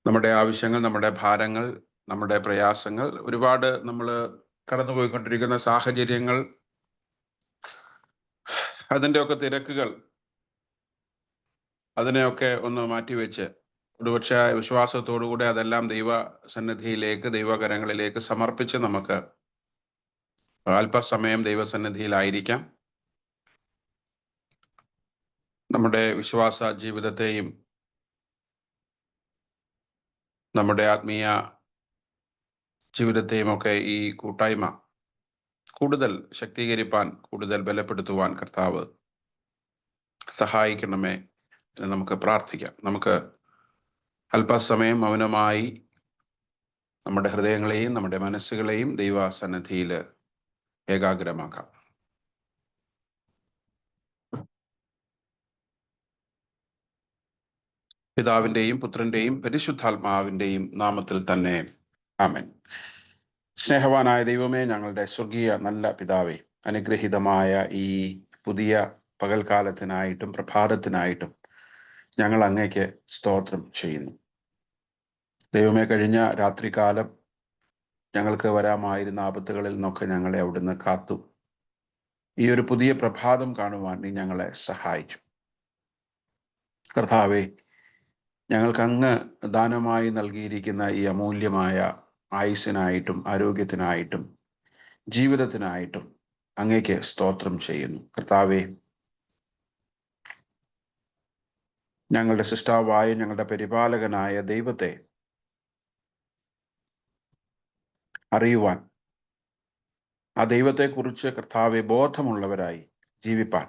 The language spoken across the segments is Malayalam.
നമ്മുടെ ആവശ്യങ്ങൾ, നമ്മുടെ ഭാരങ്ങൾ, നമ്മുടെ പ്രയാസങ്ങൾ, ഒരുപാട് നമ്മൾ കടന്നുപോയിക്കൊണ്ടിരിക്കുന്ന സാഹചര്യങ്ങൾ, അതിൻ്റെയൊക്കെ തിരക്കുകൾ, അതിനെയൊക്കെ ഒന്ന് മാറ്റിവെച്ച് ഒരുപക്ഷെ വിശ്വാസത്തോടുകൂടി അതെല്ലാം ദൈവസന്നിധിയിലേക്ക്, ദൈവകരങ്ങളിലേക്ക് സമർപ്പിച്ച് നമുക്ക് അല്പസമയം ദൈവസന്നിധിയിലായിരിക്കാം. നമ്മുടെ വിശ്വാസ ജീവിതത്തെയും നമ്മുടെ ആത്മീയ ജീവിതത്തെയും ഒക്കെ ഈ കൂട്ടായ്മ കൂടുതൽ ശക്തീകരിപ്പാൻ, കൂടുതൽ ബലപ്പെടുത്തുവാൻ കർത്താവ് സഹായിക്കണമേ എന്ന് നമുക്ക് പ്രാർത്ഥിക്കാം. നമുക്ക് അല്പസമയം മൗനമായി നമ്മുടെ ഹൃദയങ്ങളെയും നമ്മുടെ മനസ്സുകളെയും ദൈവസന്നിധിയിൽ ഏകാഗ്രമാക്കാം. പിതാവിൻ്റെയും പുത്രൻ്റെയും പരിശുദ്ധാത്മാവിൻ്റെയും നാമത്തിൽ തന്നെ ആമേൻ. സ്നേഹവാനായ ദൈവമേ, ഞങ്ങളുടെ സ്വർഗീയ നല്ല പിതാവേ, അനുഗ്രഹീതമായ ഈ പുതിയ പകൽക്കാലത്തിനായിട്ടും പ്രഭാതത്തിനായിട്ടും ഞങ്ങൾ അങ്ങേക്ക് സ്തോത്രം ചെയ്യുന്നു. ദൈവമേ, കഴിഞ്ഞ രാത്രികാലം ഞങ്ങൾക്ക് വരാമായിരുന്ന ആപത്തുകളിൽ നിന്നൊക്കെ ഞങ്ങളെ അവിടുന്ന് കാത്തു. ഈ ഒരു പുതിയ പ്രഭാതം കാണുവാൻ നീ ഞങ്ങളെ സഹായിച്ചു. കർത്താവേ, ഞങ്ങൾക്ക് അങ്ങ് ദാനമായി നൽകിയിരിക്കുന്ന ഈ അമൂല്യമായ ആയുസ്സിനായിട്ടും ആരോഗ്യത്തിനായിട്ടും ജീവിതത്തിനായിട്ടും അങ്ങേക്ക് സ്തോത്രം ചെയ്യുന്നു. കർത്താവേ, ഞങ്ങളുടെ സൃഷ്ടാവായ ഞങ്ങളുടെ പരിപാലകനായ ദൈവത്തെ അറിയുവാൻ, ആ ദൈവത്തെക്കുറിച്ച് കർത്താവെ ബോധമുള്ളവരായി ജീവിപ്പാൻ,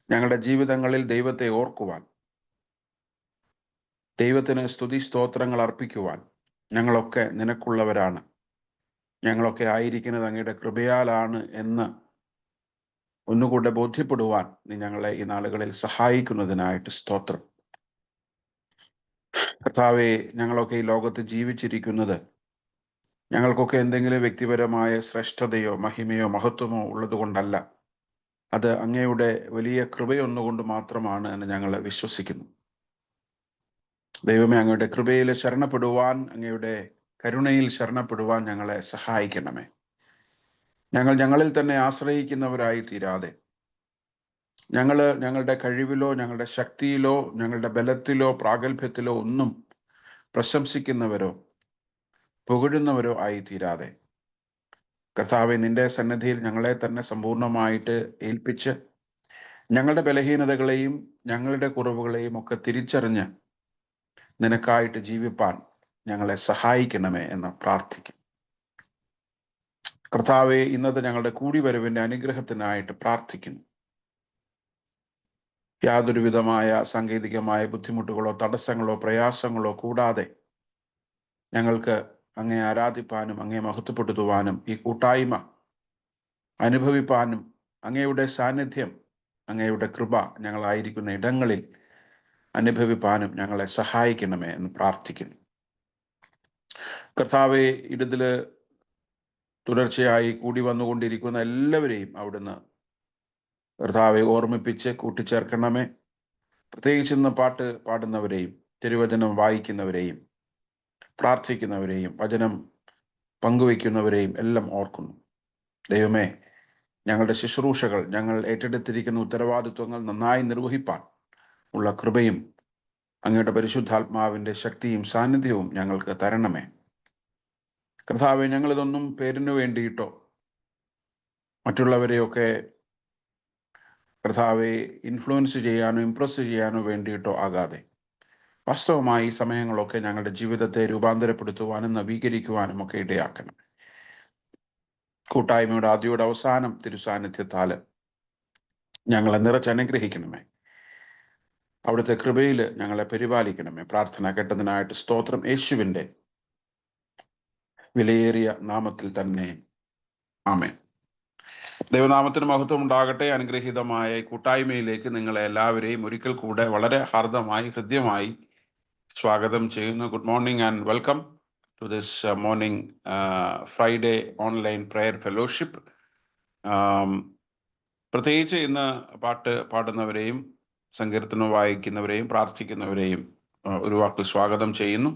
ഞങ്ങളുടെ ജീവിതങ്ങളിൽ ദൈവത്തെ ഓർക്കുവാൻ, ദൈവത്തിന് സ്തുതി സ്തോത്രങ്ങൾ അർപ്പിക്കുവാൻ ഞങ്ങളൊക്കെ നിനക്കുള്ളവരാണ്, ഞങ്ങളൊക്കെ ആയിരിക്കുന്നത് അങ്ങയുടെ കൃപയാലാണ് എന്ന് ഒന്നുകൂടെ ബോധ്യപ്പെടുവാൻ നീ ഞങ്ങളെ ഈ നാളുകളിൽ സഹായിക്കുന്നതിനായിട്ട് സ്തോത്രം. കർത്താവെ, ഞങ്ങളൊക്കെ ഈ ലോകത്ത് ജീവിച്ചിരിക്കുന്നത് ഞങ്ങൾക്കൊക്കെ എന്തെങ്കിലും വ്യക്തിപരമായ ശ്രേഷ്ഠതയോ മഹിമയോ മഹത്വമോ ഉള്ളതുകൊണ്ടല്ല, അത് അങ്ങയുടെ വലിയ കൃപയൊന്നുകൊണ്ട് മാത്രമാണ് എന്ന് ഞങ്ങൾ വിശ്വസിക്കുന്നു. ദൈവമേ, അങ്ങയുടെ കൃപയിൽ ശരണപ്പെടുവാൻ, അങ്ങയുടെ കരുണയിൽ ശരണപ്പെടുവാൻ ഞങ്ങളെ സഹായിക്കണമേ. ഞങ്ങളിൽ തന്നെ ആശ്രയിക്കുന്നവരായി തീരാതെ, ഞങ്ങളുടെ കഴിവിലോ ഞങ്ങളുടെ ശക്തിയിലോ ഞങ്ങളുടെ ബലത്തിലോ പ്രാഗൽഭ്യത്തിലോ ഒന്നും പ്രശംസിക്കുന്നവരോ പുകഴുന്നവരോ ആയി തീരാതെ, കർത്താവെ, നിന്റെ സന്നിധിയിൽ ഞങ്ങളെ തന്നെ സമ്പൂർണമായിട്ട് ഏൽപ്പിച്ച് ഞങ്ങളുടെ ബലഹീനതകളെയും ഞങ്ങളുടെ കുറവുകളെയും ഒക്കെ തിരിച്ചറിഞ്ഞ് നിനക്കായിട്ട് ജീവിപ്പാൻ ഞങ്ങളെ സഹായിക്കണമേ എന്ന് പ്രാർത്ഥിക്കും. കർത്താവെ, ഇന്നത്തെ ഞങ്ങളുടെ കൂടിവരവിന്റെ അനുഗ്രഹത്തിനായിട്ട് പ്രാർത്ഥിക്കുന്നു. യാതൊരു വിധമായ സാങ്കേതികമായ ബുദ്ധിമുട്ടുകളോ തടസ്സങ്ങളോ പ്രയാസങ്ങളോ കൂടാതെ ഞങ്ങൾക്ക് അങ്ങേ ആരാധിപ്പാനും അങ്ങേ മഹത്വപ്പെടുത്തുവാനും ഈ കൂട്ടായ്മ അനുഭവിപ്പാനും അങ്ങയുടെ സാന്നിധ്യം, അങ്ങയുടെ കൃപ ഞങ്ങളായിരിക്കുന്ന ഇടങ്ങളിൽ അനുഭവിപ്പാനും ഞങ്ങളെ സഹായിക്കണമേ എന്ന് പ്രാർത്ഥിക്കുന്നു. കർത്താവെ, ഇതില് തുടർച്ചയായി കൂടി വന്നുകൊണ്ടിരിക്കുന്ന എല്ലാവരെയും അവിടുന്ന് കർത്താവെ ഓർമ്മിപ്പിച്ച് കൂട്ടിച്ചേർക്കണമേ. പ്രത്യേകിച്ച് ഇന്ന് പാട്ട് പാടുന്നവരെയും തിരുവചനം വായിക്കുന്നവരെയും പ്രാർത്ഥിക്കുന്നവരെയും വചനം പങ്കുവയ്ക്കുന്നവരെയും എല്ലാം ഓർക്കുന്നു. ദൈവമേ, ഞങ്ങളുടെ ശുശ്രൂഷകൾ, ഞങ്ങൾ ഏറ്റെടുത്തിരിക്കുന്ന ഉത്തരവാദിത്വങ്ങൾ നന്നായി നിർവഹിപ്പാൻ ഉള്ള കൃപയും അങ്ങയുടെ പരിശുദ്ധാത്മാവിന്റെ ശക്തിയും സാന്നിധ്യവും ഞങ്ങൾക്ക് തരണമേ. കർത്താവെ, ഞങ്ങളിതൊന്നും പേരിനു വേണ്ടിയിട്ടോ മറ്റുള്ളവരെയൊക്കെ കർത്താവെ ഇൻഫ്ലുവൻസ് ചെയ്യാനോ ഇംപ്രസ് ചെയ്യാനോ വേണ്ടിയിട്ടോ ആകാതെ, വാസ്തവമായി ഈ സമയങ്ങളൊക്കെ ഞങ്ങളുടെ ജീവിതത്തെ രൂപാന്തരപ്പെടുത്തുവാനും നവീകരിക്കുവാനും ഒക്കെ ഇടയാക്കണം. കൂട്ടായ്മയുടെ ആദ്യയുടെ അവസാനം തിരുസാന്നിധ്യത്താല് ഞങ്ങളെ നിറച്ചനുഗ്രഹിക്കണമേ. അവിടുത്തെ കൃപയിൽ ഞങ്ങളെ പരിപാലിക്കണമേ. പ്രാർത്ഥന കേട്ടതിനായിട്ട് സ്തോത്രം. യേശുവിൻ്റെ വിലയേറിയ നാമത്തിൽ തന്നെ ആമേൻ. ദൈവനാമത്തിന് മഹത്വം ഉണ്ടാകട്ടെ. അനുഗ്രഹീതമായ കൂട്ടായ്മയിലേക്ക് നിങ്ങളെ എല്ലാവരെയും ഒരിക്കൽ കൂടെ വളരെ ഹാർദമായി ഹൃദ്യമായി സ്വാഗതം ചെയ്യുന്നു. Good morning and welcome to this morning Friday online prayer fellowship. പ്രത്യേകിച്ച് ഇന്ന് പാട്ട് പാടുന്നവരെയും സങ്കീർത്തനം വായിക്കുന്നവരെയും പ്രാർത്ഥിക്കുന്നവരെയും ഒരു വാക്കിൽ സ്വാഗതം ചെയ്യുന്നു.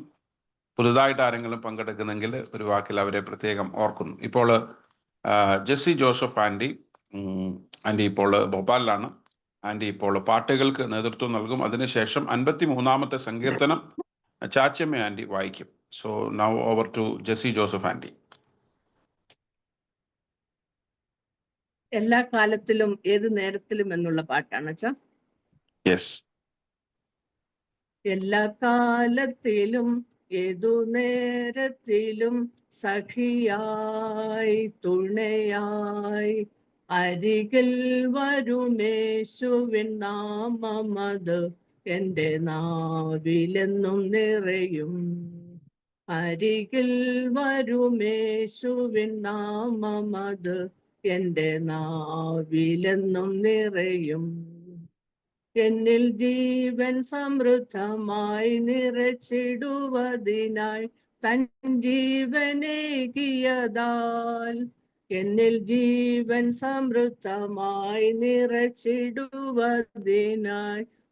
പുതുതായിട്ട് ആരെങ്കിലും പങ്കെടുക്കുന്നെങ്കിൽ ഒരു വാക്കിൽ അവരെ പ്രത്യേകം ഓർക്കുന്നു. ഇപ്പോൾ ജെസ്സി ജോസഫ് ആൻറ്റി ഇപ്പോൾ ഭോപ്പാലിലാണ്. ആൻറ്റി ഇപ്പോൾ പാട്ടുകൾക്ക് നേതൃത്വം നൽകും. അതിനുശേഷം 53-ാമത്തെ സങ്കീർത്തനം ചാച്ചമ്മ ആൻറ്റി വായിക്കും. So now over to Jessy Joseph aunty. എല്ലാ കാലത്തിലും ഏത് നേരത്തിലും എന്നുള്ള പാട്ടാണ് അച്ഛാ. യെസ്. എല്ലാ കാലത്തിലും ഏതു നേരത്തിലും സഖിയായി തുണയായി അരികിൽ വരുമേശുവിൻ നാമമത് എൻ്റെ നാവിലെന്നും നിറയും. അരികിൽ വരുമേശുവിൻ നാമമത് എൻ്റെ നാവിലെന്നും നിറയും. എന്നിൽ ജീവൻ സമൃദ്ധമായി നിറച്ചിടുവതിനായി തൻ ജീവനേകിയതാൽ. എന്നിൽ ജീവൻ സമൃദ്ധമായി നിറച്ചിടുവതിനായി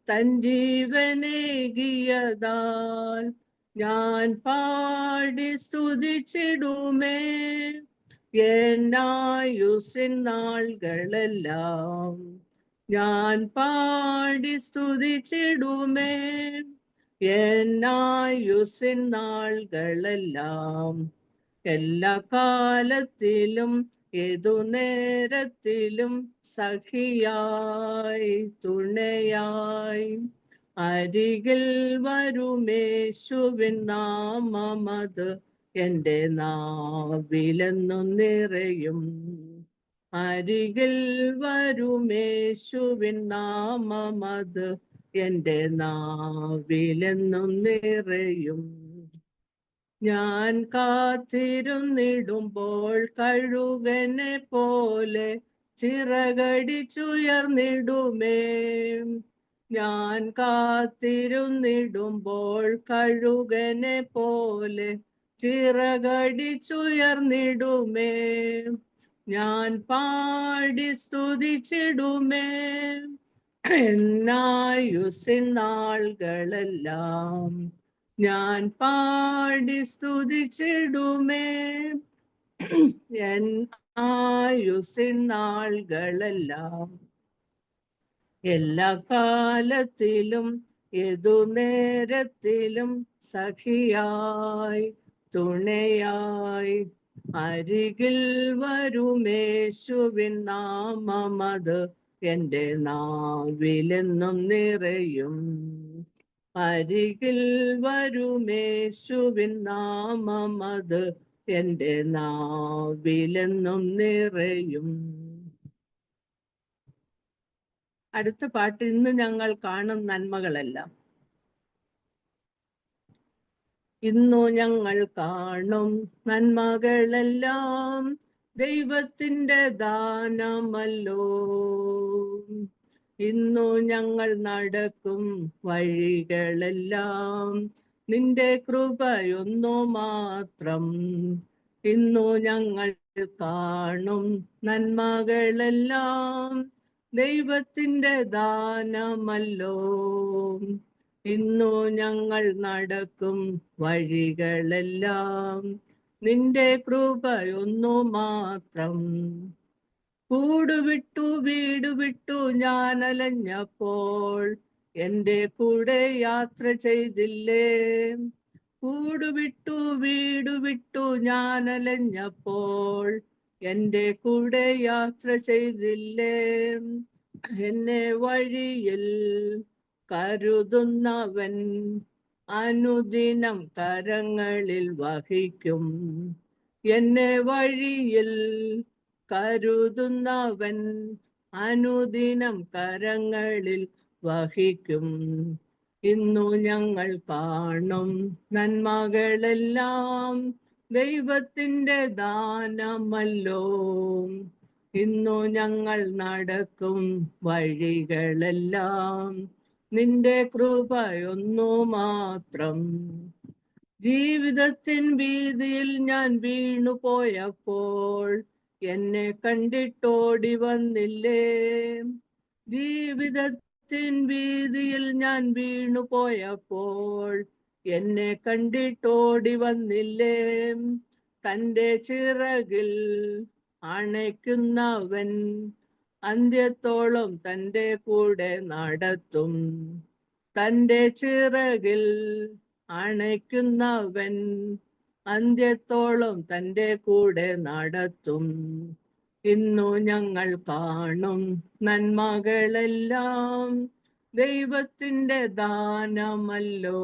തൻ ജീവനേകിയതാൽ ഞാൻ പാടി സ്തുതിച്ചിടുമേ എന്നായുസിൻ നാളുകളെല്ലാം. ഞാൻ പാടി സ്തുതിച്ചിടുമേ എന്നായുസിൻ നാളുകളെല്ലാം. എല്ലാ കാലത്തിലും ഏതു നേരത്തിലും സഖിയായി തുണയായി അരികിൽ വരുമേശുവിൻ നാമമത് എൻ്റെ നാവിലെന്നും നിറയും. അരികിൽ വരുമേശുവിൻ നാമമത് എൻ്റെ നാവിലെന്നും നിറയും. ഞാൻ കാത്തിരുന്നിടുമ്പോൾ കഴുകനെ പോലെ ചിറകടിച്ചുയർന്നിടുമേ. ഞാൻ കാത്തിരുന്നിടുമ്പോൾ കഴുകനെ പോലെ ചിറകടിച്ചുയർന്നിടുമേ. ഞാൻ പാടി സ്തുതിച്ചിടുമേ എന്നായുസിൻ നാളുകളെല്ലാം. ഞാൻ പാടി സ്തുതിച്ചിടുമേ എന്നായുസിൻ നാളുകളെല്ലാം. എല്ലാ കാലത്തിലും ഏതു നേരത്തിലും സഖിയായി തുണയായി അരികിൽ വരുമേശുവിൻ നാമമത് എൻ്റെ നാവിലെന്നും നിറയും. അരികിൽ വരുമേശുവിൻ നാമമത് എൻ്റെ നാവിലെന്നും നിറയും. അടുത്ത പാട്ട് ഇന്ന് ഞങ്ങൾ കാണും നന്മകളെല്ലാം. ഇന്നു ഞങ്ങൾ കാണും നന്മകളെല്ലാം ദൈവത്തിൻ്റെ ദാനമല്ലോ. ഇന്നു ഞങ്ങൾ നടക്കും വഴികളെല്ലാം നിന്റെ കൃപയൊന്നു മാത്രം. ഇന്നു ഞങ്ങൾ കാണും നന്മകളെല്ലാം ദൈവത്തിൻ്റെ ദാനമല്ലോ. ഇന്നു ഞങ്ങൾ നടക്കും വഴികളെല്ലാം നിന്റെ കൃപയൊന്നു മാത്രം. കൂടുവിട്ടു വീടുവിട്ടു ഞാൻ അലഞ്ഞപ്പോൾ എൻ്റെ കൂടെ യാത്ര ചെയ്തില്ലേ. കൂടുവിട്ടു വീടുവിട്ടു ഞാൻ അലഞ്ഞപ്പോൾ എൻ്റെ കൂടെ യാത്ര ചെയ്തില്ലേ. എന്നെ വഴിയിൽ കരുതുന്നവൻ അനുദിനം കരങ്ങളിൽ വഹിക്കും. എന്നെ വഴിയിൽ കരുതുന്നവൻ അനുദിനം കരങ്ങളിൽ വഹിക്കും. ഇന്നു ഞങ്ങൾ കാണും നന്മകളെല്ലാം ദൈവത്തിൻ്റെ ദാനമല്ലോ. ഇന്നു ഞങ്ങൾ നടക്കും വഴികളെല്ലാം നിന്റെ കൃപയൊന്നു മാത്രം. ജീവിതത്തിൻ വീതിയിൽ ഞാൻ വീണുപോയപ്പോൾ എന്നെ കണ്ടിട്ടോടി വന്നില്ലേ. ജീവിതത്തിൻ പാപത്തിൻ വീതിയിൽ ഞാൻ വീണുപോയപ്പോൾ എന്നെ കണ്ടിട്ടോടി വന്നില്ലേ. തന്റെ ചിറകിൽ അണയ്ക്കുന്നവൻ അന്ത്യത്തോളം തന്റെ കൂടെ നടത്തും. തന്റെ ചിറകിൽ അണയ്ക്കുന്നവൻ അന്ത്യത്തോളം തന്റെ കൂടെ നടത്തും. ഇന്നു ഞങ്ങൾ കാണും നന്മകളെല്ലാം ദൈവത്തിന്റെ ദാനമല്ലോ.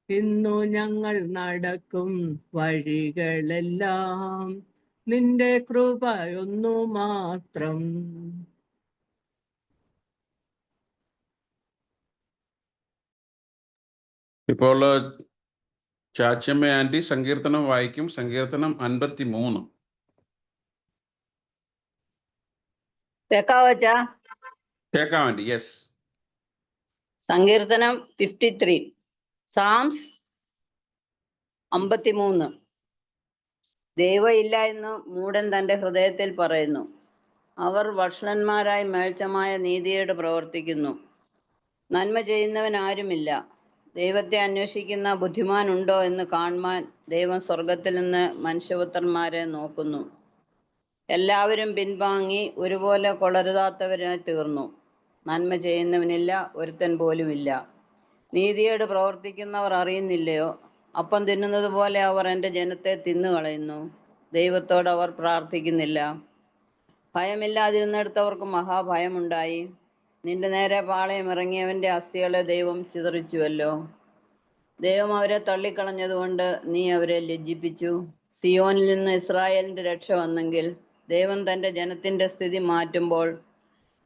ഇന്നു ഞങ്ങൾ നടക്കും വഴികളെല്ലാം നിന്റെ കൃപയൊന്നു മാത്രം. ഇപ്പോൾ ചാച്ചമ്മ ആന്റി സങ്കീർത്തനം വായിക്കും. സങ്കീർത്തനം 53. കേക്കാവോ അച്ഛാ? കേൾക്കാം ആന്റി. യെസ്. സങ്കീർത്തനം 53, സാംസ് 53. ദൈവം ഇല്ല എന്ന് മൂഢൻ തന്റെ ഹൃദയത്തിൽ പറയുന്നു. അവർ വഷളന്മാരായി മേഴ്ചമായ നീതിയോട് പ്രവർത്തിക്കുന്നു. നന്മ ചെയ്യുന്നവൻ ആരുമില്ല. ദൈവത്തെ അന്വേഷിക്കുന്ന ബുദ്ധിമാൻ ഉണ്ടോ എന്ന് കാണുവാൻ ദൈവം സ്വർഗത്തിൽ നിന്ന് മനുഷ്യപുത്രന്മാരെ നോക്കുന്നു. എല്ലാവരും പിൻവാങ്ങി ഒരുപോലെ കൊളരുതാത്തവരായി തീർന്നു. നന്മ ചെയ്യുന്നവനില്ല, ഒരുത്തൻ പോലുമില്ല. നീതിയോട് പ്രവർത്തിക്കുന്നവർ അറിയുന്നില്ലയോ? അപ്പം തിന്നുന്നത് പോലെ അവർ എൻ്റെ ജനത്തെ തിന്നുകളയുന്നു. ദൈവത്തോട് അവർ പ്രാർത്ഥിക്കുന്നില്ല. ഭയമില്ലാതിരുന്നിടത്തവർക്ക് മഹാഭയമുണ്ടായി. നിന്റെ നേരെ പാളയം ഇറങ്ങിയവൻ്റെ അസ്ഥികളെ ദൈവം ചിതറിച്ചുവല്ലോ. ദൈവം അവരെ തള്ളിക്കളഞ്ഞതുകൊണ്ട് നീ അവരെ ലജ്ജിപ്പിച്ചു. സിയോനിൽ നിന്ന് ഇസ്രായേലിൻ്റെ രക്ഷ വന്നെങ്കിൽ, ദൈവം തൻ്റെ ജനത്തിൻ്റെ സ്ഥിതി മാറ്റുമ്പോൾ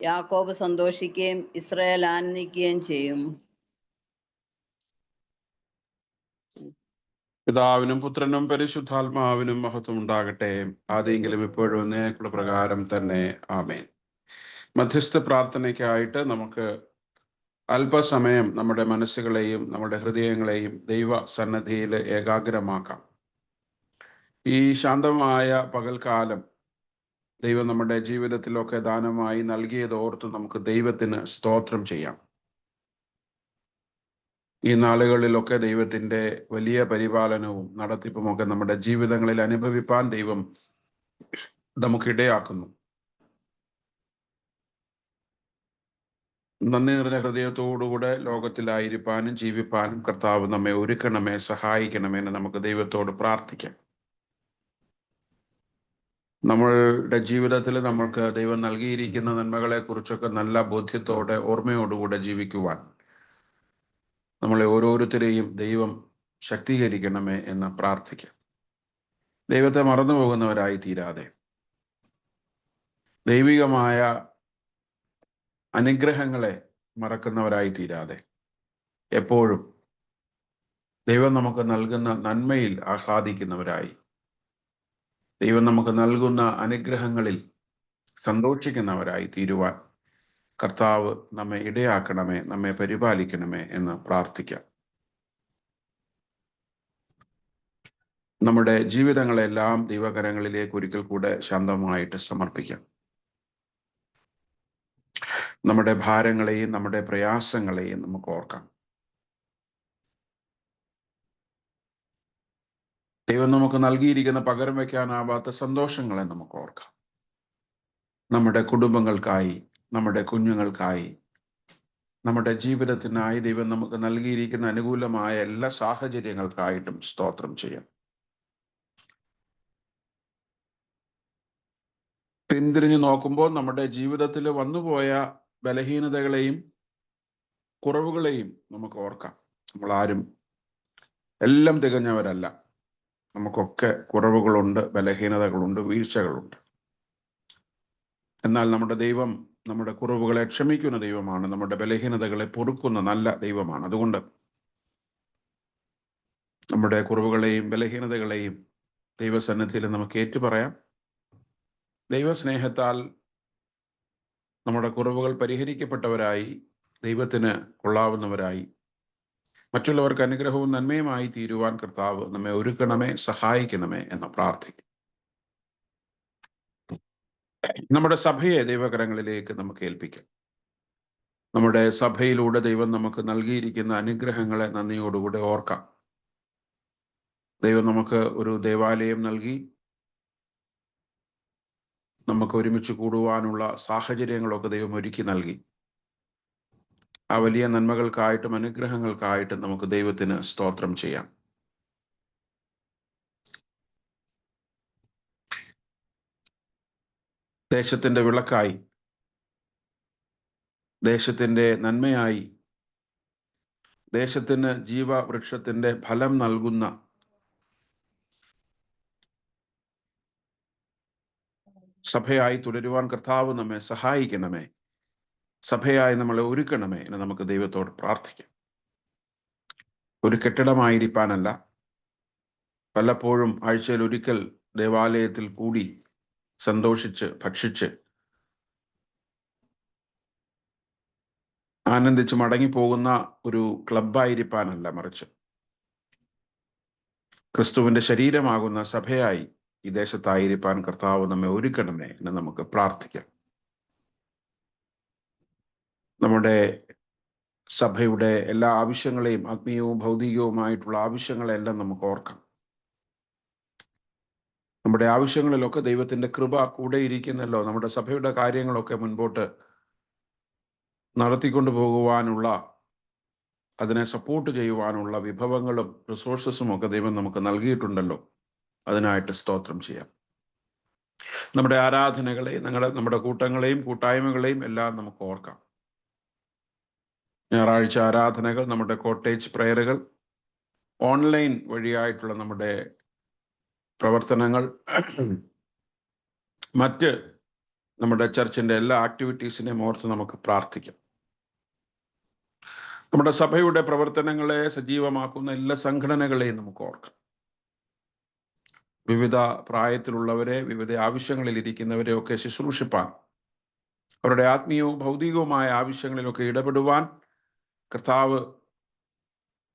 യാക്കോബ് സന്തോഷിക്കുകയും ഇസ്രായേൽ ആനന്ദിക്കുകയും ചെയ്യും. പിതാവിനും പുത്രനും പരിശുദ്ധാത്മാവിനും മഹത്വം ഉണ്ടാകട്ടെ, ആദ്യെങ്കിലും ഇപ്പോഴും എന്നേക്കുള്ള പ്രകാരം തന്നെ. ആമേൻ. മധ്യസ്ഥ പ്രാർത്ഥനയ്ക്കായിട്ട് നമുക്ക് അല്പസമയം നമ്മുടെ മനസ്സുകളെയും നമ്മുടെ ഹൃദയങ്ങളെയും ദൈവ സന്നദ്ധിയിൽ ഏകാഗ്രമാക്കാം. ഈ ശാന്തമായ പകൽക്കാലം ദൈവം നമ്മുടെ ജീവിതത്തിലൊക്കെ ദാനമായി നൽകിയത് ഓർത്ത് നമുക്ക് ദൈവത്തിന് സ്തോത്രം ചെയ്യാം. ഈ നാളുകളിലൊക്കെ ദൈവത്തിൻ്റെ വലിയ പരിപാലനവും നടത്തിപ്പുമൊക്കെ നമ്മുടെ ജീവിതങ്ങളിൽ അനുഭവിപ്പാൻ ദൈവം നമുക്കിടയാക്കുന്നു. നന്ദി നിറഞ്ഞ ഹൃദയത്തോടുകൂടെ ലോകത്തിലായിരിക്കാനും ജീവിപ്പാനും കർത്താവ് നമ്മെ ഒരുക്കണമേ, സഹായിക്കണമേ എന്ന് നമുക്ക് ദൈവത്തോട് പ്രാർത്ഥിക്കാം. നമ്മളുടെ ജീവിതത്തിൽ നമ്മൾക്ക് ദൈവം നൽകിയിരിക്കുന്ന നന്മകളെ കുറിച്ചൊക്കെ നല്ല ബോധ്യത്തോടെ ഓർമ്മയോടുകൂടെ ജീവിക്കുവാൻ നമ്മളെ ഓരോരുത്തരെയും ദൈവം ശക്തീകരിക്കണമേ എന്ന് പ്രാർത്ഥിക്കാം. ദൈവത്തെ മറന്നു പോകുന്നവരായി തീരാതെ, ദൈവികമായ അനുഗ്രഹങ്ങളെ മറക്കുന്നവരായി തീരാതെ, എപ്പോഴും ദൈവം നമുക്ക് നൽകുന്ന നന്മയിൽ ആഹ്ലാദിക്കുന്നവരായി, ദൈവം നമുക്ക് നൽകുന്ന അനുഗ്രഹങ്ങളിൽ സന്തോഷിക്കുന്നവരായി തീരുവാൻ കർത്താവ് നമ്മെ ഇടയാക്കണമേ, നമ്മെ പരിപാലിക്കണമേ എന്ന് പ്രാർത്ഥിക്കാം. നമ്മുടെ ജീവിതങ്ങളെല്ലാം ദൈവകരങ്ങളിലേക്ക് ഒരിക്കൽ കൂടെ ശാന്തമായിട്ട് സമർപ്പിക്കാം. നമ്മുടെ ഭാരങ്ങളെയും നമ്മുടെ പ്രയാസങ്ങളെയും നമുക്ക് ഓർക്കാം. ദൈവം നമുക്ക് നൽകിയിരിക്കുന്ന പകരം വയ്ക്കാനാവാത്ത സന്തോഷങ്ങളെ നമുക്ക് ഓർക്കാം. നമ്മുടെ കുടുംബങ്ങൾക്കായി, നമ്മുടെ കുഞ്ഞുങ്ങൾക്കായി, നമ്മുടെ ജീവിതത്തിനായി ദൈവം നമുക്ക് നൽകിയിരിക്കുന്ന അനുകൂലമായ എല്ലാ സാഹചര്യങ്ങൾക്കായിട്ടും സ്തോത്രം ചെയ്യാം. പിന്തിരിഞ്ഞു നോക്കുമ്പോൾ നമ്മുടെ ജീവിതത്തിൽ വന്നുപോയ ബലഹീനതകളെയും കുറവുകളെയും നമുക്ക് ഓർക്കാം. നമ്മളാരും എല്ലാം തികഞ്ഞവരല്ല. നമുക്കൊക്കെ കുറവുകളുണ്ട്, ബലഹീനതകളുണ്ട്, വീഴ്ചകളുണ്ട്. എന്നാൽ നമ്മുടെ ദൈവം നമ്മുടെ കുറവുകളെ ക്ഷമിക്കുന്ന ദൈവമാണ്, നമ്മുടെ ബലഹീനതകളെ പൊറുക്കുന്ന നല്ല ദൈവമാണ്. അതുകൊണ്ട് നമ്മുടെ കുറവുകളെയും ബലഹീനതകളെയും ദൈവസന്നിധിയിൽ നമുക്ക് ഏറ്റുപറയാം. ദൈവസ്നേഹത്താൽ നമ്മുടെ കുറവുകൾ പരിഹരിക്കപ്പെട്ടവരായി, ദൈവത്തിന് കൊള്ളാവുന്നവരായി, മറ്റുള്ളവർക്ക് അനുഗ്രഹവും നന്മയുമായി തീരുവാൻ കർത്താവ് നമ്മെ ഒരുക്കണമേ, സഹായിക്കണമേ എന്ന് പ്രാർത്ഥിക്കും. നമ്മുടെ സഭയെ ദൈവകരങ്ങളിലേക്ക് നമുക്ക് ഏൽപ്പിക്കാം. നമ്മുടെ സഭയിലൂടെ ദൈവം നമുക്ക് നൽകിയിരിക്കുന്ന അനുഗ്രഹങ്ങളെ നന്ദിയോടുകൂടെ ഓർക്കാം. ദൈവം നമുക്ക് ഒരു ദേവാലയം നൽകി, നമുക്ക് ഒരുമിച്ച് കൂടുവാനുള്ള സാഹചര്യങ്ങളൊക്കെ ദൈവം ഒരുക്കി നൽകി. ആ വലിയ നന്മകൾക്കായിട്ടും അനുഗ്രഹങ്ങൾക്കായിട്ടും നമുക്ക് ദൈവത്തിന് സ്തോത്രം ചെയ്യാം. ദേശത്തിന്റെ വിളക്കായി, ദേശത്തിന്റെ നന്മയായി, ദേശത്തിന് ജീവവൃക്ഷത്തിന്റെ ഫലം നൽകുന്ന സഭയായി തുടരുവാൻ കർത്താവ് നമ്മെ സഹായിക്കണമേ. സഭയായി നമ്മളെ ഒരുക്കണമേ എന്ന് നമുക്ക് ദൈവത്തോട് പ്രാർത്ഥിക്കാം. ഒരു കെട്ടിടമായിരിക്കാനല്ല, പലപ്പോഴും ആഴ്ചയിൽ ഒരിക്കൽ ദേവാലയത്തിൽ കൂടി സന്തോഷിച്ച് ഭക്ഷിച്ച് ആനന്ദിച്ച് മടങ്ങിപ്പോകുന്ന ഒരു ക്ലബായിരിക്കാനല്ല, മറിച്ച് ക്രിസ്തുവിന്റെ ശരീരമാകുന്ന സഭയായി ഈ ദേശത്തായിരിക്കാൻ കർത്താവ് നമ്മെ ഒരുക്കണമേ എന്ന് നമുക്ക് പ്രാർത്ഥിക്കാം. നമ്മുടെ സഭയുടെ എല്ലാ ആവശ്യങ്ങളെയും, ആത്മീയവും ഭൗതികവുമായിട്ടുള്ള ആവശ്യങ്ങളെല്ലാം നമുക്ക് ഓർക്കാം. നമ്മുടെ ആവശ്യങ്ങളിലൊക്കെ ദൈവത്തിന്റെ കൃപ കൂടെ ഇരിക്കുന്നല്ലോ. നമ്മുടെ സഭയുടെ കാര്യങ്ങളൊക്കെ മുൻപോട്ട് നടത്തിക്കൊണ്ടു പോകുവാനുള്ള, അതിനെ സപ്പോർട്ട് ചെയ്യുവാനുള്ള വിഭവങ്ങളും റിസോഴ്സസും ഒക്കെ ദൈവം നമുക്ക് നൽകിയിട്ടുണ്ടല്ലോ. അതിനായിട്ട് സ്തോത്രം ചെയ്യാം. നമ്മുടെ ആരാധനകളെ, നമ്മുടെ കൂട്ടങ്ങളെയും കൂട്ടായ്മകളെയും എല്ലാം നമുക്ക് ഓർക്കാം. ഞായറാഴ്ച ആരാധനകൾ, നമ്മുടെ കോട്ടേജ് പ്രയറുകൾ, ഓൺലൈൻ വഴിയായിട്ടുള്ള നമ്മുടെ പ്രവർത്തനങ്ങൾ, മറ്റ് നമ്മുടെ ചർച്ചിന്റെ എല്ലാ ആക്ടിവിറ്റീസിനെയും ഓർത്ത് നമുക്ക് പ്രാർത്ഥിക്കാം. നമ്മുടെ സഭയുടെ പ്രവർത്തനങ്ങളെ സജീവമാക്കുന്ന എല്ലാ സംഘടനകളെയും നമുക്ക് ഓർക്കാം. വിവിധ പ്രായത്തിലുള്ളവരെ, വിവിധ ആവശ്യങ്ങളിൽ ഇരിക്കുന്നവരെ ഒക്കെ ശുശ്രൂഷിപ്പാൻ, അവരുടെ ആത്മീയവും ഭൗതികവുമായ ആവശ്യങ്ങളിലൊക്കെ ഇടപെടുവാൻ കർത്താവ്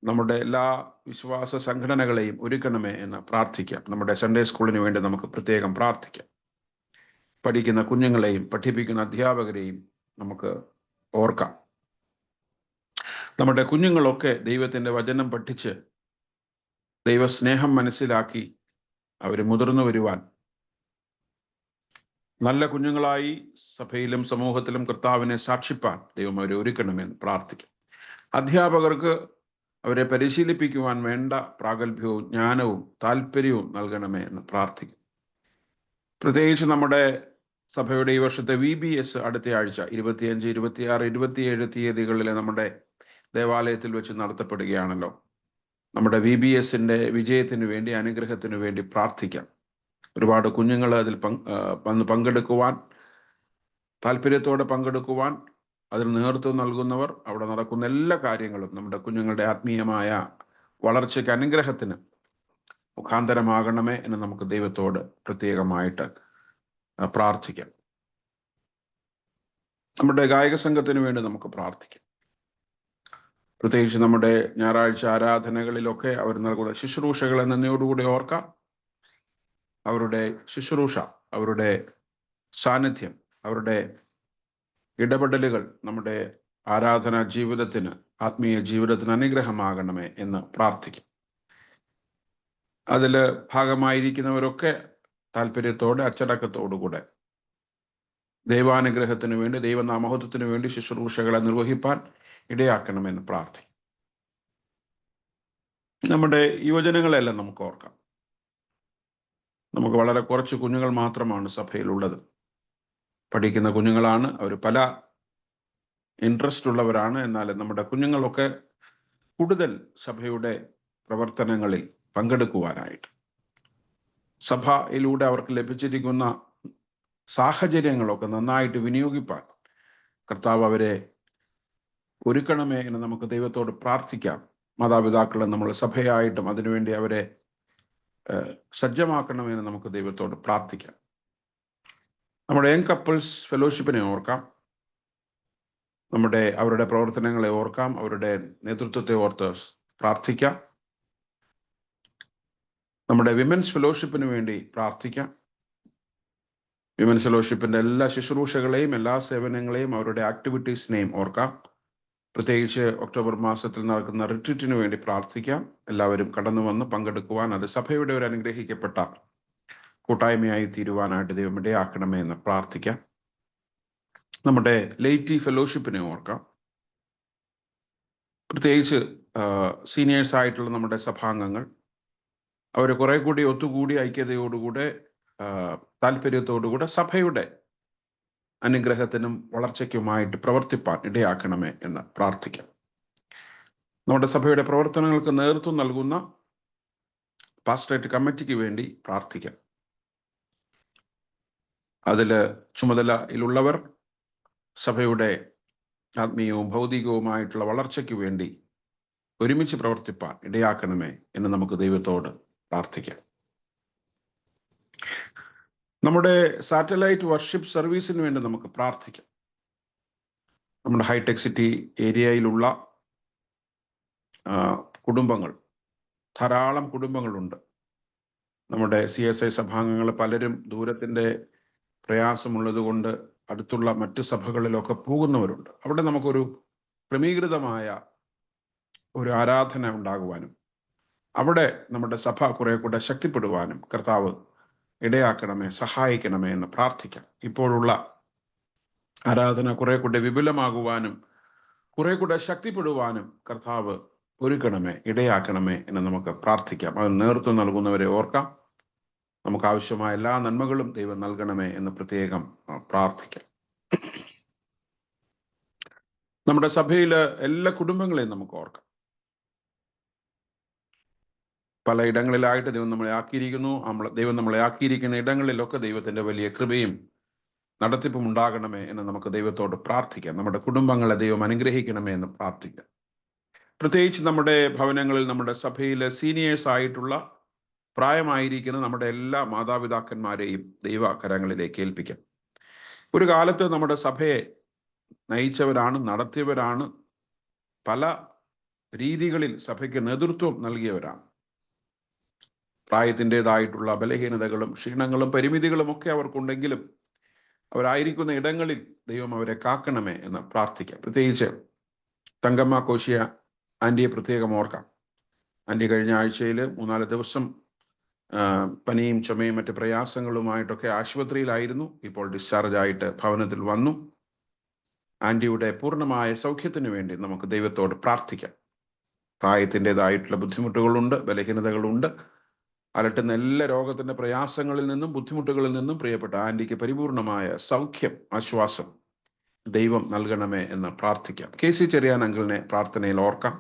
നമ്മുടെ എല്ലാ വിശ്വാസ സംഘടനകളെയും ഒരുക്കണമേ എന്ന് പ്രാർത്ഥിക്കാം. നമ്മുടെ സൺഡേ സ്കൂളിന് വേണ്ടി നമുക്ക് പ്രത്യേകം പ്രാർത്ഥിക്കാം. പഠിക്കുന്ന കുഞ്ഞുങ്ങളെയും പഠിപ്പിക്കുന്ന അധ്യാപകരെയും നമുക്ക് ഓർക്കാം. നമ്മുടെ കുഞ്ഞുങ്ങളൊക്കെ ദൈവത്തിന്റെ വചനം പഠിച്ച് ദൈവസ്നേഹം മനസ്സിലാക്കി അവർ മുതിർന്നു വരുവാൻ, നല്ല കുഞ്ഞുങ്ങളായി സഭയിലും സമൂഹത്തിലും കർത്താവിനെ സാക്ഷിപ്പാൻ ദൈവം അവരെ ഒരുക്കണമെന്ന് പ്രാർത്ഥിക്കാം. അധ്യാപകർക്ക് അവരെ പരിശീലിപ്പിക്കുവാൻ വേണ്ട പ്രാഗൽഭ്യവും ജ്ഞാനവും താല്പര്യവും നൽകണമേ എന്ന് പ്രാർത്ഥിക്കും. പ്രത്യേകിച്ച് നമ്മുടെ സഭയുടെ ഈ വർഷത്തെ VBS അടുത്ത ആഴ്ച 25, 26, 27 തീയതികളിലെ നമ്മുടെ ദേവാലയത്തിൽ വെച്ച് നടത്തപ്പെടുകയാണല്ലോ. നമ്മുടെ VBSന്റെ വിജയത്തിന് വേണ്ടി, അനുഗ്രഹത്തിന് വേണ്ടി പ്രാർത്ഥിക്കാം. ഒരുപാട് കുഞ്ഞുങ്ങൾ അതിൽ വന്ന് പങ്കെടുക്കുവാൻ, താല്പര്യത്തോടെ പങ്കെടുക്കുവാൻ, അതിന് നേതൃത്വം നൽകുന്നവർ, അവിടെ നടക്കുന്ന എല്ലാ കാര്യങ്ങളും നമ്മുടെ കുഞ്ഞുങ്ങളുടെ ആത്മീയമായ വളർച്ചയ്ക്ക്, അനുഗ്രഹത്തിന് മുഖാന്തരമാകണമേ എന്ന് നമുക്ക് ദൈവത്തോട് പ്രത്യേകമായിട്ട് പ്രാർത്ഥിക്കാം. നമ്മുടെ ഗായക സംഘത്തിന് വേണ്ടി നമുക്ക് പ്രാർത്ഥിക്കാം. പ്രത്യേകിച്ച് നമ്മുടെ ഞായറാഴ്ച ആരാധനകളിലൊക്കെ അവർ നൽകുന്ന ശുശ്രൂഷകളെ നന്ദിയോടുകൂടി ഓർക്കാം. അവരുടെ ശുശ്രൂഷ, അവരുടെ സാന്നിധ്യം, അവരുടെ ഇടപെടലുകൾ നമ്മുടെ ആരാധനാ ജീവിതത്തിന്, ആത്മീയ ജീവിതത്തിന് അനുഗ്രഹമാകണമേ എന്ന് പ്രാർത്ഥിക്കും. അതിൽ ഭാഗമായിരിക്കുന്നവരൊക്കെ താല്പര്യത്തോടെ, അച്ചടക്കത്തോടുകൂടെ ദൈവാനുഗ്രഹത്തിന് വേണ്ടി, ദൈവനാമഹത്വത്തിന് വേണ്ടി ശുശ്രൂഷകളെ നിർവഹിപ്പാൻ ഇടയാക്കണമെന്ന് പ്രാർത്ഥിക്കും. നമ്മുടെ യുവജനങ്ങളെല്ലാം നമുക്ക് ഓർക്കാം. നമുക്ക് വളരെ കുറച്ച് കുഞ്ഞുങ്ങൾ മാത്രമാണ് സഭയിലുള്ളത്. പഠിക്കുന്ന കുഞ്ഞുങ്ങളാണ്, അവർ പല ഇൻട്രസ്റ്റ് ഉള്ളവരാണ്. എന്നാൽ നമ്മുടെ കുഞ്ഞുങ്ങളൊക്കെ കൂടുതൽ സഭയുടെ പ്രവർത്തനങ്ങളിൽ പങ്കെടുക്കുവാനായിട്ട്, സഭയിലൂടെ അവർക്ക് ലഭിച്ചിരിക്കുന്ന സാഹചര്യങ്ങളൊക്കെ നന്നായിട്ട് വിനിയോഗിപ്പാൻ കർത്താവ് അവരെ ഒരുക്കണമേ എന്ന് നമുക്ക് ദൈവത്തോട് പ്രാർത്ഥിക്കാം. മാതാപിതാക്കളെ നമ്മൾ സഭയായിട്ടും അതിനുവേണ്ടി അവരെ സജ്ജമാക്കണമെന്ന് നമുക്ക് ദൈവത്തോട് പ്രാർത്ഥിക്കാം. നമ്മുടെ യങ് കപ്പിൾസ് ഫെലോഷിപ്പിനെ ഓർക്കാം. അവരുടെ പ്രവർത്തനങ്ങളെ ഓർക്കാം. അവരുടെ നേതൃത്വത്തെ ഓർത്ത് പ്രാർത്ഥിക്കാം. നമ്മുടെ വിമൻസ് ഫെലോഷിപ്പിന് വേണ്ടി പ്രാർത്ഥിക്കാം. വിമൻസ് ഫെലോഷിപ്പിന്റെ എല്ലാ ശുശ്രൂഷകളെയും എല്ലാ സേവനങ്ങളെയും അവരുടെ ആക്ടിവിറ്റീസിനെയും ഓർക്കാം. പ്രത്യേകിച്ച് ഒക്ടോബർ മാസത്തിൽ നടക്കുന്ന റിട്രീറ്റിന് വേണ്ടി പ്രാർത്ഥിക്കാം. എല്ലാവരും കടന്നു വന്ന് പങ്കെടുക്കുവാൻ, അത് സഭയുടെ ഒരു അനുഗ്രഹിക്കപ്പെട്ട കൂട്ടായ്മയായി തീരുവാനായിട്ട് ദൈവം ഇടയാക്കണമേ എന്ന് പ്രാർത്ഥിക്കാം. നമ്മുടെ ലേറ്റി ഫെലോഷിപ്പിനെ ഓർക്കാം. പ്രത്യേകിച്ച് സീനിയേഴ്സ് ആയിട്ടുള്ള നമ്മുടെ സഭാംഗങ്ങൾ അവർ കുറെ കൂടി ഒത്തുകൂടി ഐക്യതയോടുകൂടെ താല്പര്യത്തോടുകൂടെ സഭയുടെ അനുഗ്രഹത്തിനും വളർച്ചയ്ക്കുമായിട്ട് പ്രവർത്തിപ്പാൻ ഇടയാക്കണമേ എന്ന് പ്രാർത്ഥിക്കാം. നമ്മുടെ സഭയുടെ പ്രവർത്തനങ്ങൾക്ക് നേതൃത്വം നൽകുന്ന പാസ്റ്ററേറ്റ് കമ്മിറ്റിക്ക് വേണ്ടി പ്രാർത്ഥിക്കാം. അതില് ചുമതലയിലുള്ളവർ സഭയുടെ ആത്മീയവും ഭൗതികവുമായിട്ടുള്ള വളർച്ചയ്ക്ക് വേണ്ടി ഒരുമിച്ച് പ്രവർത്തിപ്പാൻ ഇടയാക്കണമേ എന്ന് നമുക്ക് ദൈവത്തോട് പ്രാർത്ഥിക്കാം. നമ്മുടെ സാറ്റലൈറ്റ് വർഷിപ്പ് സർവീസിന് വേണ്ടി നമുക്ക് പ്രാർത്ഥിക്കാം. നമ്മുടെ ഹൈടെക് സിറ്റി ഏരിയയിലുള്ള കുടുംബങ്ങൾ, ധാരാളം കുടുംബങ്ങളുണ്ട്. നമ്മുടെ CSI സഭാംഗങ്ങൾ പലരും ദൂരത്തിൻ്റെ പ്രയാസമുള്ളത് കൊണ്ട് അടുത്തുള്ള മറ്റ് സഭകളിലൊക്കെ പോകുന്നവരുണ്ട്. അവിടെ നമുക്കൊരു ക്രമീകൃതമായ ഒരു ആരാധന ഉണ്ടാകുവാനും അവിടെ നമ്മുടെ സഭ കുറെ കൂടെ ശക്തിപ്പെടുവാനും കർത്താവ് ഇടയാക്കണമേ, സഹായിക്കണമേ എന്ന് പ്രാർത്ഥിക്കാം. ഇപ്പോഴുള്ള ആരാധന കുറെ കൂടെ വിപുലമാകുവാനും കുറെ കൂടെ ശക്തിപ്പെടുവാനും കർത്താവ് ഒരുക്കണമേ, ഇടയാക്കണമേ എന്ന് നമുക്ക് പ്രാർത്ഥിക്കാം. അത് നേതൃത്വം നൽകുന്നവരെ ഓർക്കാം. നമുക്ക് ആവശ്യമായ എല്ലാ നന്മകളും ദൈവം നൽകണമേ എന്ന് പ്രത്യേകം പ്രാർത്ഥിക്കാം. നമ്മുടെ സഭയിലെ എല്ലാ കുടുംബങ്ങളെയും നമുക്ക് ഓർക്കാം. പല ഇടങ്ങളിലായിട്ട് ദൈവം നമ്മളെ ആക്കിയിരിക്കുന്നു. ദൈവം നമ്മളെ ആക്കിയിരിക്കുന്ന ഇടങ്ങളിലൊക്കെ ദൈവത്തിന്റെ വലിയ കൃപയും നടത്തിപ്പും ഉണ്ടാകണമേ എന്ന് നമുക്ക് ദൈവത്തോട് പ്രാർത്ഥിക്കാം. നമ്മുടെ കുടുംബങ്ങളെ ദൈവം അനുഗ്രഹിക്കണമേ എന്ന് പ്രാർത്ഥിക്കാം. പ്രത്യേകിച്ച് നമ്മുടെ ഭവനങ്ങളിൽ, നമ്മുടെ സഭയിലെ സീനിയേഴ്സ് ആയിട്ടുള്ള പ്രായമായിരിക്കുന്ന നമ്മുടെ എല്ലാ മാതാപിതാക്കന്മാരെയും ദൈവകരങ്ങളിലേക്ക് ഏൽപ്പിക്കാം. ഒരു കാലത്ത് നമ്മുടെ സഭയെ നയിച്ചവരാണ്, നടത്തിയവരാണ്, പല രീതികളിൽ സഭയ്ക്ക് നേതൃത്വം നൽകിയവരാണ്. പ്രായത്തിൻ്റെതായിട്ടുള്ള ബലഹീനതകളും ക്ഷീണങ്ങളും പരിമിതികളും ഒക്കെ അവർക്കുണ്ടെങ്കിലും അവരായിരിക്കുന്ന ഇടങ്ങളിൽ ദൈവം അവരെ കാക്കണമേ എന്ന് പ്രാർത്ഥിക്കാം. പ്രത്യേകിച്ച് തങ്കമ്മ കോശിയ ആൻറ്റിയെ പ്രത്യേകം ഓർക്കാം. ആൻറ്റി കഴിഞ്ഞ ആഴ്ചയിൽ 3-4 ദിവസം പനിയും ചുമയും മറ്റ് പ്രയാസങ്ങളുമായിട്ടൊക്കെ ആശുപത്രിയിലായിരുന്നു. ഇപ്പോൾ ഡിസ്ചാർജ് ആയിട്ട് ഭവനത്തിൽ വന്നു. ആൻറ്റിയുടെ പൂർണ്ണമായ സൗഖ്യത്തിന് വേണ്ടി നമുക്ക് ദൈവത്തോട് പ്രാർത്ഥിക്കാം. പ്രായത്തിൻ്റെതായിട്ടുള്ള ബുദ്ധിമുട്ടുകളുണ്ട്, ബലഹീനതകളുണ്ട്. അലട്ടുന്ന എല്ലാ രോഗത്തിന്റെ പ്രയാസങ്ങളിൽ നിന്നും ബുദ്ധിമുട്ടുകളിൽ നിന്നും പ്രിയപ്പെട്ട ആൻറ്റിക്ക് പരിപൂർണമായ സൗഖ്യം, ആശ്വാസം ദൈവം നൽകണമേ എന്ന് പ്രാർത്ഥിക്കാം. KC ചെറിയാൻ അങ്കിളിനെ പ്രാർത്ഥനയിൽ ഓർക്കാം.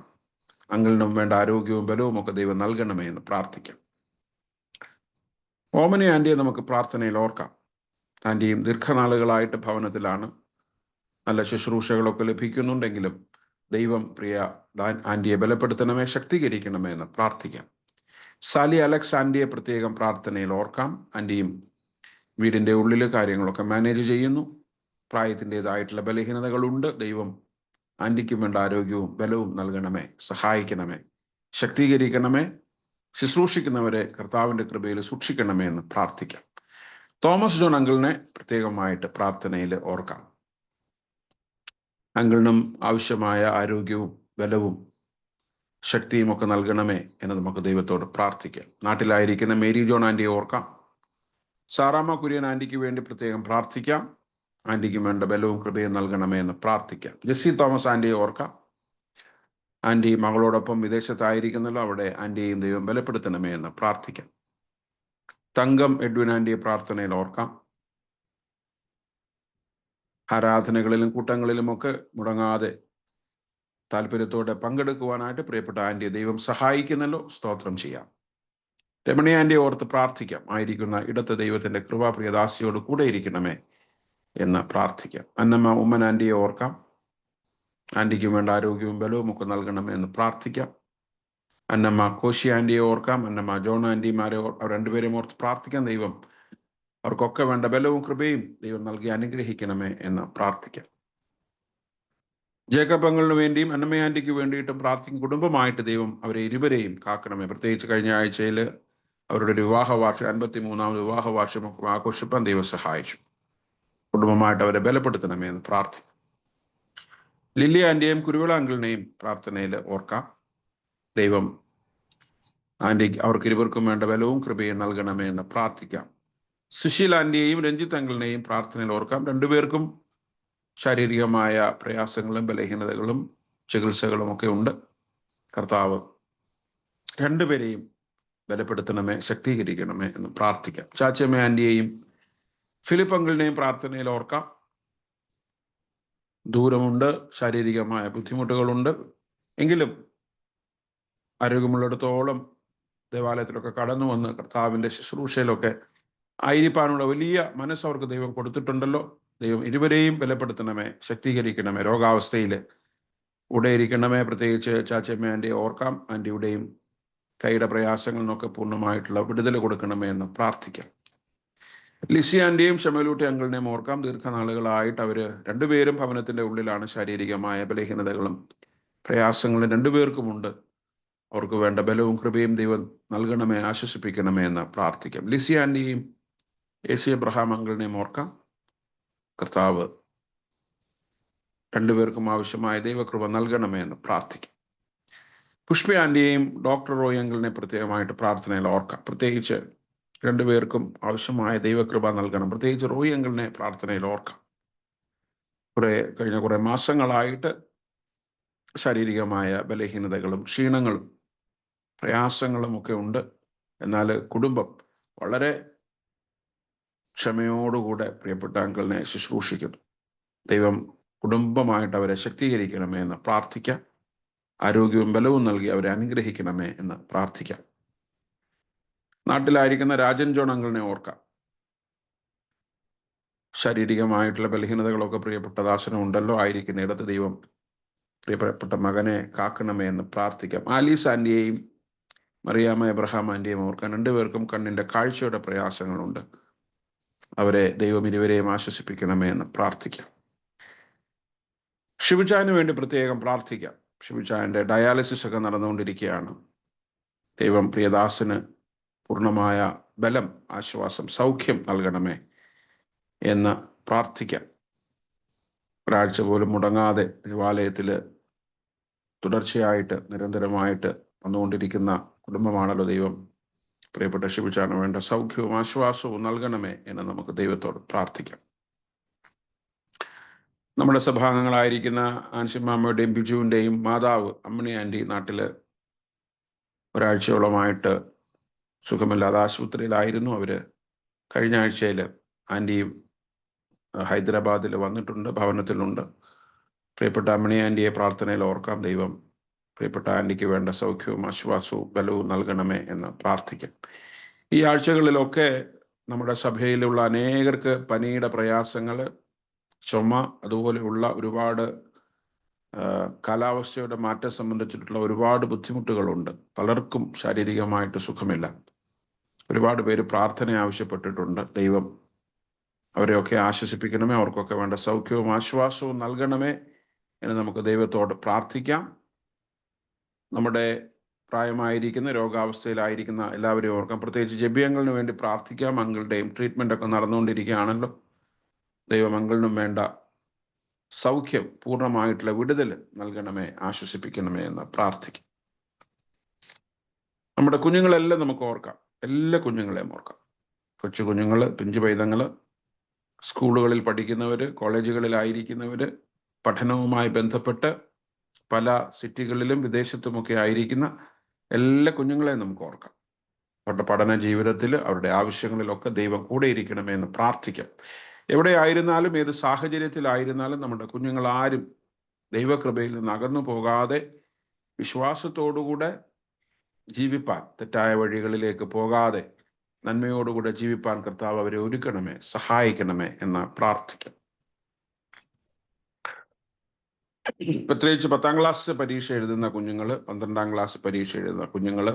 അങ്കിളിനും വേണ്ട ആരോഗ്യവും ബലവും ഒക്കെ ദൈവം നൽകണമേ എന്ന് പ്രാർത്ഥിക്കാം. ഓമന ആൻറ്റിയെ നമുക്ക് പ്രാർത്ഥനയിൽ ഓർക്കാം. ആൻറ്റിയും ദീർഘനാളുകളായിട്ട് ഭവനത്തിലാണ്. നല്ല ശുശ്രൂഷകളൊക്കെ ലഭിക്കുന്നുണ്ടെങ്കിലും ദൈവം പ്രിയ ആൻറ്റിയെ ബലപ്പെടുത്തണമേ, ശക്തീകരിക്കണമേ എന്ന് പ്രാർത്ഥിക്കാം. സാലി അലക്സ് ആൻറ്റിയെ പ്രത്യേകം പ്രാർത്ഥനയിൽ ഓർക്കാം. ആൻറ്റിയും വീടിൻ്റെ ഉള്ളിൽ കാര്യങ്ങളൊക്കെ മാനേജ് ചെയ്യുന്നു. പ്രായത്തിൻ്റെതായിട്ടുള്ള ബലഹീനതകളുണ്ട്. ദൈവം ആൻറ്റിക്കും വേണ്ട ആരോഗ്യവും ബലവും നൽകണമേ, സഹായിക്കണമേ, ശക്തീകരിക്കണമേ, ശുശ്രൂഷിക്കുന്നവരെ കർത്താവിൻ്റെ കൃപയിൽ സൂക്ഷിക്കണമേ എന്ന് പ്രാർത്ഥിക്കാം. തോമസ് ജോൺ അങ്കിളിനെ പ്രത്യേകമായിട്ട് പ്രാർത്ഥനയിൽ ഓർക്കാം. അങ്കിളിനും ആവശ്യമായ ആരോഗ്യവും ബലവും ശക്തിയും ഒക്കെ നൽകണമേ എന്ന് നമുക്ക് ദൈവത്തോട് പ്രാർത്ഥിക്കാം. നാട്ടിലായിരിക്കുന്ന മേരി ജോൺ ആൻറ്റിയെ ഓർക്കാം. സാറാമ്മ കുര്യൻ ആൻറ്റിക്ക് വേണ്ടി പ്രത്യേകം പ്രാർത്ഥിക്കാം. ആൻറ്റിക്ക് വേണ്ട ബലവും കൃപയും നൽകണമേ എന്ന് പ്രാർത്ഥിക്കാം. ജെസ്സി തോമസ് ആൻറ്റിയെ ഓർക്കാം. ആൻറ്റി മകളോടൊപ്പം വിദേശത്തായിരിക്കുന്നല്ലോ, അവിടെ ആൻറ്റിയെയും ദൈവം ബലപ്പെടുത്തണമേ എന്ന് പ്രാർത്ഥിക്കാം. തങ്കം എഡ്വിൻ ആൻറ്റിയെ പ്രാർത്ഥനയിൽ ഓർക്കാം. ആരാധനകളിലും കൂട്ടങ്ങളിലുമൊക്കെ മുടങ്ങാതെ താല്പര്യത്തോടെ പങ്കെടുക്കുവാനായിട്ട് പ്രിയപ്പെട്ട ആൻറ്റിയെ ദൈവം സഹായിക്കുന്നല്ലോ, സ്തോത്രം ചെയ്യാം. രമണി ആൻറ്റിയെ ഓർത്ത് പ്രാർത്ഥിക്കാം. ആയിരിക്കുന്ന ഇടത്ത് ദൈവത്തിന്റെ കൃപാപ്രിയദാസിയോട് കൂടെ ഇരിക്കണമേ എന്ന് പ്രാർത്ഥിക്കാം. അന്നമ്മ ഉമ്മൻ ആൻറ്റിയെ ഓർക്കാം. ആൻറ്റിക്ക് വേണ്ട ആരോഗ്യവും ബലവും ഒക്കെ നൽകണമേ എന്ന് പ്രാർത്ഥിക്കാം. അന്നമ്മ കോശി ആൻറ്റിയെ ഓർക്കാം. അന്നമ്മ ജോൺ ആൻറ്റിമാരെ അവർ രണ്ടുപേരെയും ഓർത്ത് പ്രാർത്ഥിക്കാം. ദൈവം അവർക്കൊക്കെ വേണ്ട ബലവും കൃപയും ദൈവം നൽകി അനുഗ്രഹിക്കണമേ എന്ന് പ്രാർത്ഥിക്കാം. ജേക്കബ് അങ്കിളിന് വേണ്ടിയും അന്നമ്മ ആൻറ്റിക്ക് വേണ്ടിയിട്ടും പ്രാർത്ഥിക്കും. കുടുംബമായിട്ട് ദൈവം അവരെ ഇരുവരെയും കാക്കണമേ. പ്രത്യേകിച്ച് കഴിഞ്ഞ ആഴ്ചയിൽ അവരുടെ ഒരു വിവാഹ വാർഷികം, 53ാമത് വിവാഹ വാർഷികം ആഘോഷിപ്പാൻ ദൈവം സഹായിച്ചു. കുടുംബമായിട്ട് അവരെ ബലപ്പെടുത്തണമേ എന്ന് പ്രാർത്ഥിക്കും. ലില്ലി ആന്റിയെയും കുരുവിള അങ്കിളിനെയും പ്രാർത്ഥനയിൽ ഓർക്കാം. ദൈവം അവർക്ക് ഇരുവർക്കും വേണ്ട ബലവും കൃപയും നൽകണമേ എന്ന് പ്രാർത്ഥിക്കാം. സുശീൽ ആന്റിയെയും രഞ്ജിത്ത് അങ്കിളിനെയും പ്രാർത്ഥനയിൽ ഓർക്കാം. രണ്ടുപേർക്കും ശാരീരികമായ പ്രയാസങ്ങളും ബലഹീനതകളും ചികിത്സകളും ഒക്കെ ഉണ്ട്. കർത്താവ് രണ്ടുപേരെയും ബലപ്പെടുത്തണമേ, ശക്തീകരിക്കണമേ എന്ന് പ്രാർത്ഥിക്കാം. ചാച്ചമ്മ ആന്റിയെയും ഫിലിപ്പ് അങ്കിളിനെയും പ്രാർത്ഥനയിൽ ഓർക്കാം. ദൂരമുണ്ട്, ശാരീരികമായ ബുദ്ധിമുട്ടുകളുണ്ട്, എങ്കിലും ആരോഗ്യമുള്ളിടത്തോളം ദേവാലയത്തിലൊക്കെ കടന്നു വന്ന് കർത്താവിൻ്റെ ശുശ്രൂഷയിലൊക്കെ ആയിരിക്കാനുള്ള വലിയ മനസ്സ് അവർക്ക് ദൈവം കൊടുത്തിട്ടുണ്ടല്ലോ. ദൈവം ഇരുവരെയും ബലപ്പെടുത്തണമേ, ശക്തീകരിക്കണമേ, രോഗാവസ്ഥയിൽ ഉടയിരിക്കണമേ. പ്രത്യേകിച്ച് ചാച്ചമ്മ ആന്റിയെ ഓർക്കാം. ആന്റിയുടെയും കൈയുടെ പ്രയാസങ്ങളിൽ നിന്നൊക്കെ പൂർണ്ണമായിട്ടുള്ള വിടുതൽ കൊടുക്കണമേ എന്ന് പ്രാർത്ഥിക്കാം. ലിസി ആന്റിയും ഷമലൂട്ടി അങ്കിളിനെയും ഓർക്കാം. ദീർഘനാളുകളായിട്ട് അവർ രണ്ടുപേരും ഭവനത്തിന്റെ ഉള്ളിലാണ്. ശാരീരികമായ ബലഹീനതകളും പ്രയാസങ്ങളും രണ്ടുപേർക്കുമുണ്ട്. അവർക്ക് വേണ്ട ബലവും കൃപയും ദൈവം നൽകണമേ, ആശ്വസിപ്പിക്കണമേ എന്ന് പ്രാർത്ഥിക്കാം. ലിസി ആന്റിയും എസി എബ്രഹാം അങ്കിളിനെയും ഓർക്കാം. കർത്താവ് രണ്ടുപേർക്കും ആവശ്യമായ ദൈവകൃപ നൽകണമേ എന്ന് പ്രാർത്ഥിക്കാം. പുഷ്പ ആന്റിയെയും ഡോക്ടർ റോയ് അങ്കിളിനെ പ്രത്യേകമായിട്ട് പ്രാർത്ഥനയിൽ ഓർക്കാം. പ്രത്യേകിച്ച് രണ്ടുപേർക്കും ആവശ്യമായ ദൈവകൃപ നൽകണം. പ്രത്യേകിച്ച് റോയ് അങ്കിളിനെ പ്രാർത്ഥനയിൽ ഓർക്കാം. കഴിഞ്ഞ കുറെ മാസങ്ങളായിട്ട് ശാരീരികമായ ബലഹീനതകളും ക്ഷീണങ്ങളും പ്രയാസങ്ങളും ഒക്കെ ഉണ്ട്. എന്നാൽ കുടുംബം വളരെ ക്ഷമയോടുകൂടെ പ്രിയപ്പെട്ട അങ്കിളിനെ ശുശ്രൂഷിക്കുന്നു. ദൈവം കുടുംബമായിട്ട് അവരെ ശക്തീകരിക്കണമേ എന്ന് പ്രാർത്ഥിക്കാം. ആരോഗ്യവും ബലവും നൽകി അവരെ അനുഗ്രഹിക്കണമേ എന്ന് പ്രാർത്ഥിക്കാം. നാട്ടിലായിരിക്കുന്ന രാജൻ ജോൺ അങ്കിളിനെ ഓർക്കാം. ശാരീരികമായിട്ടുള്ള ബലഹീനതകളൊക്കെ പ്രിയപ്പെട്ട ദാസനം ഉണ്ടല്ലോ. ആയിരിക്കുന്ന ഇടത്ത് ദൈവം പ്രിയപ്പെട്ട മകനെ കാക്കണമേ എന്ന് പ്രാർത്ഥിക്കാം. ആലീസ് ആന്റിയെയും മറിയാമ്മ എബ്രഹാം ആന്റിയെയും ഓർക്കാൻ. രണ്ടുപേർക്കും കണ്ണിന്റെ കാഴ്ചയുടെ പ്രയാസങ്ങളുണ്ട്. അവരെ ദൈവം ഇരുവരെയും ആശ്വസിപ്പിക്കണമേ എന്ന് പ്രാർത്ഥിക്കാം. ഷിബുചാന് വേണ്ടി പ്രത്യേകം പ്രാർത്ഥിക്കാം. ഷിബുചാന്റെ ഡയാലിസിസ് ഒക്കെ നടന്നുകൊണ്ടിരിക്കുകയാണ്. ദൈവം പ്രിയദാസന് പൂർണ്ണമായ ബലം, ആശ്വാസം, സൗഖ്യം നൽകണമേ എന്ന് പ്രാർത്ഥിക്കാം. ഒരാഴ്ച പോലും മുടങ്ങാതെ ദേവാലയത്തിൽ തുടർച്ചയായിട്ട് നിരന്തരമായിട്ട് വന്നുകൊണ്ടിരിക്കുന്ന കുടുംബമാണല്ലോ ദൈവം. പ്രിയപ്പെട്ട ഷിബുചാന് വേണ്ട സൗഖ്യവും ആശ്വാസവും നൽകണമേ എന്ന് നമുക്ക് ദൈവത്തോട് പ്രാർത്ഥിക്കാം. നമ്മുടെ സഭാംഗങ്ങളായിരിക്കുന്ന ആൻസിമാമ്മയുടെയും ബിജുവിൻ്റെയും മാതാവ് അമ്മിണി ആന്റി നാട്ടില് ഒരാഴ്ചയോളമായിട്ട് സുഖമില്ലാതെ ആശുപത്രിയിലായിരുന്നു. അവര് കഴിഞ്ഞ ആഴ്ചയിൽ ആന്റിയും ഹൈദരാബാദിൽ വന്നിട്ടുണ്ട്, ഭവനത്തിലുണ്ട്. പ്രിയപ്പെട്ട അമ്മിണി ആന്റിയെ പ്രാർത്ഥനയിൽ ഓർക്കാം. ദൈവം പ്രിയപ്പെട്ട ആന്റിക്ക് വേണ്ട സൗഖ്യവും ആശ്വാസവും ബലവും നൽകണമേ എന്ന് പ്രാർത്ഥിക്കാം. ഈ ആഴ്ചകളിലൊക്കെ നമ്മുടെ സഭയിലുള്ള അനേകർക്ക് പനിയുടെ പ്രയാസങ്ങൾ, ചുമ, അതുപോലെയുള്ള ഒരുപാട് കാലാവസ്ഥയുടെ മാറ്റം സംബന്ധിച്ചിട്ടുള്ള ഒരുപാട് ബുദ്ധിമുട്ടുകളുണ്ട്. പലർക്കും ശാരീരികമായിട്ട് സുഖമില്ല. ഒരുപാട് പേര് പ്രാർത്ഥന ആവശ്യപ്പെട്ടിട്ടുണ്ട്. ദൈവം അവരെയൊക്കെ ആശ്വസിപ്പിക്കണമേ, അവർക്കൊക്കെ വേണ്ട സൗഖ്യവും ആശ്വാസവും നൽകണമേ എന്ന് നമുക്ക് ദൈവത്തോട് പ്രാർത്ഥിക്കാം. നമ്മുടെ പ്രായമായിരിക്കുന്ന രോഗാവസ്ഥയിലായിരിക്കുന്ന എല്ലാവരെയും ഓർക്കാം. പ്രത്യേകിച്ച് ജെബി അങ്കിളിന് വേണ്ടി പ്രാർത്ഥിക്കാം. അങ്കിളുടെയും ട്രീറ്റ്മെന്റ് ഒക്കെ നടന്നുകൊണ്ടിരിക്കുകയാണല്ലോ. ദൈവം അങ്കിളിനും വേണ്ട സൗഖ്യം, പൂർണ്ണമായിട്ടുള്ള വിടുതൽ നൽകണമേ, ആശ്വസിപ്പിക്കണമേ എന്ന് പ്രാർത്ഥിക്കും. നമ്മുടെ കുഞ്ഞുങ്ങളെല്ലാം നമുക്ക് ഓർക്കാം. എല്ലാ കുഞ്ഞുങ്ങളെയും ഓർക്കാം. കൊച്ചു കുഞ്ഞുങ്ങള്, പിഞ്ചു പൈതങ്ങള്, സ്കൂളുകളിൽ പഠിക്കുന്നവര്, കോളേജുകളിലായിരിക്കുന്നവര്, പഠനവുമായി ബന്ധപ്പെട്ട് പല സിറ്റികളിലും വിദേശത്തുമൊക്കെ ആയിരിക്കുന്ന എല്ലാ കുഞ്ഞുങ്ങളെയും നമുക്ക് ഓർക്കാം. അവരുടെ പഠന ജീവിതത്തിൽ, അവരുടെ ആവശ്യങ്ങളിലൊക്കെ ദൈവം കൂടെ ഇരിക്കണമേ എന്ന് പ്രാർത്ഥിക്കാം. എവിടെ ആയിരുന്നാലും, ഏത് സാഹചര്യത്തിലായിരുന്നാലും നമ്മുടെ കുഞ്ഞുങ്ങൾ ആരും ദൈവകൃപയിൽ നിന്ന് അകന്നു പോകാതെ വിശ്വാസത്തോടുകൂടെ ജീവിപ്പാൻ, തെറ്റായ വഴികളിലേക്ക് പോകാതെ നന്മയോടുകൂടെ ജീവിപ്പാൻ കർത്താവ് അവരെ ഒരുക്കണമേ, സഹായിക്കണമേ എന്ന് പ്രാർത്ഥിക്കാം. പ്രത്യേകിച്ച് 10ാം ക്ലാസ് പരീക്ഷ എഴുതുന്ന കുഞ്ഞുങ്ങൾ, 12ാം ക്ലാസ് പരീക്ഷ എഴുതുന്ന കുഞ്ഞുങ്ങൾ,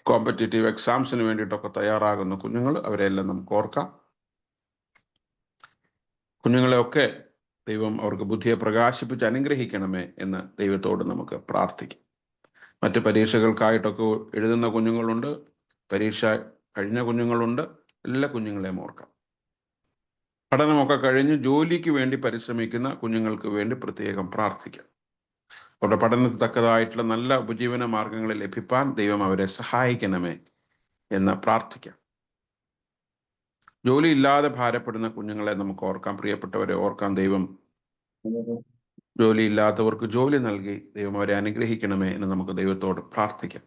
കോമ്പറ്റേറ്റീവ് എക്സാംസിന് വേണ്ടിയിട്ടൊക്കെ തയ്യാറാകുന്ന കുഞ്ഞുങ്ങൾ, അവരെല്ലാം നമുക്ക് ഓർക്കാം. കുഞ്ഞുങ്ങളെയൊക്കെ ദൈവം അവർക്ക് ബുദ്ധിയെ പ്രകാശിപ്പിച്ച് അനുഗ്രഹിക്കണമേ എന്ന് ദൈവത്തോട് നമുക്ക് പ്രാർത്ഥിക്കാം. മറ്റ് പരീക്ഷകൾക്കായിട്ടൊക്കെ എഴുതുന്ന കുഞ്ഞുങ്ങളുണ്ട്, പരീക്ഷ കഴിഞ്ഞ കുഞ്ഞുങ്ങളുണ്ട്. എല്ലാ കുഞ്ഞുങ്ങളെയും ഓർക്കാം. പഠനമൊക്കെ കഴിഞ്ഞ് ജോലിക്ക് വേണ്ടി പരിശ്രമിക്കുന്ന കുഞ്ഞുങ്ങൾക്ക് വേണ്ടി പ്രത്യേകം പ്രാർത്ഥിക്കാം. അവരുടെ പഠനത്തിന് തക്കതായിട്ടുള്ള നല്ല ഉപജീവന മാർഗങ്ങൾ ലഭിപ്പാൻ ദൈവം അവരെ സഹായിക്കണമേ എന്ന് പ്രാർത്ഥിക്കാം. ജോലി ഇല്ലാതെ ഭാരപ്പെടുന്ന കുഞ്ഞുങ്ങളെ നമുക്ക് ഓർക്കാം, പ്രിയപ്പെട്ടവരെ ഓർക്കാം. ദൈവം ജോലി ഇല്ലാത്തവർക്ക് ജോലി നൽകി ദൈവം അവരെ അനുഗ്രഹിക്കണമേ എന്ന് നമുക്ക് ദൈവത്തോട് പ്രാർത്ഥിക്കാം.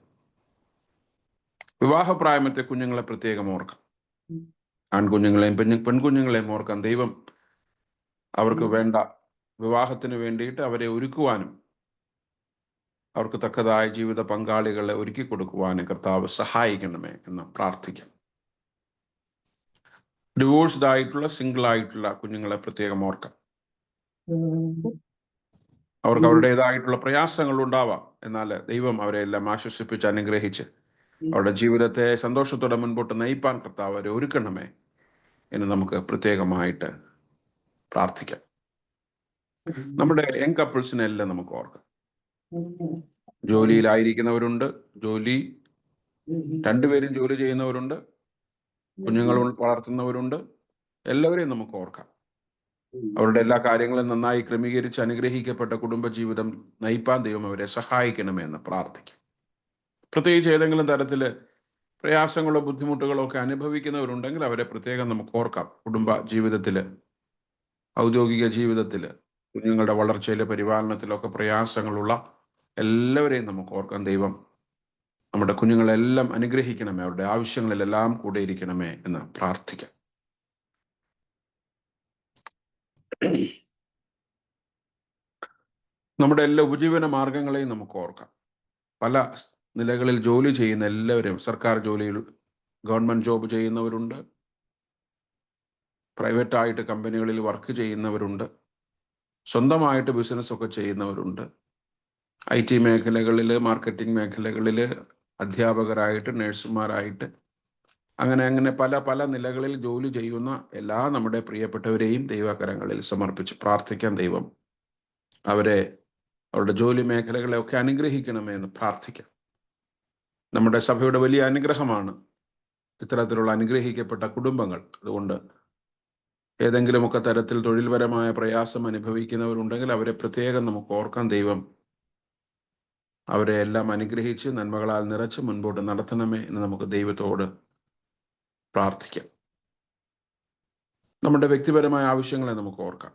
വിവാഹപ്രായമത്തെ കുഞ്ഞുങ്ങളെ പ്രത്യേകം ഓർക്കാം. ആൺകുഞ്ഞുങ്ങളെയും പെൺകുഞ്ഞുങ്ങളെയും ഓർക്കാം. ദൈവം അവർക്ക് വേണ്ട വിവാഹത്തിന് വേണ്ടിയിട്ട് അവരെ ഒരുക്കുവാനും അവർക്ക് തക്കതായ ജീവിത പങ്കാളികളെ ഒരുക്കി കൊടുക്കുവാനും കർത്താവ് സഹായിക്കണമേ എന്ന് പ്രാർത്ഥിക്കാം. ഡിവോഴ്സ്ഡ് ആയിട്ടുള്ള സിംഗിൾ ആയിട്ടുള്ള കുഞ്ഞുങ്ങളെ പ്രത്യേകം ഓർക്കാം. അവർക്ക് അവരുടേതായിട്ടുള്ള പ്രയാസങ്ങൾ ഉണ്ടാവാം, എന്നാൽ ദൈവം അവരെ എല്ലാം ആശ്വസിപ്പിച്ച് അനുഗ്രഹിച്ച് അവരുടെ ജീവിതത്തെ സന്തോഷത്തോടെ മുൻപോട്ട് നയിപ്പാൻ കർത്താവ് അവരെ ഒരുക്കണമേ എന്ന് നമുക്ക് പ്രത്യേകമായിട്ട് പ്രാർത്ഥിക്കാം. നമ്മുടെ യങ് കപ്പിൾസിനെ എല്ലാം നമുക്ക് ഓർക്കാം. ജോലിയിലായിരിക്കുന്നവരുണ്ട്, രണ്ടുപേരും ജോലി ചെയ്യുന്നവരുണ്ട്, കുഞ്ഞുങ്ങൾ വളർത്തുന്നവരുണ്ട്. എല്ലാവരെയും നമുക്ക് ഓർക്കാം. അവരുടെ എല്ലാ കാര്യങ്ങളും നന്നായി ക്രമീകരിച്ച് അനുഗ്രഹിക്കപ്പെട്ട കുടുംബജീവിതം നയിപ്പാൻ ദൈവം അവരെ സഹായിക്കണമേ എന്ന് പ്രാർത്ഥിക്കും. പ്രത്യേകിച്ച് ഏതെങ്കിലും തരത്തില് പ്രയാസങ്ങളോ ബുദ്ധിമുട്ടുകളോ ഒക്കെ അനുഭവിക്കുന്നവരുണ്ടെങ്കിൽ അവരെ പ്രത്യേകം നമുക്ക് ഓർക്കാം. കുടുംബ ജീവിതത്തില്, ഔദ്യോഗിക ജീവിതത്തില്, കുഞ്ഞുങ്ങളുടെ വളർച്ചയിലെ പരിപാലനത്തിലൊക്കെ പ്രയാസങ്ങളുള്ള എല്ലാവരെയും നമുക്ക് ഓർക്കാം. ദൈവം നമ്മുടെ കുഞ്ഞുങ്ങളെല്ലാം അനുഗ്രഹിക്കണമേ, അവരുടെ ആവശ്യങ്ങളിലെല്ലാം കൂടെ ഇരിക്കണമേ എന്ന് പ്രാർത്ഥിക്കാം. നമ്മുടെ എല്ലാ ഉപജീവന മാർഗങ്ങളെയും നമുക്ക് ഓർക്കാം. പല നിലകളിൽ ജോലി ചെയ്യുന്ന എല്ലാവരും, സർക്കാർ ജോലിയിൽ ഗവൺമെന്റ് ജോബ് ചെയ്യുന്നവരുണ്ട്, പ്രൈവറ്റ് ആയിട്ട് കമ്പനികളിൽ വർക്ക് ചെയ്യുന്നവരുണ്ട്, സ്വന്തമായിട്ട് ബിസിനസ് ഒക്കെ ചെയ്യുന്നവരുണ്ട്, IT മേഖലകളിൽ, മാർക്കറ്റിംഗ് മേഖലകളിൽ, അധ്യാപകരായിട്ട്, നഴ്സുമാരായിട്ട്, അങ്ങനെ പല പല നിലകളിൽ ജോലി ചെയ്യുന്ന എല്ലാ നമ്മുടെ പ്രിയപ്പെട്ടവരെയും ദൈവകരങ്ങളിൽ സമർപ്പിച്ച് പ്രാർത്ഥിക്കാൻ. ദൈവം അവരെ അവരുടെ ജോലി മേഖലകളെ ഒക്കെ അനുഗ്രഹിക്കണമേ എന്ന് പ്രാർത്ഥിക്കാം. നമ്മുടെ സഭയുടെ വലിയ അനുഗ്രഹമാണ് ഇത്തരത്തിലുള്ള അനുഗ്രഹിക്കപ്പെട്ട കുടുംബങ്ങൾ. അതുകൊണ്ട് ഏതെങ്കിലുമൊക്കെ തരത്തിൽ തൊഴിൽപരമായ പ്രയാസം അനുഭവിക്കുന്നവരുണ്ടെങ്കിൽ അവരെ പ്രത്യേകം നമുക്ക് ഓർക്കാൻ. ദൈവം അവരെ എല്ലാം അനുഗ്രഹിച്ച് നന്മകളാൽ നിറച്ച് മുൻപോട്ട് നടത്തണമേ എന്ന് നമുക്ക് ദൈവത്തോട് പ്രാർത്ഥിക്കാം. നമ്മുടെ വ്യക്തിപരമായ ആവശ്യങ്ങളെ നമുക്ക് ഓർക്കാം.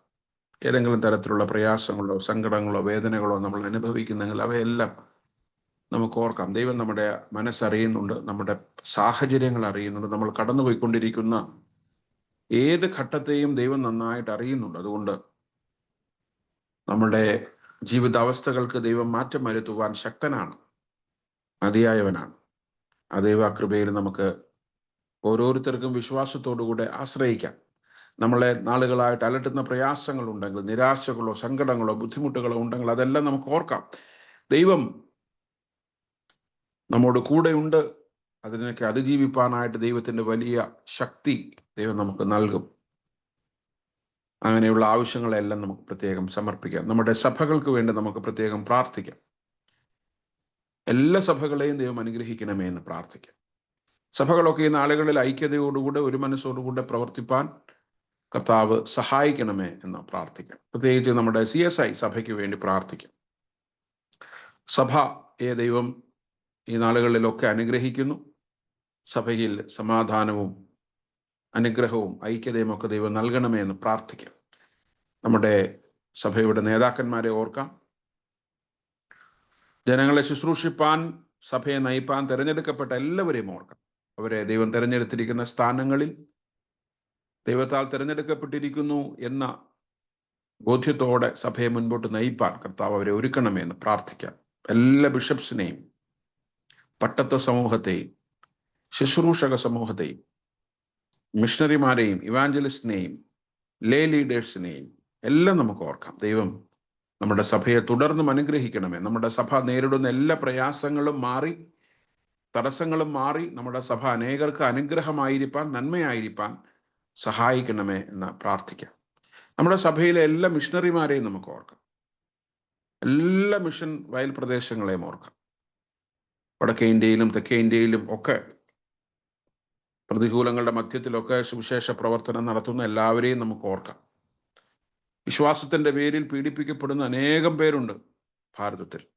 ഏതെങ്കിലും തരത്തിലുള്ള പ്രയാസങ്ങളോ സങ്കടങ്ങളോ വേദനകളോ നമ്മൾ അനുഭവിക്കുന്നെങ്കിൽ അവയെല്ലാം നമുക്ക് ഓർക്കാം. ദൈവം നമ്മുടെ മനസ്സറിയുന്നുണ്ട്, നമ്മുടെ സാഹചര്യങ്ങൾ അറിയുന്നുണ്ട്, നമ്മൾ കടന്നുപോയിക്കൊണ്ടിരിക്കുന്ന ഏത് ഘട്ടത്തെയും ദൈവം നന്നായിട്ട് അറിയുന്നുണ്ട്. അതുകൊണ്ട് നമ്മുടെ ജീവിതാവസ്ഥകൾക്ക് ദൈവം മാറ്റം വരുത്തുവാൻ ശക്തനാണ്, മതിയായവനാണ്. ആ ദൈവകൃപയിൽ നമുക്ക് ഓരോരുത്തർക്കും വിശ്വാസത്തോടുകൂടെ ആശ്രയിക്കാം. നമ്മളെ നാളുകളായിട്ട് അലട്ടുന്ന പ്രയാസങ്ങൾ ഉണ്ടെങ്കിൽ, നിരാശകളോ സങ്കടങ്ങളോ ബുദ്ധിമുട്ടുകളോ ഉണ്ടെങ്കിൽ അതെല്ലാം നമുക്ക് ഓർക്കാം. ദൈവം നമ്മോട് കൂടെയുണ്ട്. അതിനൊക്കെ അതിജീവിപ്പാനായിട്ട് ദൈവത്തിന്റെ വലിയ ശക്തി ദൈവം നമുക്ക് നൽകും. അങ്ങനെയുള്ള ആവശ്യങ്ങളെല്ലാം നമുക്ക് പ്രത്യേകം സമർപ്പിക്കാം. നമ്മുടെ സഭകൾക്ക് വേണ്ടി നമുക്ക് പ്രത്യേകം പ്രാർത്ഥിക്കാം. എല്ലാ സഭകളെയും ദൈവം അനുഗ്രഹിക്കണമേ എന്ന് പ്രാർത്ഥിക്കാം. സഭകളൊക്കെ ഈ നാളുകളിൽ ഐക്യതയോടുകൂടെ ഒരു മനസ്സോടുകൂടെ പ്രവർത്തിപ്പാൻ കർത്താവ് സഹായിക്കണമേ എന്ന് പ്രാർത്ഥിക്കാം. പ്രത്യേകിച്ച് നമ്മുടെ CSI സഭയ്ക്ക് വേണ്ടി പ്രാർത്ഥിക്കാം. സഭയെ ദൈവം ഈ നാളുകളിലൊക്കെ അനുഗ്രഹിക്കുന്നു. സഭയിൽ സമാധാനവും അനുഗ്രഹവും ഐക്യതയും ഒക്കെ ദൈവം നൽകണമേ എന്ന് പ്രാർത്ഥിക്കാം. നമ്മുടെ സഭയുടെ നേതാക്കന്മാരെ ഓർക്കാം. ജനങ്ങളെ ശുശ്രൂഷിപ്പാൻ, സഭയെ നയിപ്പാൻ തിരഞ്ഞെടുക്കപ്പെട്ട എല്ലാവരെയും ഓർക്കാം. അവരെ ദൈവം തിരഞ്ഞെടുത്തിരിക്കുന്ന സ്ഥാനങ്ങളിൽ ദൈവത്താൽ തിരഞ്ഞെടുക്കപ്പെട്ടിരിക്കുന്നു എന്ന ബോധ്യത്തോടെ സഭയെ മുൻപോട്ട് നയിപ്പാൻ കർത്താവ് അവരെ ഒരുക്കണമേ എന്ന് പ്രാർത്ഥിക്കാം. എല്ലാ ബിഷപ്സിനെയും, പട്ടത്വ സമൂഹത്തെയും, ശുശ്രൂഷക സമൂഹത്തെയും, മിഷണറിമാരെയും, ഇവാഞ്ചലിസ്റ്റിനെയും, ലേ ലീഡേഴ്സിനെയും എല്ലാം നമുക്ക് ഓർക്കാം. ദൈവം നമ്മുടെ സഭയെ തുടർന്നും അനുഗ്രഹിക്കണമേ. നമ്മുടെ സഭ നേരിടുന്ന എല്ലാ പ്രയാസങ്ങളും മാറി, തടസ്സങ്ങളും മാറി നമ്മുടെ സഭ അനേകർക്ക് അനുഗ്രഹമായിരിക്കാൻ, നന്മയായിരിക്കാൻ സഹായിക്കണമേ എന്ന് പ്രാർത്ഥിക്കാം. നമ്മുടെ സഭയിലെ എല്ലാ മിഷണറിമാരെയും നമുക്ക് ഓർക്കാം. എല്ലാ മിഷൻ വയൽ പ്രദേശങ്ങളെയും ഓർക്കാം. വടക്കേ ഇന്ത്യയിലും തെക്കേ ഇന്ത്യയിലും ഒക്കെ പ്രതികൂലങ്ങളുടെ മധ്യത്തിലൊക്കെ സുവിശേഷ പ്രവർത്തനം നടത്തുന്ന എല്ലാവരെയും നമുക്ക് ഓർക്കാം. വിശ്വാസത്തിന്റെ പേരിൽ പീഡിപ്പിക്കപ്പെടുന്ന അനേകം പേരുണ്ട് ഭാരതത്തിൽ.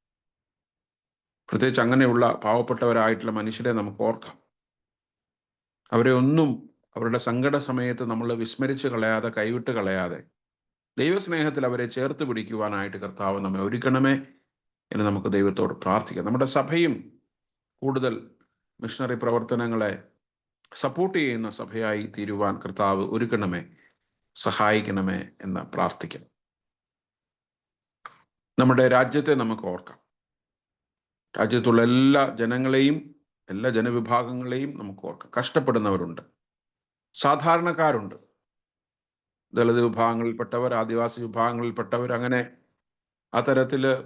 പ്രത്യേകിച്ച് അങ്ങനെയുള്ള പാവപ്പെട്ടവരായിട്ടുള്ള മനുഷ്യരെ നമുക്ക് ഓർക്കാം. അവരെ ഒന്നും അവരുടെ സങ്കട സമയത്ത് നമ്മൾ വിസ്മരിച്ച് കളയാതെ, കൈവിട്ട് കളയാതെ, ദൈവസ്നേഹത്തിൽ അവരെ ചേർത്ത് പിടിക്കുവാനായിട്ട് കർത്താവ് നമ്മെ ഒരുക്കണമേ എന്ന് നമുക്ക് ദൈവത്തോട് പ്രാർത്ഥിക്കാം. നമ്മുടെ സഭയും കൂടുതൽ മിഷണറി പ്രവർത്തനങ്ങളെ സപ്പോർട്ട് ചെയ്യുന്ന സഭയായി തീരുവാൻ കർത്താവ് ഒരുക്കണമേ, സഹായിക്കണമേ എന്ന് പ്രാർത്ഥിക്കാം. നമ്മുടെ രാജ്യത്തെ നമുക്ക് ഓർക്കാം. രാജ്യത്തുള്ള എല്ലാ ജനങ്ങളെയും, എല്ലാ ജനവിഭാഗങ്ങളെയും നമുക്ക് ഓർക്കാം. കഷ്ടപ്പെടുന്നവരുണ്ട്, സാധാരണക്കാരുണ്ട്, ദളിത് വിഭാഗങ്ങളിൽപ്പെട്ടവർ, ആദിവാസി വിഭാഗങ്ങളിൽപ്പെട്ടവർ, അങ്ങനെ ആ തരത്തില്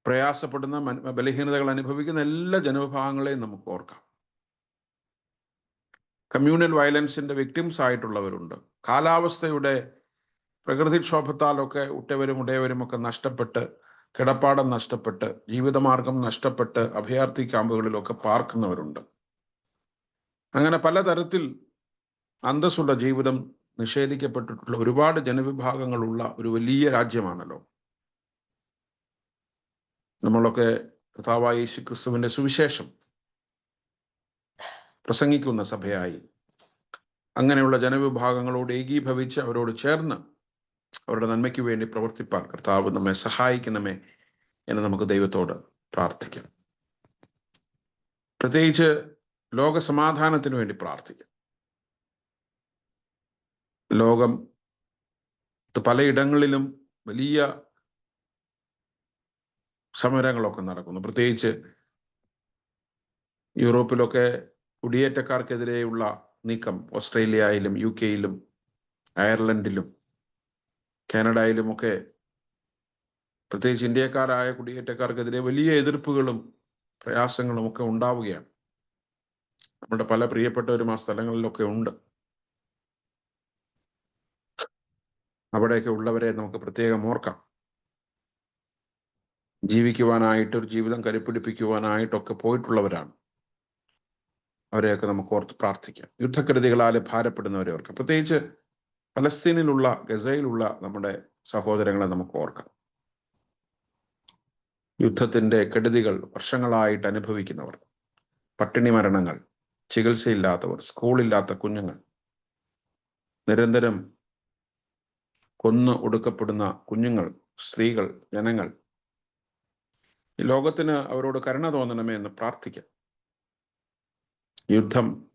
പ്രയാസപ്പെടുന്ന, ബലഹീനതകൾ അനുഭവിക്കുന്ന എല്ലാ ജനവിഭാഗങ്ങളെയും നമുക്ക് ഓർക്കാം. കമ്മ്യൂണൽ വയലൻസിന്റെ വിക്ടിംസ് ആയിട്ടുള്ളവരുണ്ട്. കാലാവസ്ഥയുടെ പ്രകൃതിക്ഷോഭത്താലൊക്കെ ഉറ്റവരും ഉടയവരും ഒക്കെ നഷ്ടപ്പെട്ട്, കിടപ്പാടം നഷ്ടപ്പെട്ട്, ജീവിതമാർഗം നഷ്ടപ്പെട്ട് അഭയാർത്ഥി ക്യാമ്പുകളിലൊക്കെ പാർക്കുന്നവരുണ്ട്. അങ്ങനെ പലതരത്തിൽ അന്തസ്സുള്ള ജീവിതം നിഷേധിക്കപ്പെട്ടിട്ടുള്ള ഒരുപാട് ജനവിഭാഗങ്ങളുള്ള ഒരു വലിയ രാജ്യമാണല്ലോ നമ്മളൊക്കെ. കർത്താവായ യേശു ക്രിസ്തുവിന്റെ സുവിശേഷം പ്രസംഗിക്കുന്ന സഭയായി അങ്ങനെയുള്ള ജനവിഭാഗങ്ങളോട് ഏകീഭവിച്ച് അവരോട് ചേർന്ന് അവരുടെ നന്മയ്ക്ക് വേണ്ടി പ്രവർത്തിപ്പാൻ കർത്താവ് നമ്മെ സഹായിക്കണമേ എന്ന് നമുക്ക് ദൈവത്തോട് പ്രാർത്ഥിക്കാം. പ്രത്യേകിച്ച് ലോക സമാധാനത്തിന് വേണ്ടി പ്രാർത്ഥിക്കാം. ലോകം പലയിടങ്ങളിലും വലിയ സമരങ്ങളൊക്കെ നടക്കുന്നു. പ്രത്യേകിച്ച് യൂറോപ്പിലൊക്കെ കുടിയേറ്റക്കാർക്കെതിരെയുള്ള നീക്കം ഓസ്ട്രേലിയയിലും UK-യിലും അയർലൻഡിലും കാനഡയിലുമൊക്കെ പ്രത്യേകിച്ച് ഇന്ത്യക്കാരായ കുടിയേറ്റക്കാർക്കെതിരെ വലിയ എതിർപ്പുകളും പ്രയാസങ്ങളും ഒക്കെ ഉണ്ടാവുകയാണ്. നമ്മുടെ പല പ്രിയപ്പെട്ടവരും ആ സ്ഥലങ്ങളിലൊക്കെ ഉണ്ട്. അവിടെയൊക്കെ ഉള്ളവരെ നമുക്ക് പ്രത്യേകം ഓർക്കാം. ജീവിക്കുവാനായിട്ട്, ഒരു ജീവിതം കരുപ്പിടിപ്പിക്കുവാനായിട്ടൊക്കെ പോയിട്ടുള്ളവരാണ്. അവരെയൊക്കെ നമുക്ക് ഓർത്ത് പ്രാർത്ഥിക്കാം. യുദ്ധക്കെടുതികളാൽ ഭാരപ്പെടുന്നവരെ ഓർക്കാം. പ്രത്യേകിച്ച് ഫലസ്തീനിലുള്ള, ഗസയിലുള്ള നമ്മുടെ സഹോദരങ്ങളെ നമുക്ക് ഓർക്കാം. യുദ്ധത്തിന്റെ കെടുതികൾ വർഷങ്ങളായിട്ട് അനുഭവിക്കുന്നവർ, പട്ടിണി മരണങ്ങൾ, ചികിത്സയില്ലാത്തവർ, സ്കൂളില്ലാത്ത കുഞ്ഞുങ്ങൾ, നിരന്തരം കൊന്നു ഒടുക്കപ്പെടുന്ന കുഞ്ഞുങ്ങൾ, സ്ത്രീകൾ, ജനങ്ങൾ. ഈ ലോകത്തിന് അവരോട് കരുണ തോന്നണമേ എന്ന് പ്രാർത്ഥിക്കാം. യുദ്ധം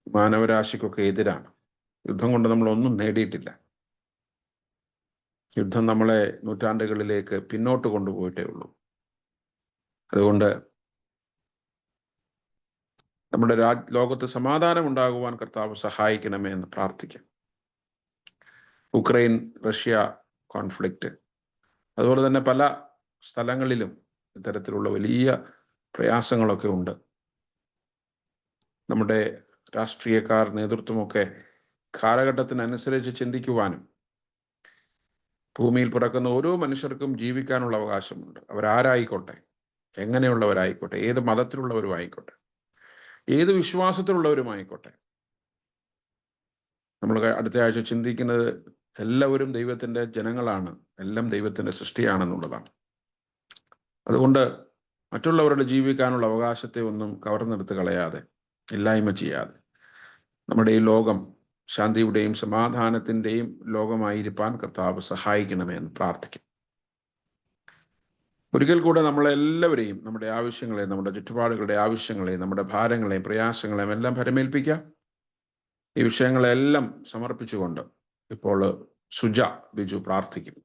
മാനവരാശിക്കൊക്കെ എതിരാണ്. യുദ്ധം കൊണ്ട് നമ്മൾ ഒന്നും നേടിയിട്ടില്ല. യുദ്ധം നമ്മളെ നൂറ്റാണ്ടുകളിലേക്ക് പിന്നോട്ട് കൊണ്ടുപോയിട്ടേ ഉള്ളൂ. അതുകൊണ്ട് നമ്മുടെ ലോകത്ത് സമാധാനം ഉണ്ടാകുവാൻ കർത്താവ് സഹായിക്കണമേ എന്ന് പ്രാർത്ഥിക്കാം. ഉക്രൈൻ റഷ്യ കോൺഫ്ലിക്റ്റ്, അതുപോലെ തന്നെ പല സ്ഥലങ്ങളിലും ഇത്തരത്തിലുള്ള വലിയ പ്രയാസങ്ങളൊക്കെ ഉണ്ട്. നമ്മുടെ രാഷ്ട്രീയക്കാർ, നേതൃത്വമൊക്കെ കാലഘട്ടത്തിനനുസരിച്ച് ചിന്തിക്കുവാനും, ഭൂമിയിൽ പിറക്കുന്ന ഓരോ മനുഷ്യർക്കും ജീവിക്കാനുള്ള അവകാശമുണ്ട്. അവരാരായിക്കോട്ടെ, എങ്ങനെയുള്ളവരായിക്കോട്ടെ, ഏത് മതത്തിലുള്ളവരും ആയിക്കോട്ടെ, ഏത് വിശ്വാസത്തിലുള്ളവരുമായിക്കോട്ടെ. നമ്മൾ അടുത്ത ആഴ്ച ചിന്തിക്കുന്നത് എല്ലാവരും ദൈവത്തിന്റെ ജനങ്ങളാണ്, എല്ലാം ദൈവത്തിന്റെ സൃഷ്ടിയാണെന്നുള്ളതാണ്. അതുകൊണ്ട് മറ്റുള്ളവരുടെ ജീവിക്കാനുള്ള അവകാശത്തെ ഒന്നും കവർന്നെടുത്ത് കളയാതെ, ഇല്ലായ്മ ചെയ്യാതെ, നമ്മുടെ ഈ ലോകം ശാന്തിയുടെയും സമാധാനത്തിന്റെയും ലോകമായിരിക്കാൻ കർത്താവ് സഹായിക്കണമേ എന്ന് പ്രാർത്ഥിക്കും. ഒരിക്കൽ കൂടെ നമ്മളെല്ലാവരെയും, നമ്മുടെ ആവശ്യങ്ങളെയും, നമ്മുടെ ചുറ്റുപാടുകളുടെ ആവശ്യങ്ങളെയും, നമ്മുടെ ഭാരങ്ങളെയും പ്രയാസങ്ങളെയും എല്ലാം ഭരമേൽപ്പിക്കാം. ഈ വിഷയങ്ങളെല്ലാം സമർപ്പിച്ചുകൊണ്ട് ഇപ്പോൾ സുജ ബിജു പ്രാർത്ഥിക്കും.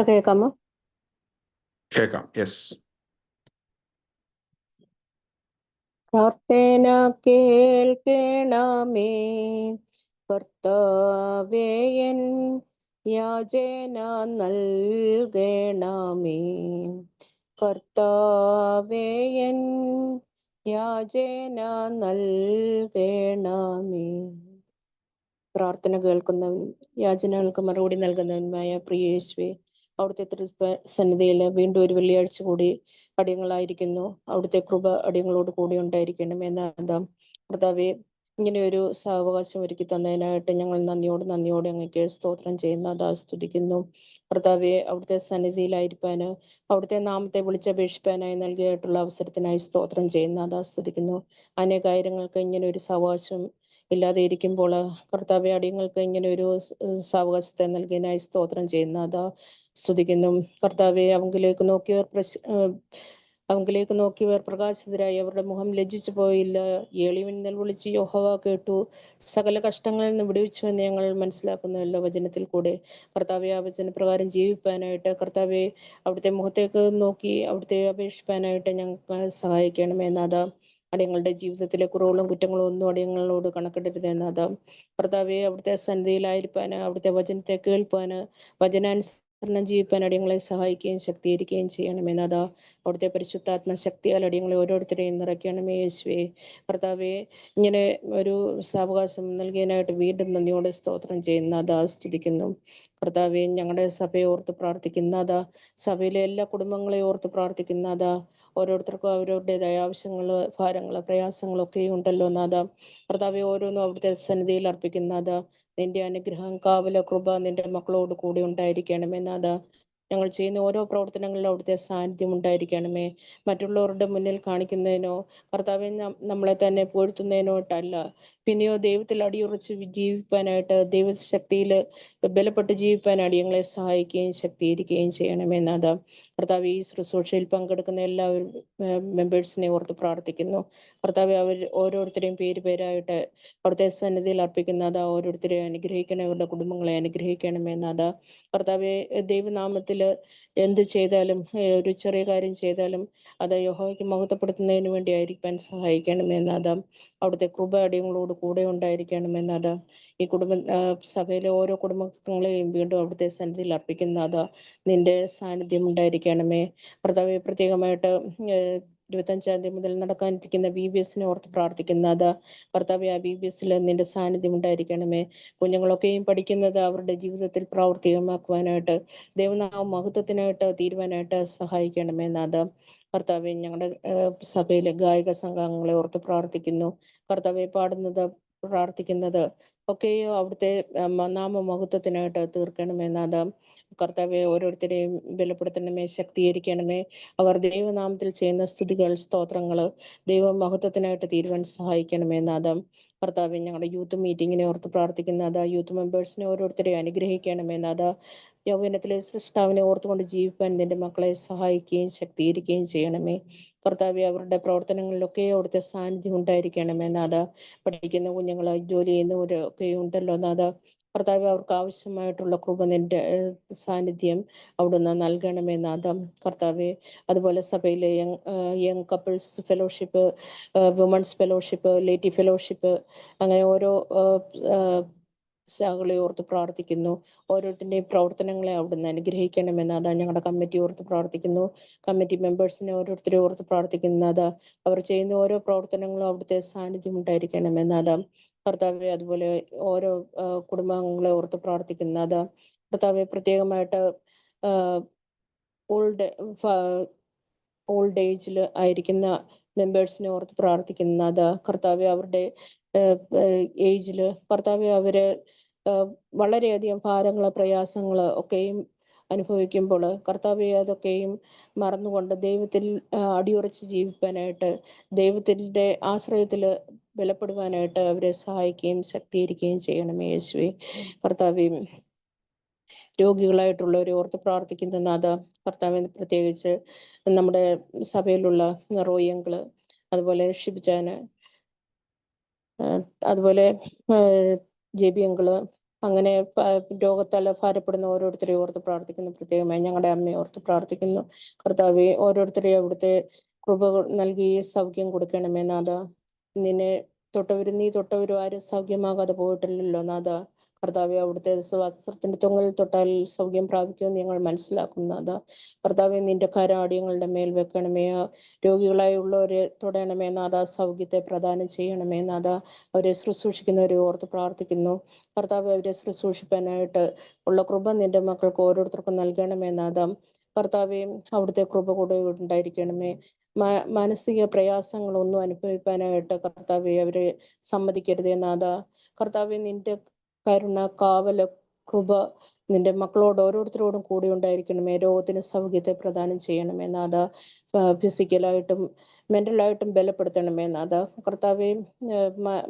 കേൾക്കാമോ? കേൾക്കാം. യെസ്. പ്രാർത്ഥന കേൾക്കണമേ കർത്താവേ, എൻ യാചന നൽകണമേ. കർത്താവേ, എൻ യാചന നൽകണമേ. പ്രാർത്ഥന കേൾക്കുന്നവൻ, യാചനകൾക്ക് മറുപടി നൽകുന്നവനുമായ പ്രിയ യേശുവേ, അവിടുത്തെ സന്നിധിയിൽ വീണ്ടും ഒരു വെള്ളിയാഴ്ച കൂടി അടിയങ്ങളായിരിക്കുന്നു. അവിടുത്തെ കൃപ അടിയങ്ങളോട് കൂടി ഉണ്ടായിരിക്കണമേ. നാഥാം കർത്താവെ, ഇങ്ങനെ ഒരു സാവകാശം ഒരുക്കി തന്നതിനായിട്ട് ഞങ്ങൾ നന്ദിയോടെ അങ്ങേക്ക് സ്തോത്രം ചെയ്യുന്ന സ്തുതിക്കുന്നു. കർത്താവെ, അവിടുത്തെ സന്നിധിയിലായിരിക്കാന് അവിടുത്തെ നാമത്തെ വിളിച്ചപേക്ഷിപ്പാനായി നൽകിയിട്ടുള്ള അവസരത്തിനായി സ്തോത്രം ചെയ്യുന്ന സ്തുതിക്കുന്നു. അനേകായിരങ്ങൾക്ക് ഇങ്ങനെ ഒരു സാവകാശം ഇല്ലാതെ ഇരിക്കുമ്പോൾ കർത്താവെ, അടിയങ്ങൾക്ക് ഇങ്ങനെ ഒരു സാവകാശത്തെ നൽകിയതിനായി സ്തോത്രം ചെയ്യുന്ന സ്തുതിക്കുന്നു. കർത്താവെ, അവങ്കിലേക്ക് നോക്കിയവർ പ്രകാശിതരായി, അവരുടെ മുഖം ലജ്ജിച്ചു പോയില്ല. എളിയവൻ നിലവിളിച്ച് യഹോവ കേട്ടു, സകല കഷ്ടങ്ങളിൽ നിന്ന് വിടുവിച്ചു എന്ന് ഞങ്ങൾ മനസ്സിലാക്കുന്നുവല്ലോ വചനത്തിൽ കൂടെ. കർത്താവെ, ആ വചനപ്രകാരം ജീവിപ്പാനായിട്ട് കർത്താവെ, അവിടുത്തെ മുഖത്തേക്ക് നോക്കി അവിടുത്തെ അപേക്ഷിപ്പാനായിട്ട് ഞങ്ങൾക്ക് സഹായിക്കണമേ നാഥ. അടിയങ്ങളുടെ ജീവിതത്തിലെ കുറവുകളും കുറ്റങ്ങളും ഒന്നും അടിയങ്ങളോട് കണക്കിടരുത് നാഥ. കർത്താവെ, അവിടുത്തെ സന്നിധിയിലായിരിക്കാന് അവിടുത്തെ വചനത്തെ കേൾപ്പാന് വചനാനുസരണം ജീവിപ്പാൻ അടിയങ്ങളെ സഹായിക്കുകയും ശക്തീകരിക്കുകയും ചെയ്യണമേ നാഥ. അവിടുത്തെ പരിശുദ്ധാത്മ ശക്തിയാൽ അടിയങ്ങളെ ഓരോരുത്തരെയും നിറയ്ക്കണമേ യേശുവേ. കർത്താവെ, ഇങ്ങനെ ഒരു സാവകാശം നൽകിയതിനായിട്ട് വീണ്ടും നന്ദിയോടെ സ്തോത്രം ചെയ്യുന്ന സ്തുതിക്കുന്നു. കർത്താവെ, ഞങ്ങളുടെ സഭയെ ഓർത്ത് പ്രാർത്ഥിക്കുന്ന സഭയിലെ എല്ലാ കുടുംബങ്ങളെയും ഓർത്ത് പ്രാർത്ഥിക്കുന്ന ഓരോരുത്തർക്കും അവരുടേതായ ആവശ്യങ്ങള്, ഭാരങ്ങള്, പ്രയാസങ്ങളൊക്കെയും ഉണ്ടല്ലോ നാഥ. കർത്താവെ, ഓരോന്നും അവിടുത്തെ സന്നിധിയിൽ അർപ്പിക്കുന്ന നിന്റെ അനുഗ്രഹം, കാവല, കൃപ നിന്റെ മക്കളോട് കൂടി ഉണ്ടായിരിക്കണമേ നാഥ. ഞങ്ങൾ ചെയ്യുന്ന ഓരോ പ്രവർത്തനങ്ങളിലും അവിടുത്തെ സാന്നിധ്യം ഉണ്ടായിരിക്കണമേ. മറ്റുള്ളവരുടെ മുന്നിൽ കാണിക്കുന്നതിനോ കർത്താവെ നമ്മളെ തന്നെ പുകഴ്ത്തുന്നതിനോട്ടല്ല, പിന്നെയോ ദൈവത്തിൽ അടിയുറച്ച് ജീവിപ്പാനായിട്ട്, ദൈവശക്തിയിൽ ബലപ്പെട്ട് ജീവിപ്പാൻ അടിയങ്ങളെ സഹായിക്കുകയും ശക്തീകരിക്കുകയും ചെയ്യണമേ നാഥ. കർത്താവ്, ഈ ശുശ്രൂഷയിൽ പങ്കെടുക്കുന്ന എല്ലാവരും മെമ്പേഴ്സിനെ ഓർത്ത് പ്രാർത്ഥിക്കുന്നു. കർത്താവ്, അവർ ഓരോരുത്തരെയും പേരായിട്ട് അവിടുത്തെ സന്നിധിയിൽ അർപ്പിക്കുന്ന ഓരോരുത്തരെയും അനുഗ്രഹിക്കണേ, അവരുടെ കുടുംബങ്ങളെ അനുഗ്രഹിക്കണമേ നാഥ. കർത്താവെ, ദൈവനാമത്തിൽ എന്ത് ചെയ്താലും, ഒരു ചെറിയ കാര്യം ചെയ്താലും അത് യഹോവയ്ക്ക് മഹത്വപ്പെടുത്തുന്നതിന് വേണ്ടി ആയിരിക്കാൻ സഹായിക്കണമേ നാഥ. അവിടുത്തെ കൃപ അടിയങ്ങളോട് കൂടെ ഉണ്ടായിരിക്കണമേ നാഥ. ഈ സഭയിലെ ഓരോ കുടുംബങ്ങളെയും വീണ്ടും അവിടുത്തെ സന്നിധിയിൽ അർപ്പിക്കുന്ന നിന്റെ സാന്നിധ്യം ഉണ്ടായിരിക്കണമേ. കർത്താവെ, പ്രത്യേകമായിട്ട് 25-ാം തീയതി മുതൽ നടക്കാനിരിക്കുന്ന VBSനെ ഓർത്ത് പ്രാർത്ഥിക്കുന്ന കർത്താവെ, ആ VBSൽ നിന്റെ സാന്നിധ്യം ഉണ്ടായിരിക്കണമേ. കുഞ്ഞുങ്ങളൊക്കെയും പഠിക്കുന്നത് അവരുടെ ജീവിതത്തിൽ പ്രാവർത്തികമാക്കുവാനായിട്ട്, ദൈവനാമ മഹത്വത്തിനായിട്ട് തീരുവാനായിട്ട് സഹായിക്കണമേ നാഥ. കർത്താവെ, ഞങ്ങളുടെ സഭയിലെ ഗായക സംഘാംഗങ്ങളെ ഓർത്ത് പ്രാർത്ഥിക്കുന്നു. കർത്താവെ, പ്രാർത്ഥിക്കുന്നത് ഒക്കെയോ അവിടുത്തെ നാമമഹത്വത്തിനായിട്ട് തീർക്കണമേ നാഥ. കർത്താവെ, ഓരോരുത്തരെയും ബലപ്പെടുത്തണമേ, ശക്തീകരിക്കണമേ. അവർ ദൈവനാമത്തിൽ ചെയ്യുന്ന സ്തുതികൾ, സ്തോത്രങ്ങള് ദൈവമഹത്വത്തിനായിട്ട് തീരുവാൻ സഹായിക്കണമേ നാഥ. കർത്താവെ, ഞങ്ങളുടെ യൂത്ത് മീറ്റിങ്ങിനെ ഓർത്ത് പ്രാർത്ഥിക്കുന്ന യൂത്ത് മെമ്പേഴ്സിനെ ഓരോരുത്തരെയും അനുഗ്രഹിക്കണമേ നാഥ. യൗവനത്തിലെ സൃഷ്ടാവിനെ ഓർത്തുകൊണ്ട് ജീവിപ്പാൻ നിന്റെ മക്കളെ സഹായിക്കുകയും ശക്തീകരിക്കുകയും ചെയ്യണമേ. കർത്താവെ, അവരുടെ പ്രവർത്തനങ്ങളിലൊക്കെ അവിടുത്തെ സാന്നിധ്യം ഉണ്ടായിരിക്കണമേ നാഥ. പഠിക്കുന്ന കുഞ്ഞുങ്ങൾ, ജോലി ചെയ്യുന്നവരൊക്കെ ഉണ്ടല്ലോ നാഥ. കർത്താവെ, അവർക്ക് ആവശ്യമായിട്ടുള്ള കൃപ നിന്റെ സാന്നിധ്യം അവിടുന്ന് നൽകണമേ നാഥ. കർത്താവെ, അതുപോലെ സഭയിലെ young couples fellowship, women's fellowship, laity fellowship, അങ്ങനെ ഓരോ ശാഖകളെ ഓർത്ത് പ്രാർത്ഥിക്കുന്നു. ഓരോരുത്തരുടെയും പ്രവർത്തനങ്ങളെ അവിടുന്ന് അനുഗ്രഹിക്കണമെന്നാഥ. ഞങ്ങളുടെ കമ്മിറ്റി ഓർത്ത് പ്രാർത്ഥിക്കുന്നു. കമ്മിറ്റി മെമ്പേഴ്സിനെ ഓരോരുത്തരെ ഓർത്ത് പ്രാർത്ഥിക്കുന്നതാഥ. അവർ ചെയ്യുന്ന ഓരോ പ്രവർത്തനങ്ങളും അവിടുത്തെ സാന്നിധ്യം ഉണ്ടായിരിക്കണമെന്നാഥ. കർത്താവെ, അതുപോലെ ഓരോ കുടുംബാംഗങ്ങളെ ഓർത്ത് പ്രാർത്ഥിക്കുന്നതാഥ. കർത്താവെ, പ്രത്യേകമായിട്ട് ഓൾഡ് ഏജിൽ ആയിരിക്കുന്ന മെമ്പേഴ്സിനെ ഓർത്ത് പ്രാർത്ഥിക്കുന്നതാഥ. കർത്താവെ, അവരുടെ ഏജില് കർത്താവെ, അവര് വളരെയധികം ഭാരങ്ങള്, പ്രയാസങ്ങള് ഒക്കെയും അനുഭവിക്കുമ്പോൾ കർത്താവെ, അതൊക്കെയും മറന്നുകൊണ്ട് ദൈവത്തിൽ അടിയുറച്ച് ജീവിക്കാനായിട്ട്, ദൈവത്തിന്റെ ആശ്രയത്തിൽ ബലപ്പെടുവാനായിട്ട് അവരെ സഹായിക്കുകയും ശക്തീകരിക്കുകയും ചെയ്യണമേ യേശുവേ. കർത്താവെ, രോഗികളായിട്ടുള്ളവരെ ഓർത്ത് പ്രാർത്ഥിക്കുന്ന നാഥ. കർത്താവിന് പ്രത്യേകിച്ച് നമ്മുടെ സഭയിലുള്ള റോയങ്കള്, അതുപോലെ ഷിബിജാന്, അതുപോലെ ജെബി അങ്കിള്, അങ്ങനെ രോഗത്താൽ ഭാരപ്പെടുന്ന ഓരോരുത്തരെയും ഓർത്ത് പ്രാർത്ഥിക്കുന്നു. പ്രത്യേകമായി ഞങ്ങളുടെ അമ്മയെ ഓർത്ത് പ്രാർത്ഥിക്കുന്നു. കർത്താവെ, ഓരോരുത്തരെയും അവിടുത്തെ കൃപ നൽകി സൗഖ്യം കൊടുക്കണമേ നാഥ. നീ തൊട്ടവരും ആരും സൗഖ്യമാകാതെ പോയിട്ടില്ലല്ലോ നാഥ. കർത്താവെ അവിടുത്തെ വസ്ത്രത്തിന്റെ തൊങ്ങൽ തൊട്ടാൽ സൗഖ്യം പ്രാപിക്കുമെന്ന് ഞങ്ങൾ മനസ്സിലാക്കുന്നത്. കർത്താവെ നിന്റെ കരം അടിയങ്ങളുടെ മേൽ വെക്കണമേ. രോഗികളായി ഉള്ളവരെ തൊടണമേ നാഥ. സൗഖ്യത്തെ പ്രദാനം ചെയ്യണമേ നാഥ. അവരെ ശുശ്രൂഷിക്കുന്നവരെ ഓർത്ത് പ്രാർത്ഥിക്കുന്നു. കർത്താവെ അവരെ ശുശ്രൂഷിക്കാനായിട്ട് ഉള്ള കൃപ നിന്റെ മക്കൾക്ക് ഓരോരുത്തർക്കും നൽകണമേ നാഥ. കർത്താവെ അവിടുത്തെ കൃപ കൂടെ ഉണ്ടായിരിക്കണമേ. മാനസിക പ്രയാസങ്ങളൊന്നും അനുഭവിക്കാനായിട്ട് കർത്താവെ അവരെ സമ്മതിക്കരുതേ നാഥ. കർത്താവെ നിന്റെ കരുണ, കാവല്, കൃപ നിന്റെ മക്കളോട് ഓരോരുത്തരോടും കൂടി ഉണ്ടായിരിക്കണമേ. രോഗത്തിന് സൗഖ്യത്തെ പ്രദാനം ചെയ്യണമേ നാഥ. ഫിസിക്കലായിട്ടും മെന്റലായിട്ടും ബലപ്പെടുത്തണമേ നാഥ. കർത്താവെ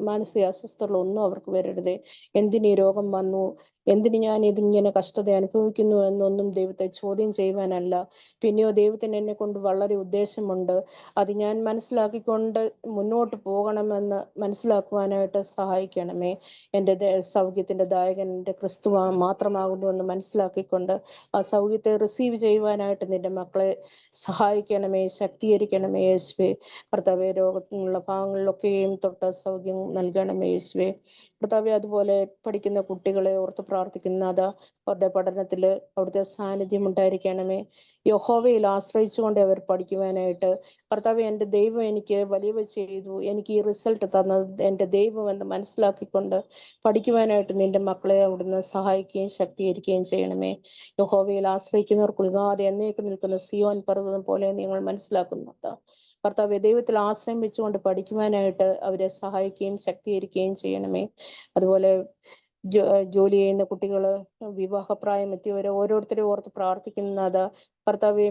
മാനസിക അസ്വസ്ഥതകളൊന്നും അവർക്ക് വരരുതേ. എന്തിന് ഈ രോഗം വന്നു, എന്തിന് ഞാൻ ഇതിങ്ങനെ കഷ്ടത അനുഭവിക്കുന്നു എന്നൊന്നും ദൈവത്തെ ചോദ്യം ചെയ്യുവാനല്ല. പിന്നെയോ ദൈവത്തിന് എന്നെ കൊണ്ട് വളരെ ഉദ്ദേശമുണ്ട്. അത് ഞാൻ മനസ്സിലാക്കിക്കൊണ്ട് മുന്നോട്ട് പോകണമെന്ന് മനസ്സിലാക്കുവാനായിട്ട് സഹായിക്കണമേ. എൻ്റെ സൗഖ്യത്തിന്റെ ദായകൻ എൻ്റെ ക്രിസ്തു മാത്രമാകുന്നു എന്ന് മനസ്സിലാക്കിക്കൊണ്ട് ആ സൗഖ്യത്തെ റിസീവ് ചെയ്യുവാനായിട്ട് നിന്റെ മക്കളെ സഹായിക്കണമേ, ശക്തീകരിക്കണമേ യേശുവേ. കർത്താവെ രോഗത്തിനുള്ള ഭാഗങ്ങളിലൊക്കെയും തൊട്ട് സൗഖ്യം നൽകണമേ യേശുവേ. കർത്താവെ അതുപോലെ പഠിക്കുന്ന കുട്ടികളെ ഓർത്ത് പ്രാർത്ഥിക്കുന്നത് അവരുടെ പഠനത്തിൽ അവിടുത്തെ സാന്നിധ്യം ഉണ്ടായിരിക്കണമേ. യഹോവയിൽ ആശ്രയിച്ചുകൊണ്ട് അവർ പഠിക്കുവാനായിട്ട് കർത്താവെ എൻ്റെ ദൈവം എനിക്ക് വലിയവ ചെയ്തു, എനിക്ക് ഈ റിസൾട്ട് തന്നത് എൻ്റെ ദൈവം എന്ന് മനസ്സിലാക്കിക്കൊണ്ട് പഠിക്കുവാനായിട്ട് നിന്റെ മക്കളെ അവിടുന്ന് സഹായിക്കുകയും ശക്തീകരിക്കുകയും ചെയ്യണമേ. യഹോവയിൽ ആശ്രയിക്കുന്നവർക്ക് ഉൾഗാതെ എന്നേക്ക് നിൽക്കുന്ന സിയോൻ പർവ്വതം പോലെ നിങ്ങൾ മനസ്സിലാക്കുന്നത്. കർത്താവെ ദൈവത്തിൽ ആശ്രയം വെച്ചുകൊണ്ട് പഠിക്കുവാനായിട്ട് അവരെ സഹായിക്കുകയും ശക്തീകരിക്കുകയും ചെയ്യണമേ. അതുപോലെ ജോലി ചെയ്യുന്ന കുട്ടികള്, വിവാഹപ്രായം എത്തിയവരെ ഓരോരുത്തരെയും ഓർത്ത് പ്രാർത്ഥിക്കുന്നത് കർത്താവെ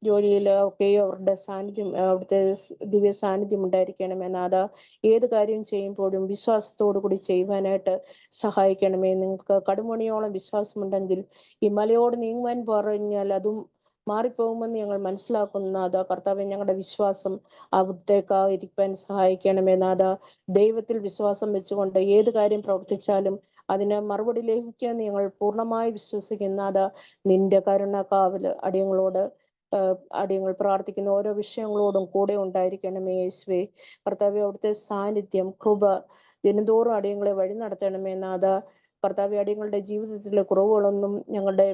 ജോലിയിൽ ഒക്കെയും അവരുടെ സാന്നിധ്യം, അവിടുത്തെ ദിവ്യ സാന്നിധ്യം ഉണ്ടായിരിക്കണമേ നാഥ. ഏത് കാര്യം ചെയ്യുമ്പോഴും വിശ്വാസത്തോടു കൂടി ചെയ്യുവാനായിട്ട് സഹായിക്കണമേ. നിങ്ങൾക്ക് കടുമണിയോളം വിശ്വാസമുണ്ടെങ്കിൽ ഈ മലയോട് നീങ്ങുവാൻ പറഞ്ഞാൽ അതും മാറിപ്പോകുമെന്ന് ഞങ്ങൾ മനസ്സിലാക്കുന്നു നാഥ. കർത്താവെ ഞങ്ങളുടെ വിശ്വാസം അവിടത്തേക്കായിരിക്കാൻ സഹായിക്കണമേ നാഥ. ദൈവത്തിൽ വിശ്വാസം വെച്ചുകൊണ്ട് ഏത് കാര്യം പ്രവർത്തിച്ചാലും അതിന് മറുപടി ലഭിക്കുമെന്ന് ഞങ്ങൾ പൂർണ്ണമായി വിശ്വസിക്കുന്ന നാഥ. നിന്റെ കരുണ, കാവല് അടിയങ്ങൾ പ്രാർത്ഥിക്കുന്ന ഓരോ വിഷയങ്ങളോടും കൂടെ ഉണ്ടായിരിക്കണമേ യേശുവേ. കർത്താവെ അവിടുത്തെ സാന്നിധ്യം, കൃപ ദിനംതോറും അടിയങ്ങളെ വഴി നടത്തണമേ നാഥ. കർത്താവെ അടിയങ്ങളുടെ ജീവിതത്തിലെ കുറവുകളൊന്നും ഞങ്ങളുടെ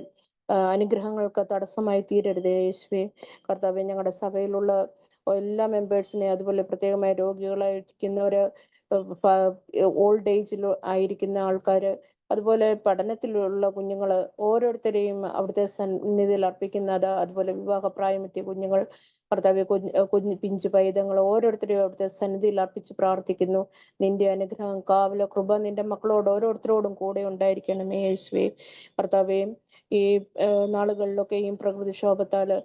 അനുഗ്രഹങ്ങൾക്ക് തടസ്സമായി തീരരുതേ യേശുവേ. കർത്താവെ ഞങ്ങളുടെ സഭയിലുള്ള എല്ലാ മെമ്പേഴ്സിനെ, അതുപോലെ പ്രത്യേകമായി രോഗികളായിരിക്കുന്നവര്, ഓൾഡ് ഏജിൽ ആയിരിക്കുന്ന ആൾക്കാര്, അതുപോലെ പഠനത്തിലുള്ള കുഞ്ഞുങ്ങള് ഓരോരുത്തരെയും അവിടുത്തെ സന്നിധിയിൽ അർപ്പിക്കുന്നത്. അതുപോലെ വിവാഹപ്രായമെത്തിയ കുഞ്ഞുങ്ങൾ, കർത്താവെ കുഞ്ഞു പിഞ്ചു പൈതങ്ങൾ ഓരോരുത്തരെയും അവിടുത്തെ സന്നിധിയിൽ അർപ്പിച്ച് പ്രാർത്ഥിക്കുന്നു. നിന്റെ അനുഗ്രഹം, കാവല, കൃപ നിന്റെ മക്കളോട് ഓരോരുത്തരോടും കൂടെ ഉണ്ടായിരിക്കണമേ യേശുവേ. കർത്താവെ ഈ നാളുകളിലൊക്കെയും പ്രകൃതിക്ഷോഭത്താല്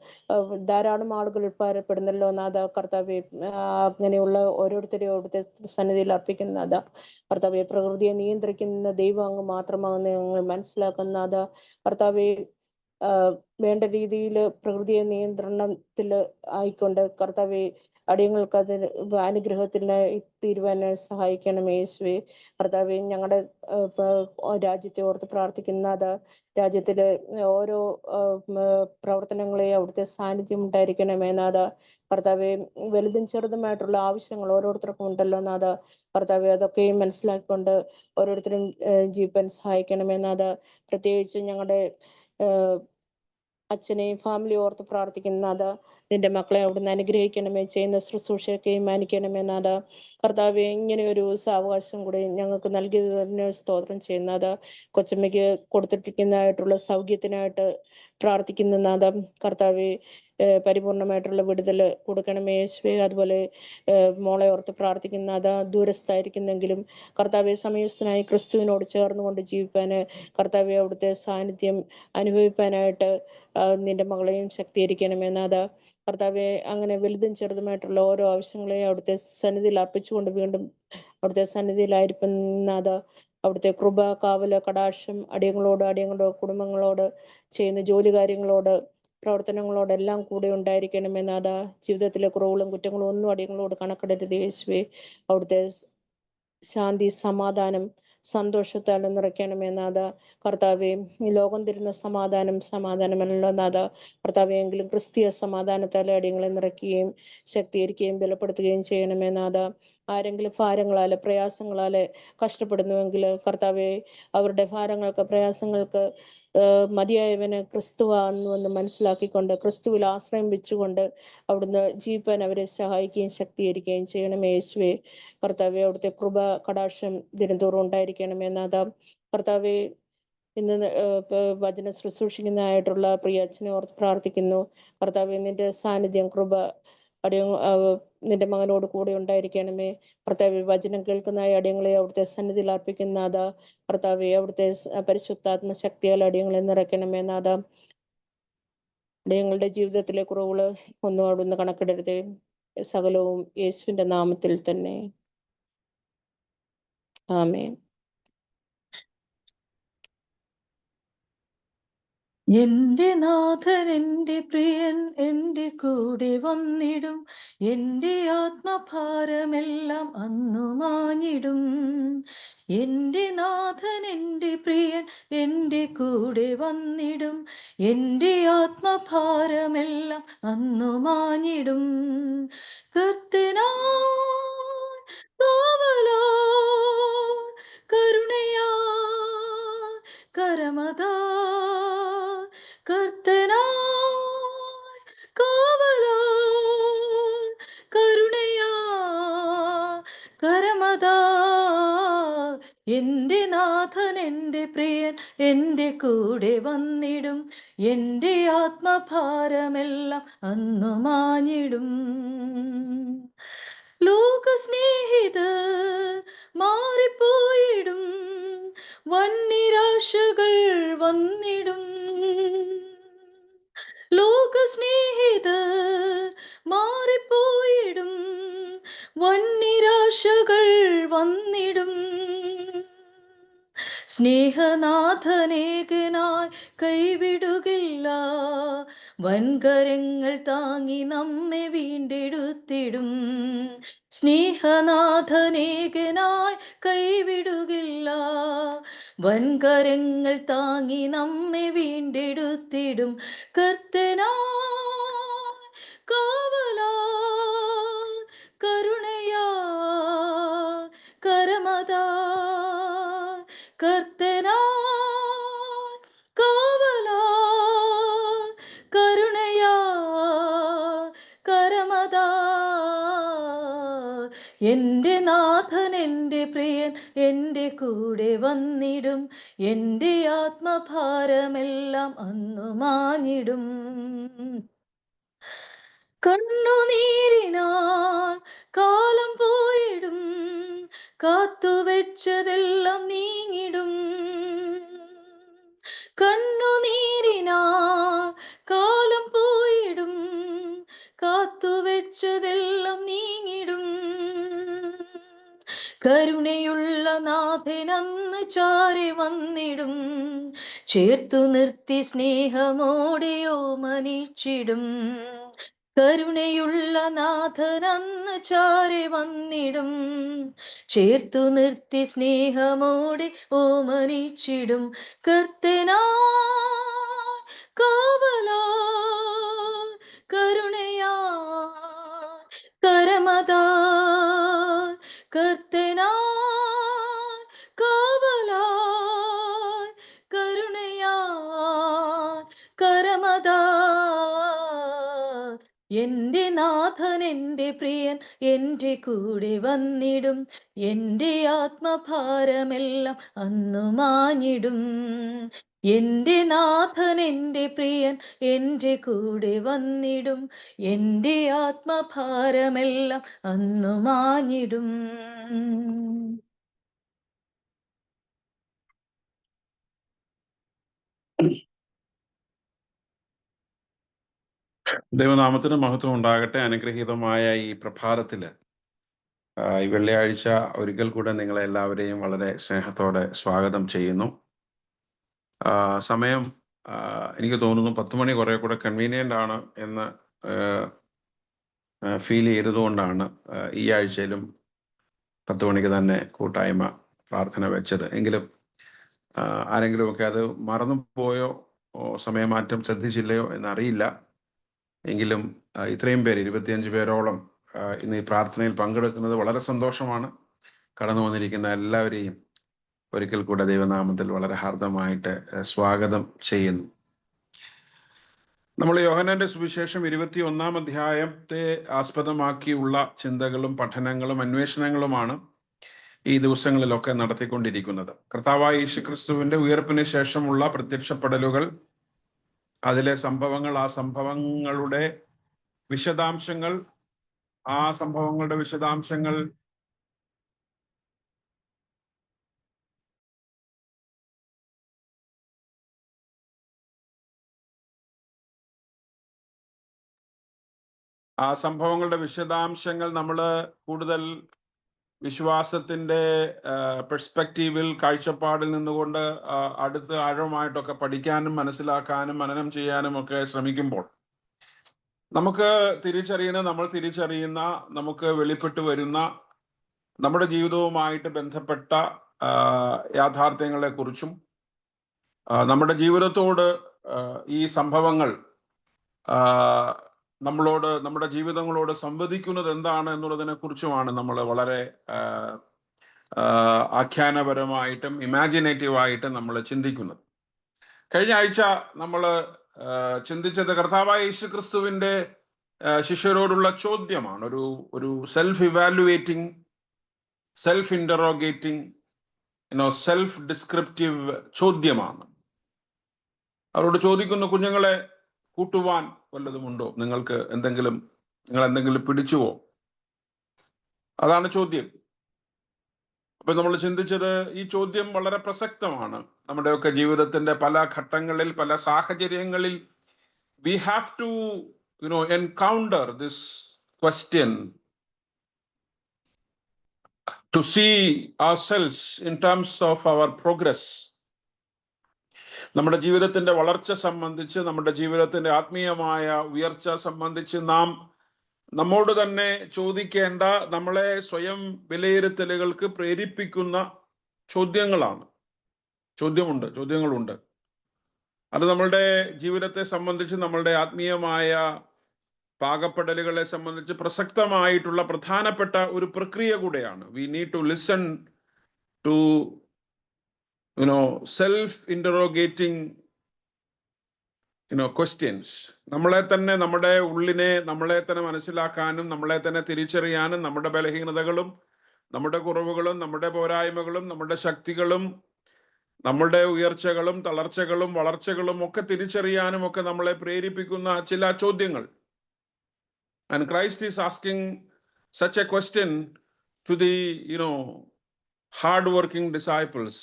ധാരാളം ആളുകൾ ഭാരപ്പെടുന്നല്ലോ നാഥ. കർത്താവെ അങ്ങനെയുള്ള ഓരോരുത്തരെയും അവിടുത്തെ സന്നിധിയിൽ അർപ്പിക്കുന്നതാ. കർത്താവെ പ്രകൃതിയെ നിയന്ത്രിക്കുന്ന ദൈവം അങ്ങ് മാത്രമാകുന്ന ഞങ്ങൾ മനസ്സിലാക്കുന്നതാ. കർത്താവെ വേണ്ട രീതിയിൽ പ്രകൃതിയെ നിയന്ത്രണത്തിൽ ആയിക്കൊണ്ട് കർത്താവെ അടിയങ്ങൾക്ക് അതിന് അനുഗ്രഹത്തിന് തീരുവാൻ സഹായിക്കണമേ യേശുവേ. കർത്താവെ ഞങ്ങളുടെ രാജ്യത്തെ ഓർത്ത് പ്രാർത്ഥിക്കുന്നത് രാജ്യത്തിലെ ഓരോ പ്രവർത്തനങ്ങളെ അവിടുത്തെ സാന്നിധ്യം ഉണ്ടായിരിക്കണമേ നാഥ. കർത്താവെ വലുതും ചെറുതുമായിട്ടുള്ള ആവശ്യങ്ങൾ ഓരോരുത്തർക്കും ഉണ്ടല്ലോ നാഥ. കർത്താവെ അതൊക്കെയും മനസ്സിലാക്കിക്കൊണ്ട് ഓരോരുത്തരും ജീവിക്കാൻ സഹായിക്കണമേ നാഥ. പ്രത്യേകിച്ച് ഞങ്ങളുടെ അച്ഛനെയും ഫാമിലി ഓർത്ത് പ്രാർത്ഥിക്കുന്നത് നിന്റെ മക്കളെ അവിടുന്ന് അനുഗ്രഹിക്കണമേ. ചെയ്യുന്ന ശുശ്രൂഷയൊക്കെയും മാനിക്കണമേ നാഥ. കർത്താവെ ഇങ്ങനെ ഒരു സാവകാശം കൂടി ഞങ്ങൾക്ക് നൽകിയതിന് സ്തോത്രം ചെയ്യുന്നത്. കൊച്ചമ്മയ്ക്ക് കൊടുത്തിട്ടിരിക്കുന്നതായിട്ടുള്ള സൗഖ്യത്തിനായിട്ട് പ്രാർത്ഥിക്കുന്ന നാഥ. കർത്താവെ പരിപൂർണമായിട്ടുള്ള വിടുതൽ കൊടുക്കണമേ യേശുവേ. അതുപോലെ മോളെ ഓർത്ത് പ്രാർത്ഥിക്കുന്നത് ദൂരസ്ഥായിരിക്കുന്നെങ്കിലും കർത്താവെ സമയസ്ഥനായി ക്രിസ്തുവിനോട് ചേർന്നുകൊണ്ട് ജീവിപ്പാന് കർത്താവെ അവിടുത്തെ സാന്നിധ്യം അനുഭവിപ്പാനായിട്ട് നിന്റെ മകളെയും ശക്തീകരിക്കണമേ നാഥ. കർത്താവെ അങ്ങനെ വലുതും ചെറുതുമായിട്ടുള്ള ഓരോ ആവശ്യങ്ങളെയും അവിടുത്തെ സന്നിധിയിൽ അർപ്പിച്ചുകൊണ്ട് വീണ്ടും അവിടുത്തെ സന്നിധിയിലായിരിക്കുന്നത. അവിടുത്തെ കൃപ, കാവല്, കടാക്ഷം അടിയങ്ങളോട്, അടിയങ്ങളുടെ കുടുംബങ്ങളോട്, ചെയ്യുന്ന ജോലി കാര്യങ്ങളോട്, പ്രവർത്തനങ്ങളോടെല്ലാം കൂടെ ഉണ്ടായിരിക്കണമേ നാഥ. ജീവിതത്തിലെ കുറവുകളും കുറ്റങ്ങളും ഒന്നും അടിയങ്ങളോട് കണക്കിടരുത് യേശുവേ. അവിടുത്തെ ശാന്തി, സമാധാനം, സന്തോഷത്താൽ നിറയ്ക്കണമേ നാഥ. കർത്താവെ, ഈ ലോകം തരുന്ന സമാധാനമല്ലോ നാഥ. കർത്താവെ, എങ്കിലും ക്രിസ്തീയ സമാധാനത്താൽ അടിയങ്ങളെ നിറയ്ക്കുകയും ശക്തീകരിക്കുകയും ബലപ്പെടുത്തുകയും ചെയ്യണമേ നാഥ. ആരെങ്കിലും ഭാരങ്ങളാല് പ്രയാസങ്ങളാല് കഷ്ടപ്പെടുന്നുവെങ്കിൽ കർത്താവെ, അവരുടെ ഭാരങ്ങൾക്ക് പ്രയാസങ്ങൾക്ക് മതിയായവന് ക്രിസ്തുവാണെന്ന് മനസ്സിലാക്കിക്കൊണ്ട് ക്രിസ്തുവിൽ ആശ്രയം വെച്ചുകൊണ്ട് അവിടുന്ന് ജീവിപ്പാൻ അവരെ സഹായിക്കുകയും ശക്തീകരിക്കുകയും ചെയ്യണമേ യേശുവേ. കർത്താവെ, അവിടുത്തെ കൃപ കടാക്ഷം ദിനംതോറും ഉണ്ടായിരിക്കണമേ നാഥ. കർത്താവെ, ഇന്ന് വചനം ശുശ്രൂഷിക്കുന്നതായിട്ടുള്ള പ്രിയ അച്ഛനെ ഓർത്ത് പ്രാർത്ഥിക്കുന്നു. കർത്താവെ, നിന്റെ സാന്നിധ്യം കൃപ നിന്റെ മകനോട് കൂടെ ഉണ്ടായിരിക്കണമേ. കർത്താവെ, വചനം കേൾക്കുന്ന അടിയങ്ങളെ അവിടുത്തെ സന്നിധിയിൽ അർപ്പിക്കുന്ന നാഥ. കർത്താവെ, അവിടുത്തെ പരിശുദ്ധാത്മ ശക്തിയാൽ അടിയങ്ങളെ നിറയ്ക്കണമേ നാഥ. അടിയങ്ങളുടെ ജീവിതത്തിലെ കുറവുകള് ഒന്നും അവിടുന്ന് കണക്കിടരുതേ. സകലവും യേശുവിന്റെ നാമത്തിൽ തന്നെ. ആമേൻ. എന്റെ നാഥൻ എന്റെ പ്രിയൻ എന്റെ കൂടെ വന്നിടും, എന്റെ ആത്മഭാരമെല്ലാം അന്നു മാഞ്ഞിടും. എന്റെ നാഥൻ എന്റെ പ്രിയൻ എന്റെ കൂടെ വന്നിടും, എന്റെ ആത്മഭാരമെല്ലാം അന്നു മാഞ്ഞിടും. കർത്തനാ കാവലാ കരുണയാ കരമതാ, കർത്തനായി കാവലായി കരുണയാ കരമതാ. എന്റെ നാഥൻ എന്റെ പ്രിയൻ എന്റെ കൂടെ വന്നിടും, എന്റെ ആത്മഭാരമെല്ലാം അന്നു മാഞ്ഞിടും. ലോകസ്നേഹിതർ മാറിപ്പോയിടും, വന്നിരാശകൾ വന്നിടും. ലോകസ്നേഹിതർ മാറിപ്പോയിടും, വന്നിരാശകൾ വന്നിടും. സ്നേഹനാഥനേകനായി കൈവിടുകില്ല, വൻകരങ്ങൾ താങ്ങി നമ്മെ വീണ്ടെടുത്തിടും. സ്നേഹനാഥനേകനായി കൈവിടുകില്ല, വൻകരങ്ങൾ താങ്ങി നമ്മെ വീണ്ടെടുത്തിടും. കർത്തനായി കാവലായി കരുണയാ കരമതാ, കർത്തനായി കാവലായി കരുണയാ കരമതാ. എന്റെ നാഥൻ എന്റെ പ്രിയൻ എന്റെ കൂടെ വന്നിടും, എന്റെ ആത്മഭാരമെല്ലാം അന്നു മാഞ്ഞിടും. കണ്ണുനീരിനാൽ കാലം പോയിടും, കാത്തുവെച്ചതെല്ലാം നീങ്ങിടും. കണ്ണുനീരിനാൽ കാലം പോയിടും, കാത്തുവെച്ചതെല്ലാം നീങ്ങിടും. കരുണയുള്ള നാഥനന്ന് ചാരി വന്നിടും, ചേർത്തു നിർത്തി സ്നേഹമോടെ ഓമനിച്ചിടും. കരുണയുള്ള നാഥനന്ന് ചാരി വന്നിടും, ചേർത്തു നിർത്തി സ്നേഹമോടെ ഓമനിച്ചിടും. കർത്തനായി കാവലായി കരുണയാ കരമതാ, കർത്തനായി കാവലായി കരുണയാ കരമതാ. എന്റെ നാഥൻ എന്റെ പ്രിയൻ എന്റെ കൂടെ വന്നിടും, എന്റെ ആത്മഭാരമെല്ലാം അന്നു മാഞ്ഞിടും. എന്റെ നാഥൻ എന്റെ പ്രിയൻ എന്റെ കൂടെ വന്നിടും, എന്റെ ആത്മഭാരമെല്ലാം അന്നു മാഞ്ഞിടും. ദൈവനാമത്തിന് മഹത്വം ഉണ്ടാകട്ടെ. അനുഗ്രഹീതമായ ഈ പ്രഭാതത്തില് ഈ വെള്ളിയാഴ്ച ഒരിക്കൽ കൂടെ നിങ്ങളെ എല്ലാവരെയും വളരെ സ്നേഹത്തോടെ സ്വാഗതം ചെയ്യുന്നു. സമയം എനിക്ക് തോന്നുന്നു 10 മണി കുറെ കൂടെ കൺവീനിയന്റ് ആണ് എന്ന് ഫീൽ ചെയ്തതുകൊണ്ടാണ് ഈ ആഴ്ചയിലും 10 മണിക്ക് തന്നെ കൂട്ടായ്മ പ്രാർത്ഥന വെച്ചത്. എങ്കിലും ആരെങ്കിലുമൊക്കെ അത് മറന്നുപോയോ, സമയമാറ്റം ശ്രദ്ധിച്ചില്ലയോ എന്നറിയില്ല. എങ്കിലും ഇത്രയും പേര്, 25 പേരോളം ഇന്ന് ഈ പ്രാർത്ഥനയിൽ പങ്കെടുക്കുന്നത് വളരെ സന്തോഷമാണ്. കടന്നു വന്നിരിക്കുന്ന എല്ലാവരെയും ഒരിക്കൽ കൂടെ ദൈവനാമത്തിൽ വളരെ ഹാർദമായിട്ട് സ്വാഗതം ചെയ്യുന്നു. നമ്മൾ യോഹന്നാന്റെ സുവിശേഷം 21-ാം അധ്യായത്തെ ആസ്പദമാക്കിയുള്ള ചിന്തകളും പഠനങ്ങളും അന്വേഷണങ്ങളുമാണ് ഈ ദിവസങ്ങളിലൊക്കെ നടത്തിക്കൊണ്ടിരിക്കുന്നത്. കർത്താവായ യേശുക്രിസ്തുവിന്റെ ഉയർപ്പിന് ശേഷമുള്ള പ്രത്യക്ഷപ്പെടലുകൾ, അതിലെ സംഭവങ്ങൾ, ആ സംഭവങ്ങളുടെ വിശദാംശങ്ങൾ, ആ സംഭവങ്ങളുടെ വിശദാംശങ്ങൾ നമ്മൾ കൂടുതൽ വിശ്വാസത്തിന്റെ പെർസ്പെക്റ്റീവിൽ, കാഴ്ചപ്പാടിൽ നിന്നുകൊണ്ട് അടുത്ത് ആഴമായിട്ടൊക്കെ പഠിക്കാനും മനസ്സിലാക്കാനും മനനം ചെയ്യാനും ഒക്കെ ശ്രമിക്കുമ്പോൾ നമുക്ക് തിരിച്ചറിയുന്ന നമുക്ക് വെളിപ്പെട്ടു വരുന്ന നമ്മുടെ ജീവിതവുമായിട്ട് ബന്ധപ്പെട്ട യാഥാർത്ഥ്യങ്ങളെ കുറിച്ചും നമ്മുടെ ജീവിതത്തോട് ഈ സംഭവങ്ങൾ നമ്മുടെ ജീവിതങ്ങളോട് സംവദിക്കുന്നത് എന്താണ് എന്നുള്ളതിനെ കുറിച്ചുമാണ് നമ്മൾ വളരെ ആഖ്യാനപരമായിട്ടും ഇമാജിനേറ്റീവായിട്ടും നമ്മൾ ചിന്തിക്കുന്നത്. കഴിഞ്ഞ ആഴ്ച നമ്മൾ ചിന്തിച്ചത് കർത്താവായ യേശുക്രിസ്തുവിന്റെ ശിഷ്യരോടുള്ള ചോദ്യമാണ്. ഒരു self evaluating, self interrogating, self descriptive ചോദ്യമാണ്. അവരോട് ചോദിക്കുന്ന, കുഞ്ഞുങ്ങളെ കൂട്ടുവാൻ വല്ലതുമുണ്ടോ? നിങ്ങൾ എന്തെങ്കിലും പിടിച്ചുവോ? അതാണ് ചോദ്യം. അപ്പൊ നമ്മൾ ചിന്തിച്ചത് ഈ ചോദ്യം വളരെ പ്രസക്തമാണ്. നമ്മുടെയൊക്കെ ജീവിതത്തിന്റെ പല ഘട്ടങ്ങളിൽ, പല സാഹചര്യങ്ങളിൽ we have to encounter this question to see ourselves in terms of our progress. നമ്മുടെ ജീവിതത്തിന്റെ വളർച്ച സംബന്ധിച്ച്, നമ്മുടെ ജീവിതത്തിന്റെ ആത്മീയമായ ഉയർച്ച സംബന്ധിച്ച് നാം നമ്മോട് തന്നെ ചോദിക്കേണ്ട, നമ്മളെ സ്വയം വിലയിരുത്തലുകൾക്ക് പ്രേരിപ്പിക്കുന്ന ചോദ്യങ്ങളുണ്ട്. അത് നമ്മളുടെ ജീവിതത്തെ സംബന്ധിച്ച്, നമ്മളുടെ ആത്മീയമായ പാകപ്പെടലുകളെ സംബന്ധിച്ച് പ്രസക്തമായിട്ടുള്ള പ്രധാനപ്പെട്ട ഒരു പ്രക്രിയ കൂടെയാണ്. We need to listen to self-interrogating questions. നമ്മളെ തന്നെ, നമ്മുടെ ഉള്ളിനെ നമ്മളെ തന്നെ മനസ്സിലാക്കാനും, നമ്മളെ തന്നെ തിരിച്ചറിയാനും, നമ്മുടെ ബലഹീനതകളും നമ്മുടെ കുറവുകളും നമ്മുടെ പോരായ്മകളും നമ്മുടെ ശക്തികളും നമ്മുടെ ഉയർച്ചകളും തളർച്ചകളും വളർച്ചകളും ഒക്കെ തിരിച്ചറിയാനും ഒക്കെ നമ്മളെ പ്രേരിപ്പിക്കുന്ന ചില ചോദ്യങ്ങൾ. And Christ is asking such a question to the hard-working disciples.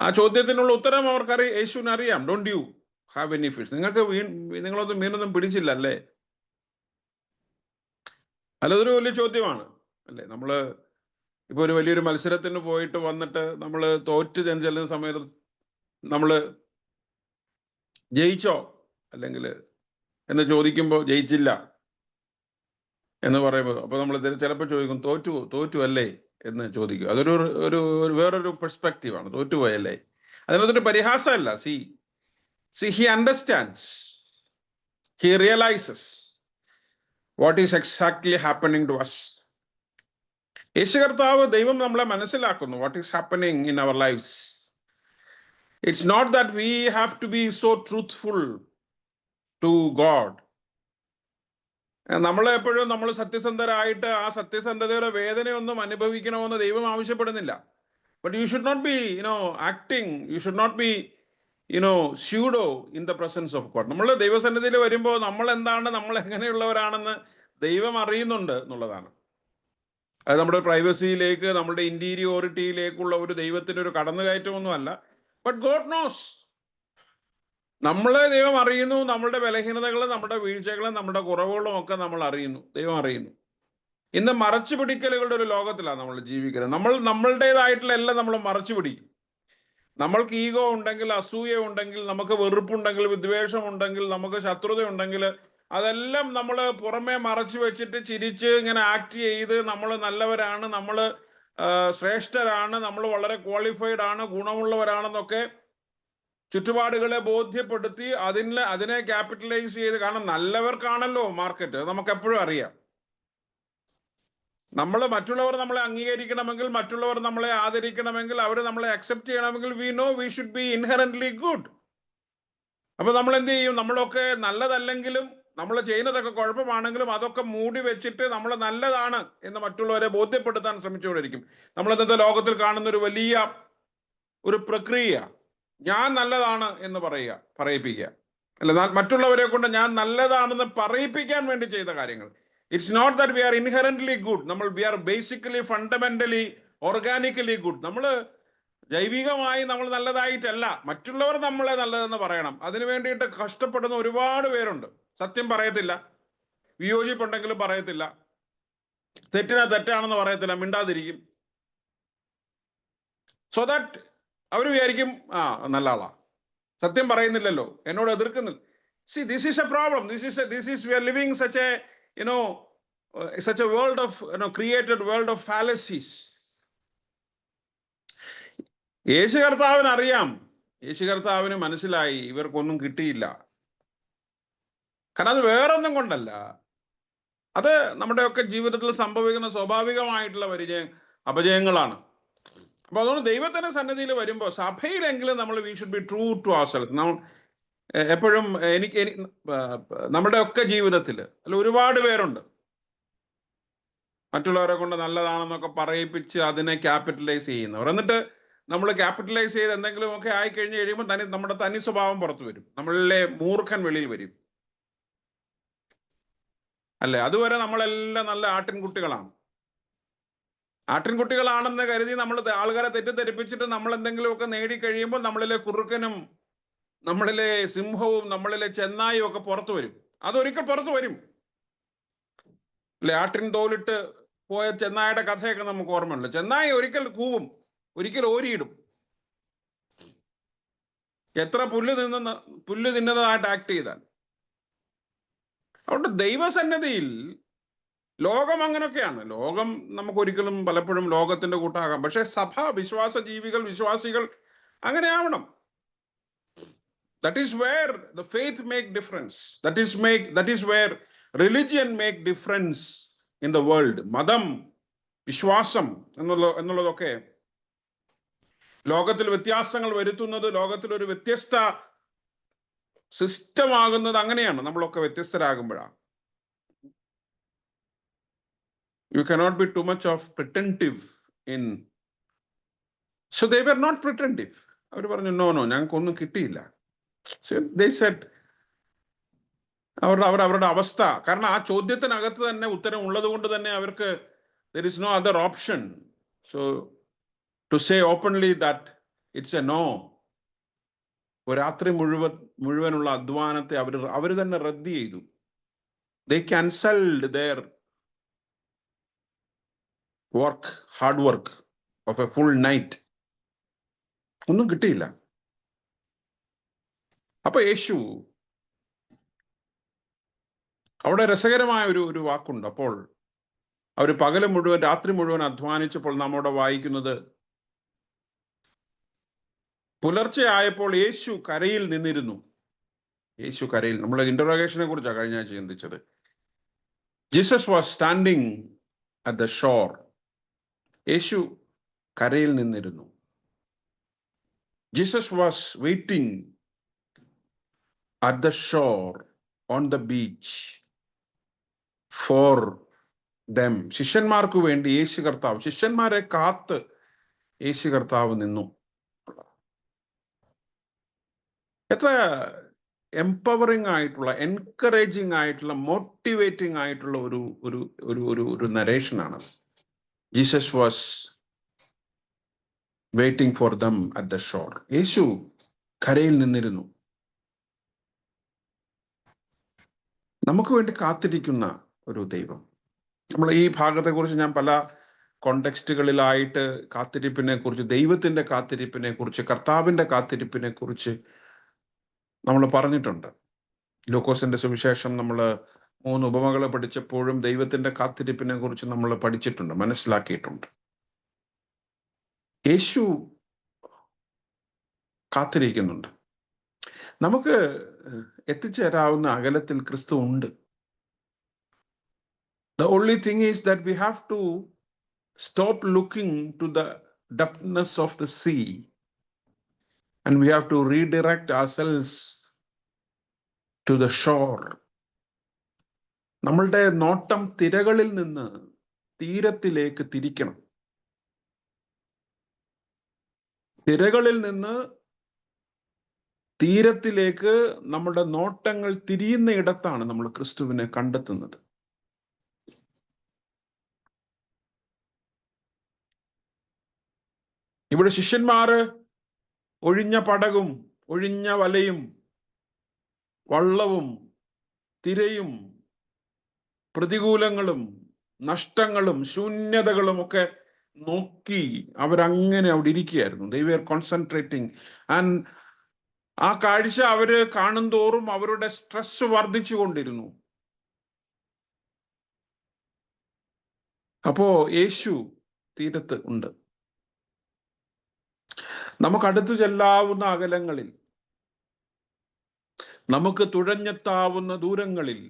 ആ ചോദ്യത്തിനുള്ള ഉത്തരം യേശുവിന് അറിയാം. Don't you have any fish? നിങ്ങളൊന്നും മീനൊന്നും പിടിച്ചില്ല അല്ലേ? അതൊരു വലിയ ചോദ്യമാണ് അല്ലേ? നമ്മള് ഇപ്പൊ ഒരു വലിയൊരു മത്സരത്തിന് പോയിട്ട് വന്നിട്ട് നമ്മൾ തോറ്റ് ചെല്ലുന്ന സമയത്ത് നമ്മള് ജയിച്ചോ അല്ലെങ്കിൽ എന്ന് ചോദിക്കുമ്പോൾ ജയിച്ചില്ല എന്ന് പറയുമ്പോൾ, അപ്പൊ നമ്മൾ ചിലപ്പോൾ ചോദിക്കും, തോറ്റു അല്ലേ എന്ന് ചോദിക്കും. അതൊരു വേറൊരു പെർസ്പെക്റ്റീവാണ്. തോറ്റുപോയല്ലേ? അതിനകത്തൊരു പരിഹാസമല്ല. he understands, he realizes what is exactly happening to us. യേശു കർത്താവ്, ദൈവം നമ്മളെ മനസ്സിലാക്കുന്നു. what is happening in our lives. It's not that we have to be so truthful to God. നമ്മളെപ്പോഴും നമ്മൾ സത്യസന്ധരായിട്ട് ആ സത്യസന്ധതയുടെ വേദനയൊന്നും അനുഭവിക്കണമെന്ന് ദൈവം ആവശ്യപ്പെടുന്നില്ല. But you should not be acting, you should not be pseudo in the presence of God. നമ്മൾ ദൈവസന്നിധിയിൽ വരുമ്പോൾ നമ്മൾ എന്താണ്, നമ്മൾ എങ്ങനെയുള്ളവരാണെന്ന് ദൈവം അറിയുന്നുണ്ട് എന്നുള്ളതാണ്. അത് നമ്മുടെ പ്രൈവസിയിലേക്ക്, നമ്മുടെ ഇന്റീരിയോറിറ്റിയിലേക്കുള്ള ഒരു ദൈവത്തിന്റെ ഒരു കടന്നുകയറ്റമൊന്നുമല്ല. But God nose. നമ്മളെ ദൈവം അറിയുന്നു. നമ്മളുടെ ബലഹീനതകളും നമ്മുടെ വീഴ്ചകളും നമ്മുടെ കുറവുകളും ഒക്കെ ദൈവം അറിയുന്നു. ഇന്ന് മറച്ചു പിടിക്കലുകളുടെ ഒരു ലോകത്തിലാണ് നമ്മൾ ജീവിക്കുന്നത്. നമ്മളുടേതായിട്ടുള്ള എല്ലാം നമ്മൾ മറച്ചു പിടിക്കും. നമ്മൾക്ക് ഈഗോ ഉണ്ടെങ്കിൽ, അസൂയ ഉണ്ടെങ്കിൽ, നമുക്ക് വെറുപ്പുണ്ടെങ്കിൽ, വിദ്വേഷം ഉണ്ടെങ്കിൽ, നമുക്ക് ശത്രുത ഉണ്ടെങ്കിൽ, അതെല്ലാം നമ്മൾ പുറമെ മറച്ചു വെച്ചിട്ട് ചിരിച്ച് ഇങ്ങനെ ആക്ട് ചെയ്ത് നമ്മൾ നല്ലവരാണ്, നമ്മൾ ശ്രേഷ്ഠരാണ്, നമ്മൾ വളരെ ക്വാളിഫൈഡ് ആണ്, ഗുണമുള്ളവരാണെന്നൊക്കെ ചുറ്റുപാടുകളെ ബോധ്യപ്പെടുത്തി അതിനെ ക്യാപിറ്റലൈസ് ചെയ്ത്, കാരണം നല്ലവർക്കാണല്ലോ മാർക്കറ്റ്, നമുക്ക് എപ്പോഴും അറിയാം. മറ്റുള്ളവർ നമ്മളെ അംഗീകരിക്കണമെങ്കിൽ, മറ്റുള്ളവർ നമ്മളെ ആദരിക്കണമെങ്കിൽ, അവർ നമ്മളെ അക്സെപ്റ്റ് ചെയ്യണമെങ്കിൽ we know we should be inherently good. അപ്പൊ നമ്മൾ എന്ത് ചെയ്യും? നമ്മളൊക്കെ നല്ലതല്ലെങ്കിലും, നമ്മൾ ചെയ്യുന്നതൊക്കെ കുഴപ്പമാണെങ്കിലും അതൊക്കെ മൂടി വെച്ചിട്ട് നമ്മൾ നല്ലതാണ് എന്ന് മറ്റുള്ളവരെ ബോധ്യപ്പെടുത്താൻ ശ്രമിച്ചുകൊണ്ടിരിക്കും. നമ്മൾ ഇന്നത്തെ ലോകത്തിൽ കാണുന്ന ഒരു വലിയ ഒരു പ്രക്രിയ, ഞാൻ നല്ലതാണ് എന്ന് പറയിപ്പിക്കുക, അല്ല, മറ്റുള്ളവരെ കൊണ്ട് ഞാൻ നല്ലതാണെന്ന് പറയിപ്പിക്കാൻ വേണ്ടി ചെയ്ത കാര്യങ്ങൾ. It's not that we are inherently good. We are basically fundamentally organically good. ജൈവികമായി നമ്മൾ നല്ലതായിട്ടല്ല, മറ്റുള്ളവർ നമ്മളെ നല്ലതെന്ന് പറയണം. അതിനു വേണ്ടിയിട്ട് കഷ്ടപ്പെടുന്ന ഒരുപാട് പേരുണ്ട്. സത്യം പറയത്തില്ല, വിയോജിപ്പുണ്ടെങ്കിലും പറയത്തില്ല, തെറ്റാണെന്ന് പറയത്തില്ല, മിണ്ടാതിരിക്കും. സോ ദാറ്റ് അവർ വിചാരിക്കും നല്ല ആളാ, സത്യം പറയുന്നില്ലല്ലോ, എന്നോട് എതിർക്കുന്നില്ല. See, this is a problem. We are living such a world of, created world of fallacies. യേശു കർത്താവിന് അറിയാം, യേശു കർത്താവിന് മനസ്സിലായി ഇവർക്കൊന്നും കിട്ടിയില്ല. കാരണം അത് വേറൊന്നും കൊണ്ടല്ല, അത് നമ്മുടെയൊക്കെ ജീവിതത്തിൽ സംഭവിക്കുന്ന സ്വാഭാവികമായിട്ടുള്ള അപജയങ്ങളാണ്. അപ്പൊ അതുകൊണ്ട് ദൈവത്തിന്റെ സന്നിധിയിൽ വരുമ്പോൾ സഭയിലെങ്കിലും we should be true to ourselves. എപ്പോഴും നമ്മുടെ ഒക്കെ ജീവിതത്തിൽ ഒരുപാട് പേരുണ്ട് മറ്റുള്ളവരെ കൊണ്ട് നല്ലതാണെന്നൊക്കെ പറയിപ്പിച്ച് അതിനെ ക്യാപിറ്റലൈസ് ചെയ്യുന്നവർ. എന്നിട്ട് നമ്മൾ ക്യാപിറ്റലൈസ് ചെയ്ത് എന്തെങ്കിലുമൊക്കെ ആയിക്കഴിഞ്ഞ് കഴിയുമ്പോൾ നമ്മുടെ തനി സ്വഭാവം പുറത്തു വരും, നമ്മളിലെ മൂർഖൻ വെളിയിൽ വരും, അല്ലെ? അതുവരെ നമ്മളെല്ലാം നല്ല ആട്ടിൻകുട്ടികളാണെന്ന് കരുതി നമ്മൾ ആൾക്കാരെ തെറ്റിദ്ധരിപ്പിച്ചിട്ട് നമ്മൾ എന്തെങ്കിലുമൊക്കെ നേടിക്കഴിയുമ്പോൾ നമ്മളിലെ കുറുക്കനും നമ്മളിലെ സിംഹവും നമ്മളിലെ ചെന്നായും ഒക്കെ പുറത്തു വരും. അതൊരിക്കൽ പുറത്തു വരും, അല്ലെ? ആട്ടിൻ തോലിട്ട് പോയ ചെന്നായുടെ കഥയൊക്കെ നമുക്ക് ഓർമ്മയുണ്ട്. ചെന്നായി ഒരിക്കൽ കൂവും, ഒരിക്കൽ ഓരിയിടും, എത്ര പുല്ല് തിന്നതായിട്ട് ആക്ട് ചെയ്താൽ. അതുകൊണ്ട് ദൈവസന്നിധിയിൽ ലോകം അങ്ങനെയൊക്കെയാണ്. ലോകം നമുക്കൊരിക്കലും പലപ്പോഴും ലോകത്തിന്റെ കൂട്ടാകാം, പക്ഷെ സഭ, വിശ്വാസികൾ അങ്ങനെ ആവണം. That is where the faith make difference. That is where religion make difference in the world. മതം, വിശ്വാസം എന്നുള്ളതൊക്കെ ലോകത്തിൽ വ്യത്യാസങ്ങൾ വരുത്തുന്നത്, ലോകത്തിൽ ഒരു വ്യത്യസ്ത സിസ്റ്റം ആകുന്നത് അങ്ങനെയാണ്. നമ്മളൊക്കെ വ്യത്യസ്തരാകുമ്പോഴാണ്. You cannot be too much of pretentive in. So they were not pretentive. അവർ പറഞ്ഞു നോ ഞങ്ങൾക്കൊന്നും കിട്ടിയില്ല. So they said, അവരുടെ അവസ്ഥ, കാരണം ആ ചോദ്യത്തിനകത്ത് തന്നെ ഉത്തരം ഉള്ളത് കൊണ്ട് തന്നെ അവർക്ക് there is no other option. So to say openly that it's a no, ഒരു രാത്രി മുഴുവനുള്ള അധ്വാനത്തെ അവർ തന്നെ റദ്ദ് ചെയ്തു. They cancelled their hard work of a full night. ഒന്നും കിട്ടിയില്ല. അപ്പൊ യേശു അവിടെ രസകരമായ ഒരു വാക്കുണ്ട്. അപ്പോൾ അവർ പകല് മുഴുവൻ രാത്രി മുഴുവൻ അധ്വാനിച്ചപ്പോൾ നമ്മോട് വായിക്കുന്നത്, പുലർച്ചെ ആയപ്പോൾ യേശു കരയിൽ നിന്നിരുന്നു. നമ്മൾ ഇന്ററോഗേഷനെ കുറിച്ചാണ് കഴിഞ്ഞ ആഴ്ച ചിന്തിച്ചത്. Jesus was standing at the shore. യേശു കരയിൽ നിന്നിരുന്നു. Jesus was waiting at the shore on the beach for them. ശിഷ്യന്മാർക്ക് വേണ്ടി ശിഷ്യന്മാരെ കാത്ത് യേശു കർത്താവ് നിന്നു. എത്ര എംപവറിംഗ് ആയിട്ടുള്ള, എൻകറേജിങ് ആയിട്ടുള്ള, മോട്ടിവേറ്റിംഗ് ആയിട്ടുള്ള ഒരു നരേഷനാണ്. Jesus was waiting for them at the shore. യേശു കരയിൽ നിന്നിരുന്നു. നമുക്ക് വേണ്ടി കാത്തിരിക്കുന്ന ഒരു ദൈവം. നമ്മൾ ഈ ഭാഗത്തെക്കുറിച്ച് ഞാൻ പല കോണ്ടെക്സ്റ്റുകളിലായിട്ട് കാത്തിരിപ്പിനെ കുറിച്ച്, ദൈവത്തിന്റെ കാത്തിരിപ്പിനെ കുറിച്ച്, കർത്താവിന്റെ കാത്തിരിപ്പിനെ കുറിച്ച് നമ്മൾ പറഞ്ഞിട്ടുണ്ട്. ലൂക്കോസിന്റെ സുവിശേഷം നമ്മൾ 3 ഉപമകളെ പഠിച്ചപ്പോഴും ദൈവത്തിന്റെ കാത്തിരിപ്പിനെ കുറിച്ച് നമ്മൾ പഠിച്ചിട്ടുണ്ട്, മനസ്സിലാക്കിയിട്ടുണ്ട്. യേശു കാത്തിരിക്കുന്നുണ്ട്. നമുക്ക് എത്തിച്ചേരാവുന്ന അകലത്തിൽ ക്രിസ്തു ഉണ്ട്. The only thing is that we have to stop looking to the depthness of the sea and we have to redirect ourselves to the shore. നമ്മളുടെ നോട്ടം തിരകളിൽ നിന്ന് തീരത്തിലേക്ക് തിരിക്കണം. തിരകളിൽ നിന്ന് തീരത്തിലേക്ക് നമ്മുടെ നോട്ടങ്ങൾ തിരിയുന്ന ഇടത്താണ് നമ്മൾ ക്രിസ്തുവിനെ കണ്ടെത്തുന്നത്. ഇവിടെ ശിഷ്യന്മാര് ഒഴിഞ്ഞ പടകും ഒഴിഞ്ഞ വലയും വള്ളവും തിരയും പ്രതികൂലങ്ങളും നഷ്ടങ്ങളും ശൂന്യതകളും ഒക്കെ നോക്കി അവരങ്ങനെ അവിടെ ഇരിക്കുകയായിരുന്നു. They were concentrating and ആ കാഴ്ച അവര് കാണും തോറും അവരുടെ സ്ട്രെസ് വർദ്ധിച്ചു കൊണ്ടിരുന്നു. അപ്പോ യേശു തീരത്ത് ഉണ്ട്. നമുക്ക് അടുത്തു ചെല്ലാവുന്ന അകലങ്ങളിൽ, നമുക്ക് തുഴഞ്ഞെത്താവുന്ന ദൂരങ്ങളിൽ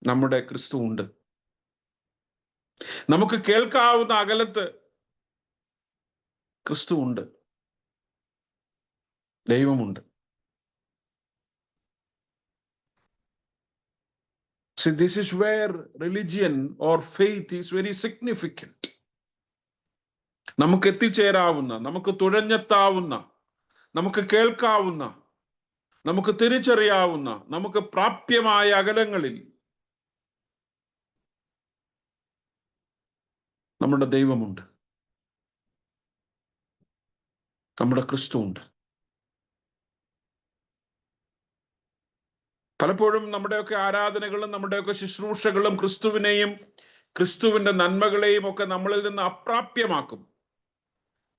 നമ്മുടെ ക്രിസ്തു ഉണ്ട്. നമുക്ക് കേൾക്കാവുന്ന അകലത്ത് ക്രിസ്തു ഉണ്ട്, ദൈവമുണ്ട്. See, this is where religion or faith is very significant. നമുക്ക് എത്തിച്ചേരാവുന്ന, നമുക്ക് തുഴഞ്ഞെത്താവുന്ന, നമുക്ക് കേൾക്കാവുന്ന, നമുക്ക് തിരിച്ചറിയാവുന്ന, നമുക്ക് പ്രാപ്യമായ അകലങ്ങളിൽ നമ്മുടെ ദൈവമുണ്ട്, നമ്മുടെ ക്രിസ്തു ഉണ്ട്. പലപ്പോഴും നമ്മുടെയൊക്കെ ആരാധനകളും നമ്മുടെയൊക്കെ ശുശ്രൂഷകളും ക്രിസ്തുവിനെയും ക്രിസ്തുവിന്റെ നന്മകളെയും ഒക്കെ നമ്മളിൽ നിന്ന് അപ്രാപ്യമാക്കും.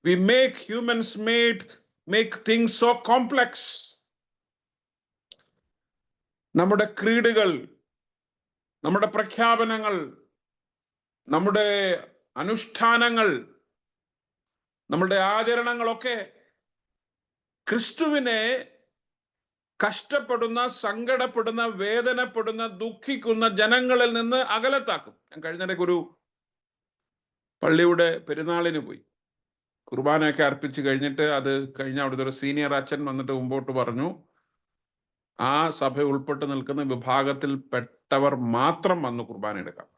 We make humans make things so complex. നമ്മുടെ ക്രീഡുകൾ, നമ്മുടെ പ്രഖ്യാപനങ്ങൾ, നമ്മുടെ അനുഷ്ഠാനങ്ങൾ, നമ്മുടെ ആചരണങ്ങളൊക്കെ ക്രിസ്തുവിനെ കഷ്ടപ്പെടുന്ന, സങ്കടപ്പെടുന്ന, വേദനപ്പെടുന്ന, ദുഃഖിക്കുന്ന ജനങ്ങളിൽ നിന്ന് അകലത്താക്കും. ഞാൻ കഴിഞ്ഞിടയ്ക്ക് ഒരു പള്ളിയുടെ പെരുന്നാളിന് പോയി. കുർബാനയൊക്കെ അർപ്പിച്ച് കഴിഞ്ഞിട്ട് അത് കഴിഞ്ഞ അവിടുത്തെ ഒരു സീനിയർ അച്ഛൻ വന്നിട്ട് മുമ്പോട്ട് പറഞ്ഞു, ആ സഭ ഉൾപ്പെട്ട് നിൽക്കുന്ന വിഭാഗത്തിൽ പെട്ടവർ മാത്രം വന്ന് കുർബാന എടുക്കാം.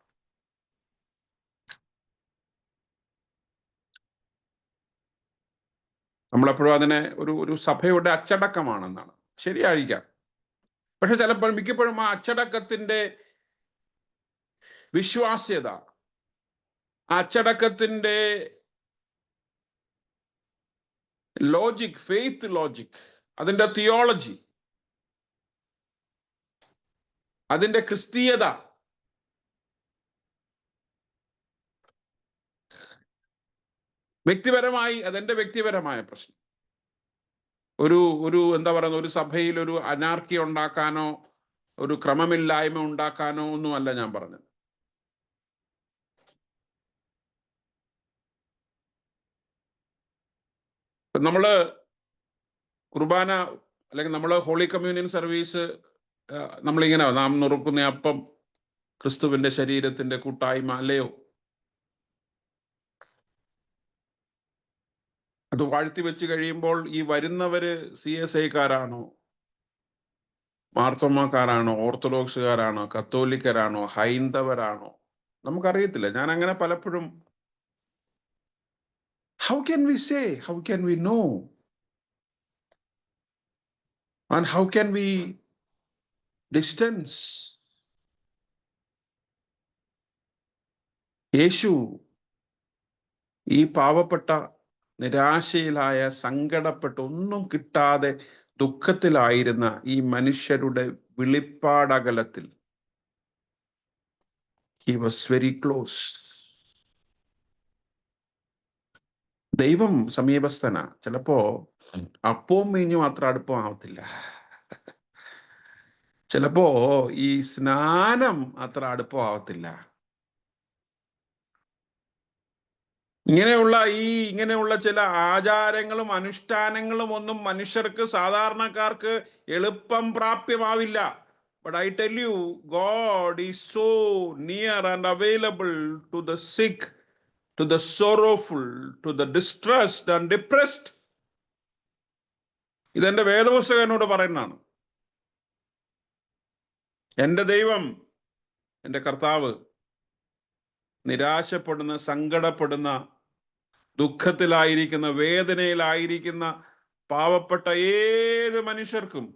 നമ്മളെപ്പോഴും അതിനെ ഒരു സഭയുടെ അച്ചടക്കമാണെന്നാണ്. ശരിയായിരിക്കാം. പക്ഷെ ചിലപ്പോൾ മിക്കപ്പോഴും ആ അച്ചടക്കത്തിന്റെ വിശ്വാസ്യത, ആ അച്ചടക്കത്തിന്റെ ലോജിക്, ഫെയ്ത്ത് ലോജിക്, അതിന്റെ തിയോളജി, അതിന്റെ ക്രിസ്തീയത വ്യക്തിപരമായി, അതെന്റെ വ്യക്തിപരമായ പ്രശ്നം. ഒരു എന്താ പറയുന്ന, ഒരു സഭയിൽ ഒരു അനാർക്കി ഉണ്ടാക്കാനോ ഒരു ക്രമമില്ലായ്മ ഉണ്ടാക്കാനോ ഒന്നുമല്ല ഞാൻ പറഞ്ഞത്. നമ്മള് കുർബാന അല്ലെങ്കിൽ നമ്മള് ഹോളി കമ്മ്യൂണിയൻ സർവീസ് നമ്മളിങ്ങനെ നാം നുറുക്കുന്ന അപ്പം ക്രിസ്തുവിന്റെ ശരീരത്തിന്റെ കൂട്ടായ്മ അല്ലയോ? അത് വാഴ്ത്തി വെച്ച് കഴിയുമ്പോൾ ഈ വരുന്നവര് CSI-കാരാണോ, മാർത്തോമാക്കാരാണോ, ഓർത്തഡോക്സുകാരാണോ, കത്തോലിക്കരാണോ, ഹൈന്ദവരാണോ, നമുക്കറിയത്തില്ല. ഞാൻ അങ്ങനെ പലപ്പോഴും how can we say, how can we know, and how can we distance? യേശു ഈ പാവപ്പെട്ട, നിരാശയിലായ, സങ്കടപ്പെട്ട് ഒന്നും കിട്ടാതെ ദുഃഖത്തിലായിരുന്ന ഈ മനുഷ്യരുടെ വിളിപ്പാടകലത്തിൽ he was very close. ദൈവം സമീപസ്ഥന. ചിലപ്പോ അപ്പവും മീഞ്ഞും അത്ര അടുപ്പം ആവത്തില്ല, ചിലപ്പോ ഈ സ്നാനം അത്ര അടുപ്പം ആവത്തില്ല. ഇങ്ങനെയുള്ള ചില ആചാരങ്ങളും അനുഷ്ഠാനങ്ങളും ഒന്നും മനുഷ്യർക്ക്, സാധാരണക്കാർക്ക് എളുപ്പം പ്രാപ്യമാവില്ല. But I tell you, God is so near and available to the sick, to the sorrowful, to the distressed and depressed. ഇതെന്റെ വേദപുസ്തകം എന്നോട് പറയുന്നതാണ്. എന്റെ ദൈവം, എന്റെ കർത്താവ് നിരാശപ്പെടുന്ന, സങ്കടപ്പെടുന്ന, ദുഃഖത്തിലായിരിക്കുന്ന, വേദനയിലായിരിക്കുന്ന പാവപ്പെട്ട ഏത് മനുഷ്യർക്കും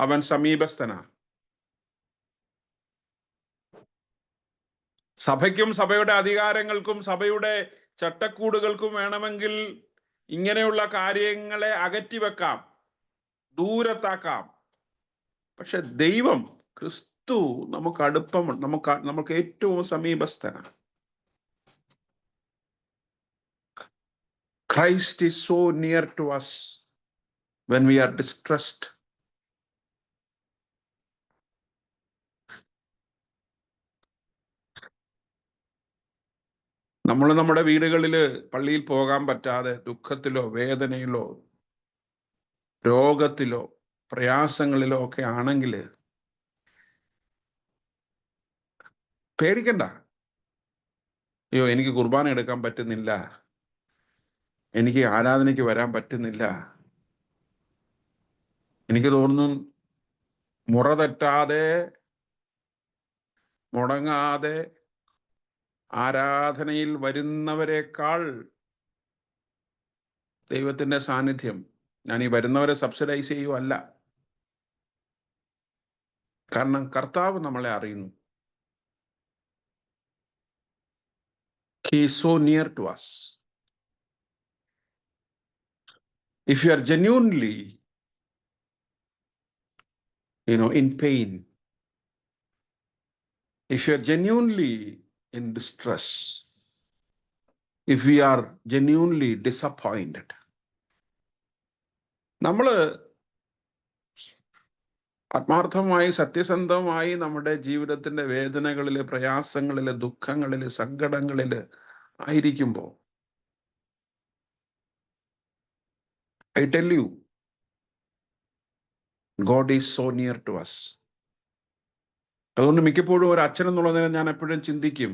അവൻ സമീപസ്ഥനാണ്. സഭയ്ക്കും സഭയുടെ അധികാരങ്ങൾക്കും സഭയുടെ ചട്ടക്കൂടുകൾക്കും വേണമെങ്കിൽ ഇങ്ങനെയുള്ള കാര്യങ്ങളെ അകറ്റിവെക്കാം, ദൂരത്താക്കാം. പക്ഷെ ദൈവം, ക്രിസ്തു നമുക്ക് അടുപ്പം, നമുക്ക് ഏറ്റവും സമീപസ്ഥനാണ്. Christ is so near to us when we are distressed. നമ്മൾ നമ്മുടെ വീടുകളില് പള്ളിയിൽ പോകാൻ പറ്റാതെ ദുഃഖത്തിലോ വേദനയിലോ രോഗത്തിലോ പ്രയാസങ്ങളിലോ ഒക്കെ ആണെങ്കിൽ പേടിക്കണ്ട. അയ്യോ, എനിക്ക് കുർബാന എടുക്കാൻ പറ്റുന്നില്ല, എനിക്ക് ആരാധനയ്ക്ക് വരാൻ പറ്റുന്നില്ല, എനിക്ക് തോന്നുന്നു മുറ തെറ്റാതെ മുടങ്ങാതെ ആരാധനയിൽ വരുന്നവരെക്കാൾ ദൈവത്തിന്റെ സാന്നിധ്യം, ഞാൻ ഈ വരുന്നവരെ സബ്സിഡൈസ് ചെയ്യുവല്ല, കാരണം കർത്താവ് നമ്മളെ അറിയുന്നു. He is so near to us. If you are genuinely, in pain, if you are genuinely in distress, if we are genuinely disappointed, നമ്മൾ ആത്മാർത്ഥമായി സത്യസന്ധമായി നമ്മുടെ ജീവിതത്തിന്റെ വേദനകളില്, പ്രയാസങ്ങളില്, ദുഃഖങ്ങളില്, സങ്കടങ്ങളില് ആയിരിക്കുമ്പോൾ, I tell you, God is so near to us. അതുകൊണ്ട് മിക്കപ്പോഴും ഒരു അച്ഛൻ എന്നുള്ള നില ഞാൻ എപ്പോഴും ചിന്തിക്കും,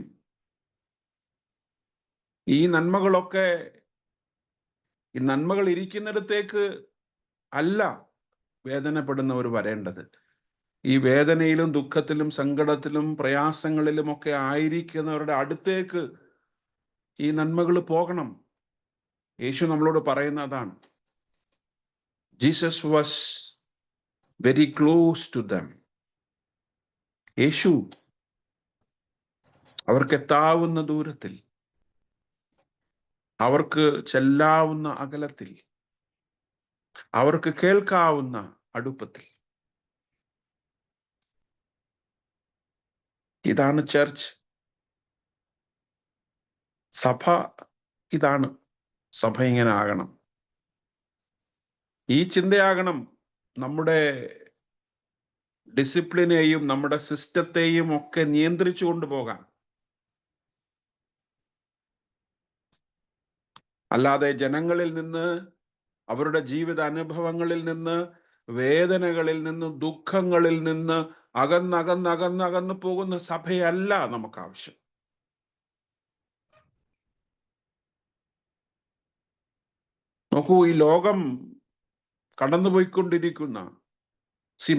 ഈ നന്മകൾ ഇരിക്കുന്നിടത്തേക്ക് അല്ല വേദനപ്പെടുന്നവർ വരേണ്ടത്. ഈ വേദനയിലും ദുഃഖത്തിലും സങ്കടത്തിലും പ്രയാസങ്ങളിലും ഒക്കെ ആയിരിക്കുന്നവരുടെ അടുത്തേക്ക് ഈ നന്മകൾ പോകണം. യേശു നമ്മളോട് പറയുന്നതാണ്. Jesus was very close to them. യേശു അവർക്ക് എത്താവുന്ന ദൂരത്തിൽ, അവർക്ക് ചെല്ലാവുന്ന അകലത്തിൽ, അവർക്ക് കേൾക്കാവുന്ന അടുപ്പത്തിൽ. ഇതാണ് ചർച്ച്, സഭ. ഇതാണ് സഭ. ഇങ്ങനെ ആകണം. ഈ ചിന്തയാകണം നമ്മുടെ ഡിസിപ്ലിനെയും നമ്മുടെ സിസ്റ്റത്തെയും ഒക്കെ നിയന്ത്രിച്ചു കൊണ്ടുപോകാൻ. അല്ലാതെ ജനങ്ങളിൽ നിന്ന്, അവരുടെ ജീവിത അനുഭവങ്ങളിൽ നിന്ന്, വേദനകളിൽ നിന്ന്, ദുഃഖങ്ങളിൽ നിന്ന് അകന്നകന്നകന്നകന്നു പോകുന്ന സഭയല്ല നമുക്ക് ആവശ്യം. നോക്കൂ, ഈ ലോകം കടന്നുപോയിക്കൊണ്ടിരിക്കുന്ന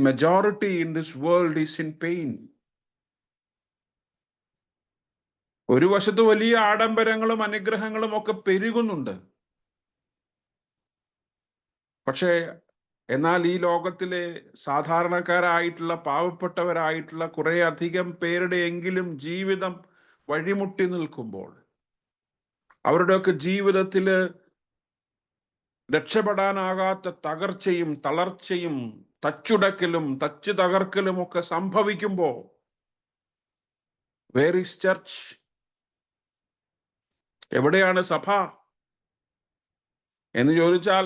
majority in this world is in pain. ഒരു വശത്ത് വലിയ ആഡംബരങ്ങളും അനുഗ്രഹങ്ങളും ഒക്കെ പെരുകുന്നുണ്ട്. പക്ഷേ എന്നാൽ ഈ ലോകത്തിലെ സാധാരണക്കാരായിട്ടുള്ള, പാവപ്പെട്ടവരായിട്ടുള്ള കുറെ അധികം പേരുടെ എങ്കിലും ജീവിതം വഴിമുട്ടി നിൽക്കുമ്പോൾ, അവരുടെയൊക്കെ ജീവിതത്തില് രക്ഷപ്പെടാനാകാത്ത തകർച്ചയും തളർച്ചയും തച്ചുടക്കലും തച്ചു തകർക്കലും ഒക്കെ സംഭവിക്കുമ്പോ, വേർ ഈസ് ചർച്ച്? എവിടെയാണ് സഭ എന്ന് ചോദിച്ചാൽ,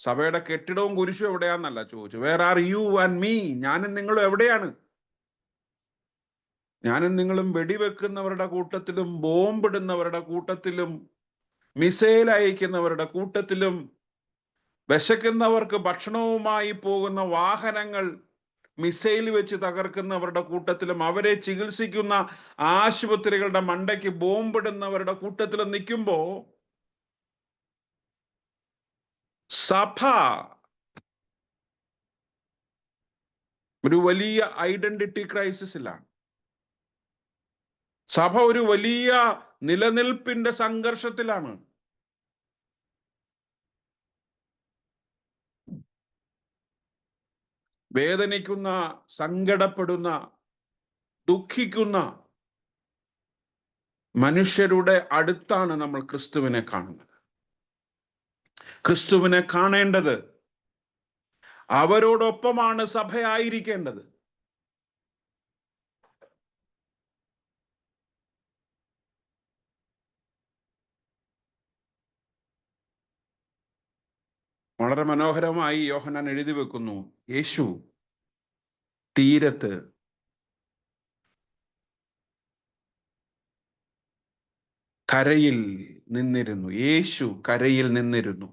സഭയുടെ കെട്ടിടവും കുരിശും എവിടെയാന്നല്ല ചോദിച്ചു. Where are you and me? ഞാനും നിങ്ങളും എവിടെയാണ്? ഞാനും നിങ്ങളും വെടിവെക്കുന്നവരുടെ കൂട്ടത്തിലും, ബോംബിടുന്നവരുടെ കൂട്ടത്തിലും, മിസൈൽ അയക്കുന്നവരുടെ കൂട്ടത്തിലും, വിശക്കുന്നവർക്ക് ഭക്ഷണവുമായി പോകുന്ന വാഹനങ്ങൾ മിസൈൽ വെച്ച് തകർക്കുന്നവരുടെ കൂട്ടത്തിലും, അവരെ ചികിത്സിക്കുന്ന ആശുപത്രികളുടെ മണ്ടയ്ക്ക് ബോംബിടുന്നവരുടെ കൂട്ടത്തിലും നിൽക്കുമ്പോ സഭ ഒരു വലിയ ഐഡന്റിറ്റി ക്രൈസിസിലാണ്. സഭ ഒരു വലിയ നിലനിൽപ്പിന്റെ സംഘർഷത്തിലാണ്. വേദനിക്കുന്ന, സങ്കടപ്പെടുന്ന, ദുഃഖിക്കുന്ന മനുഷ്യരുടെ അടുത്താണ് നമ്മൾ ക്രിസ്തുവിനെ കാണുന്നത്. ക്രിസ്തുവിനെ കാണേണ്ടത്, അവരോടൊപ്പമാണ് സഭയായിരിക്കേണ്ടത്. വളരെ മനോഹരമായി യോഹന്നാൻ എഴുതി വെക്കുന്നു, യേശു തീരത്ത് കരയിൽ നിന്നിരുന്നു. യേശു കരയിൽ നിന്നിരുന്നു.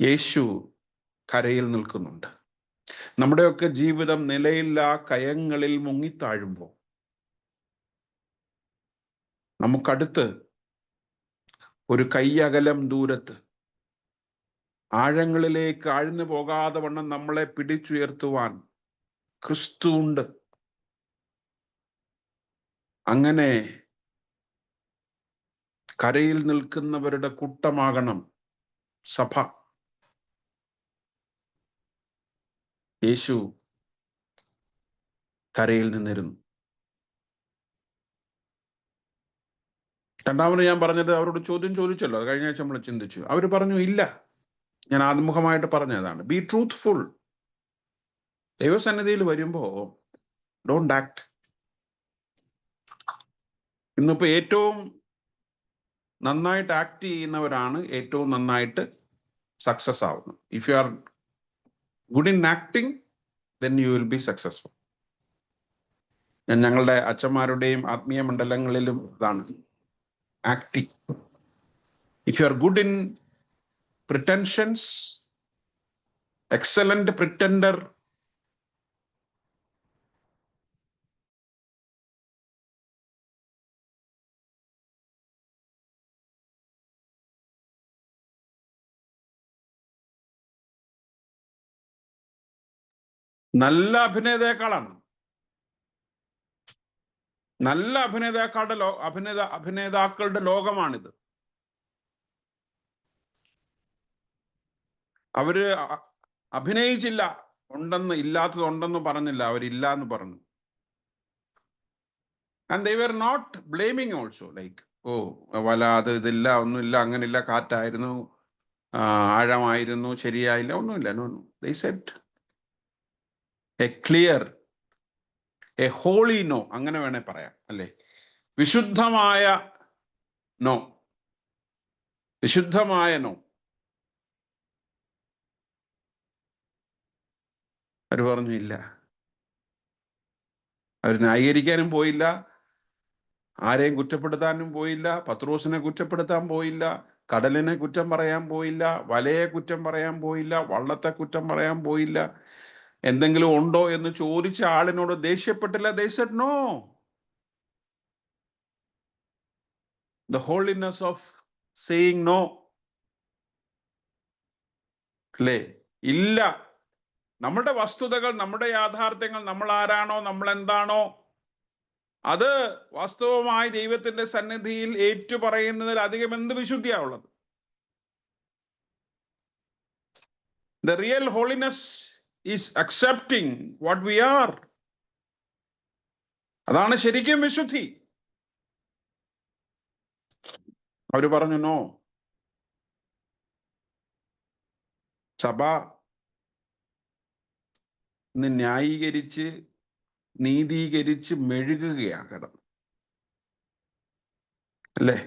യേശു കരയിൽ നിൽക്കുന്നുണ്ട്. നമ്മുടെയൊക്കെ ജീവിതം നിലയില്ലാ കയങ്ങളിൽ മുങ്ങിത്താഴുമ്പോൾ നമുക്കടുത്ത് ഒരു കയ്യകലം ദൂരത്ത് ആഴങ്ങളിലേക്ക് ആഴ്ന്നു പോകാതെ വണ്ണം നമ്മളെ പിടിച്ചുയർത്തുവാൻ ക്രിസ്തു ഉണ്ട്. അങ്ങനെ കരയിൽ നിൽക്കുന്നവരുടെ കൂട്ടമാകണം സഭ. യേശു കരയിൽ നിന്നിരുന്നു. രണ്ടാമത് ഞാൻ പറഞ്ഞത്, അവരോട് ചോദ്യം ചോദിച്ചല്ലോ, അത് കഴിഞ്ഞ ആഴ്ച നമ്മൾ ചിന്തിച്ചു. അവർ പറഞ്ഞു, ഇല്ല, ഞാൻ ആത്മുഖമായിട്ട് പറഞ്ഞതാണ്, ബി ട്രൂത്ത്ഫുൾ. ദൈവസന്നിധിയിൽ വരുമ്പോ ഡോണ്ട് ആക്ട്. ഇന്നിപ്പോ ഏറ്റവും നന്നായിട്ട് ആക്ട് ചെയ്യുന്നവരാണ് ഏറ്റവും നന്നായിട്ട് സക്സസ് ആവുന്നത്. If you are good in acting, then you will be successful. ഞാൻ ഞങ്ങളുടെ അച്ഛന്മാരുടെയും ആത്മീയ മണ്ഡലങ്ങളിലും ഇതാണ് acting. If you are good in pretensions, excellent pretender, നല്ല അഭിനേതാക്കളാണ്. നല്ല അഭിനേതാക്കളുടെ ലോകമാണിത്. അവര് അഭിനയിച്ചില്ല, ഉണ്ടെന്ന്, ഇല്ലാത്തതുണ്ടെന്ന് പറഞ്ഞില്ല, അവരില്ല എന്ന് പറഞ്ഞു. And they were not blaming also, like, ഓ വല അത് ഇതില്ല, ഒന്നുമില്ല, അങ്ങനില്ല, കാറ്റായിരുന്നു, ആഴമായിരുന്നു, ശരിയായില്ല, ഒന്നുമില്ല. No, they said a clear, a holy no, അങ്ങനെ വേണേ പറയാം, അല്ലേ? വിശുദ്ധമായ നോ, വിശുദ്ധമായ നോ. അവര് പറഞ്ഞു ഇല്ല. അവർ ന്യായീകരിക്കാനും പോയില്ല, ആരെയും കുറ്റപ്പെടുത്താനും പോയില്ല, പത്രോസിനെ കുറ്റപ്പെടുത്താൻ പോയില്ല, കടലിനെ കുറ്റം പറയാൻ പോയില്ല, വലയെ കുറ്റം പറയാൻ പോയില്ല, വള്ളത്തെ കുറ്റം പറയാൻ പോയില്ല, എന്തെങ്കിലും ഉണ്ടോ എന്ന് ചോദിച്ച ആളിനോട് ദേഷ്യപ്പെട്ടില്ല. They said no. The holiness of saying no. അല്ലേ? ഇല്ല. നമ്മുടെ വസ്തുതകൾ, നമ്മുടെ യാഥാർത്ഥ്യങ്ങൾ, നമ്മൾ ആരാണോ, നമ്മൾ എന്താണോ, അത് വാസ്തവമായി ദൈവത്തിന്റെ സന്നിധിയിൽ ഏറ്റുപറയുന്നതിൽ അധികം എന്ത് വിശുദ്ധിയാണുള്ളത്? The real holiness is accepting what we are. അതാണ് ശരിക്കും വിശുദ്ധി. അവര് പറഞ്ഞു നോ. സഭ ഇന്ന് ന്യായീകരിച്ച് നീതീകരിച്ച് മെഴുകുകയാകണം, അല്ലേ?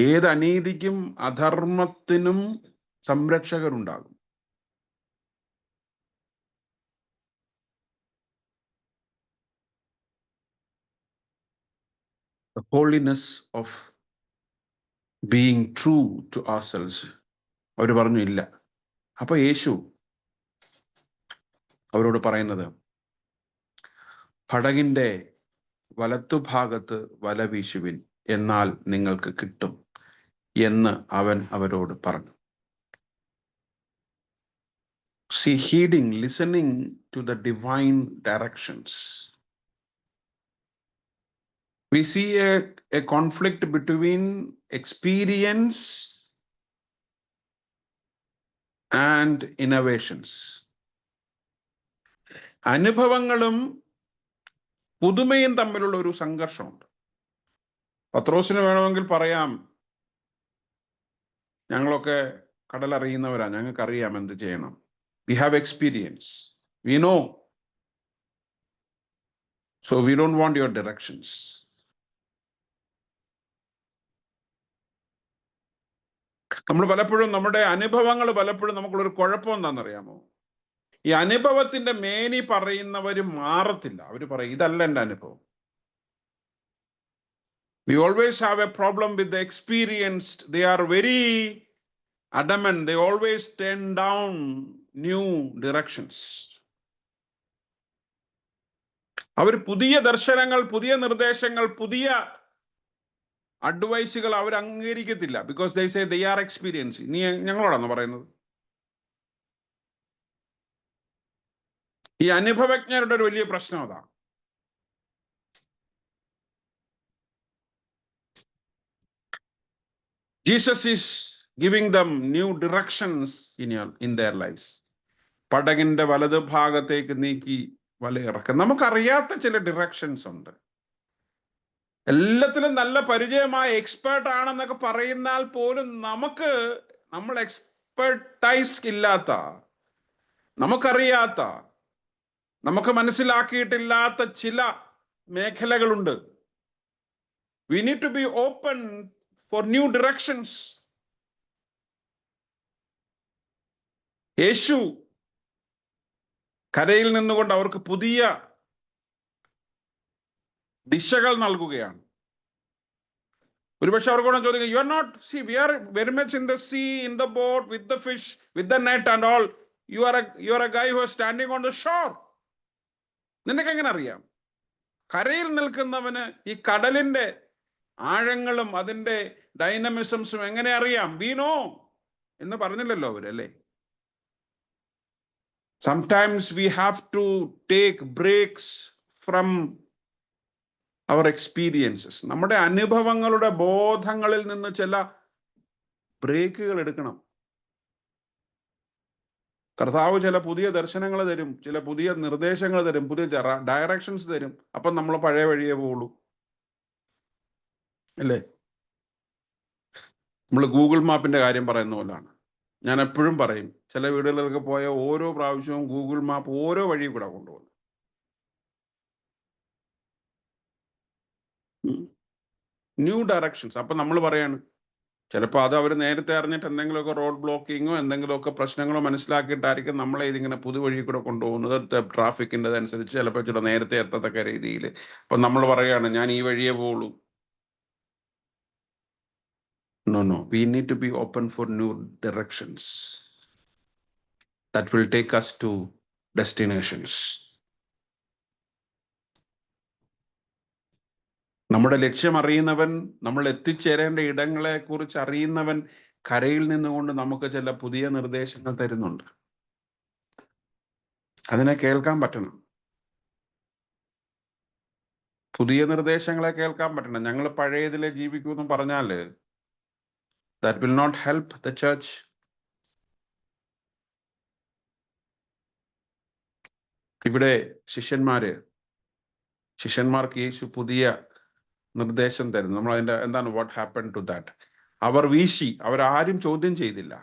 ഏത് അനീതിക്കും അധർമ്മത്തിനും സംരക്ഷകരുണ്ടാകും. the holiness of being true to ourselves. അവർ പറഞ്ഞു ഇല്ല. അപ്പൊ യേശു അവരോട് പറയുന്നത്, പടകിന്റെ വലത്തുഭാഗത്ത് വല വീശുവിൻ, എന്നാൽ നിങ്ങൾക്ക് കിട്ടും എന്ന് അവൻ അവരോട് പറഞ്ഞു. See, heeding, listening to the divine directions. We see a conflict between experience and innovations. അനുഭവങ്ങളും പുതുമയും തമ്മിലുള്ള ഒരു സംഘർഷമുണ്ട്. പത്രോസിന് വേണമെങ്കിൽ പറയാം, ഞങ്ങളൊക്കെ കടലറിയുന്നവരാ, ഞങ്ങൾക്കറിയാം എന്ത് ചെയ്യണം. We have experience. We know. So we don't want your directions. നമ്മൾ പലപ്പോഴും നമ്മുടെ അനുഭവങ്ങൾ പലപ്പോഴും നമുക്കുള്ളൊരു കുഴപ്പം എന്താണെന്നറിയാമോ? ഈ അനുഭവത്തിന്റെ മേനി പറയുന്നവര് മാറത്തില്ല. അവര് പറയും ഇതല്ല എൻ്റെ അനുഭവം. We always have a problem with the experienced. They are very adamant. They always turn down new directions. അവർ പുതിയ ദർശനങ്ങൾ, പുതിയ നിർദ്ദേശങ്ങൾ, പുതിയ അഡ്വൈസുകൾ അവർ അംഗീകരിക്കത്തില്ല. Because they say they are experienced. നീ ഞങ്ങളോടാണ് പറയുന്നത്. ഈ അനുഭവജ്ഞരുടെ ഒരു വലിയ പ്രശ്നം അതാണ്. Jesus is giving them new directions in their lives. പടകിന്റെ വലത് ഭാഗത്തേക്ക് നീക്കി വലയിറക്കുക. നമുക്കറിയാത്ത ചില ഡിറക്ഷൻസ് ഉണ്ട്. എല്ലാത്തിലും നല്ല പരിചയമായ എക്സ്പേർട്ട് ആണെന്നൊക്കെ പറയുന്നാൽ പോലും നമ്മൾ എക്സ്പെർട്ടൈസ് ഇല്ലാത്ത, നമുക്കറിയാത്ത, നമുക്ക് മനസ്സിലാക്കിയിട്ടില്ലാത്ത ചില മേഖലകളുണ്ട്. We need to be open for new directions. യേശു കരയിൽ നിന്നുകൊണ്ട് അവർക്ക് പുതിയ ദിശകൾ നൽകുകയാണ്. ഒരുപക്ഷെ അവർക്കൂടെ ചോദിക്കുക, you are not, see, we are very much in the sea, in the boat, with the fish, with the net and all. You are a guy who is standing on the shore. നിനക്ക് എങ്ങനെ അറിയാം? കരയിൽ നിൽക്കുന്നവന് ഈ കടലിന്റെ ആഴങ്ങളും അതിന്റെ ഡൈനമിസംസും എങ്ങനെ അറിയാം? We know എന്ന് പറഞ്ഞില്ലല്ലോ അവരല്ലേ. Sometimes we have to take breaks from our experiences. നമ്മുടെ അനുഭവങ്ങളുടെ ബോധങ്ങളിൽ നിന്ന് ചില ബ്രേക്കുകൾ എടുക്കണം. കർത്താവ് ചില പുതിയ ദർശനങ്ങൾ തരും, ചില പുതിയ നിർദ്ദേശങ്ങൾ തരും, പുതിയ ഡയറക്ഷൻസ് തരും. അപ്പം നമ്മൾ പഴയ വഴിയേ പോവുള്ളൂ അല്ലേ? നമ്മൾ ഗൂഗിൾ മാപ്പിന്റെ കാര്യം പറയുന്ന പോലാണ്. ഞാൻ എപ്പോഴും പറയും, ചില വീടുകളിലൊക്കെ പോയ ഓരോ പ്രാവശ്യവും ഗൂഗിൾ മാപ്പ് ഓരോ വഴി കൂടെ കൊണ്ടുപോകും. New directions. അപ്പൊ നമ്മൾ പറയാണ്, ചിലപ്പോൾ അത് അവർ നേരത്തെ അറിഞ്ഞിട്ട് എന്തെങ്കിലുമൊക്കെ റോഡ് ബ്ലോക്കിങ്ങോ എന്തെങ്കിലുമൊക്കെ പ്രശ്നങ്ങളോ മനസ്സിലാക്കിയിട്ടായിരിക്കും നമ്മളെ ഇതിങ്ങനെ പുതുവഴി കൂടെ കൊണ്ടുപോകുന്നത്. ട്രാഫിക്കിൻ്റെ അനുസരിച്ച് ചിലപ്പോൾ ചില നേരത്തെ എത്തത്തക്ക രീതിയിൽ. അപ്പൊ നമ്മൾ പറയാണ്, ഞാൻ ഈ വഴിയേ പോവുള്ളൂ. No. We need to be open for new directions that will take us to destinations. നമ്മുടെ ലക്ഷ്യം അറിയുന്നവൻ, നമ്മൾ എത്തിച്ചേരേണ്ട ഇടങ്ങളെ കുറിച്ച് അറിയുന്നവൻ കരയിൽ നിന്നുകൊണ്ട് നമുക്ക് ചില പുതിയ നിർദ്ദേശങ്ങൾ തരുന്നുണ്ട്. അതിനെ കേൾക്കാൻ പറ്റണം. പുതിയ നിർദ്ദേശങ്ങളെ കേൾക്കാൻ പറ്റണം. ഞങ്ങൾ പഴയതിലെ ജീവിക്കുമെന്ന് പറഞ്ഞാല് that will not help the church. ഇവിടെ ശിഷ്യന്മാർക്ക് യേശു പുതിയ നിർദ്ദേശം തരുന്നു. നമ്മൾ അതിന്റെ എന്താണ് വാട്ട് ഹാപ്പൻ ടു ദാറ്റ്? അവർ വീശി, അവരാരും ചോദ്യം ചെയ്തില്ല,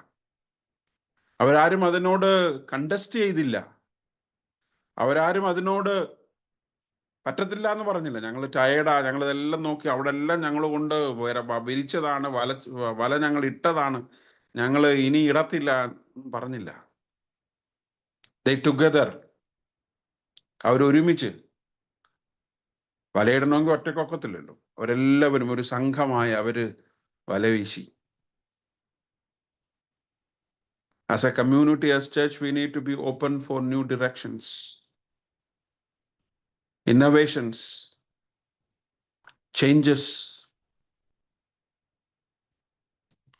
അവരാരും അതിനോട് കണ്ടസ്റ്റ് ചെയ്തില്ല, അവരാരും അതിനോട് പറ്റത്തില്ല എന്ന് പറഞ്ഞില്ല. ഞങ്ങൾ ടയേർഡാ, ഞങ്ങൾ ഇതെല്ലാം നോക്കി, അവിടെ എല്ലാം ഞങ്ങൾ കൊണ്ട് വിരിച്ചതാണ്, വല ഞങ്ങൾ ഇട്ടതാണ്, ഞങ്ങൾ ഇനി ഇടത്തില്ല പറഞ്ഞില്ല. They together, അവരൊരുമിച്ച് വലയിടണമെങ്കിൽ ഒറ്റക്കൊക്കത്തില്ലല്ലോ. അവരെല്ലാവരും ഒരു സംഘമായി അവര് വല വീശി. As a community, as church, we need to be open for new directions, innovations, changes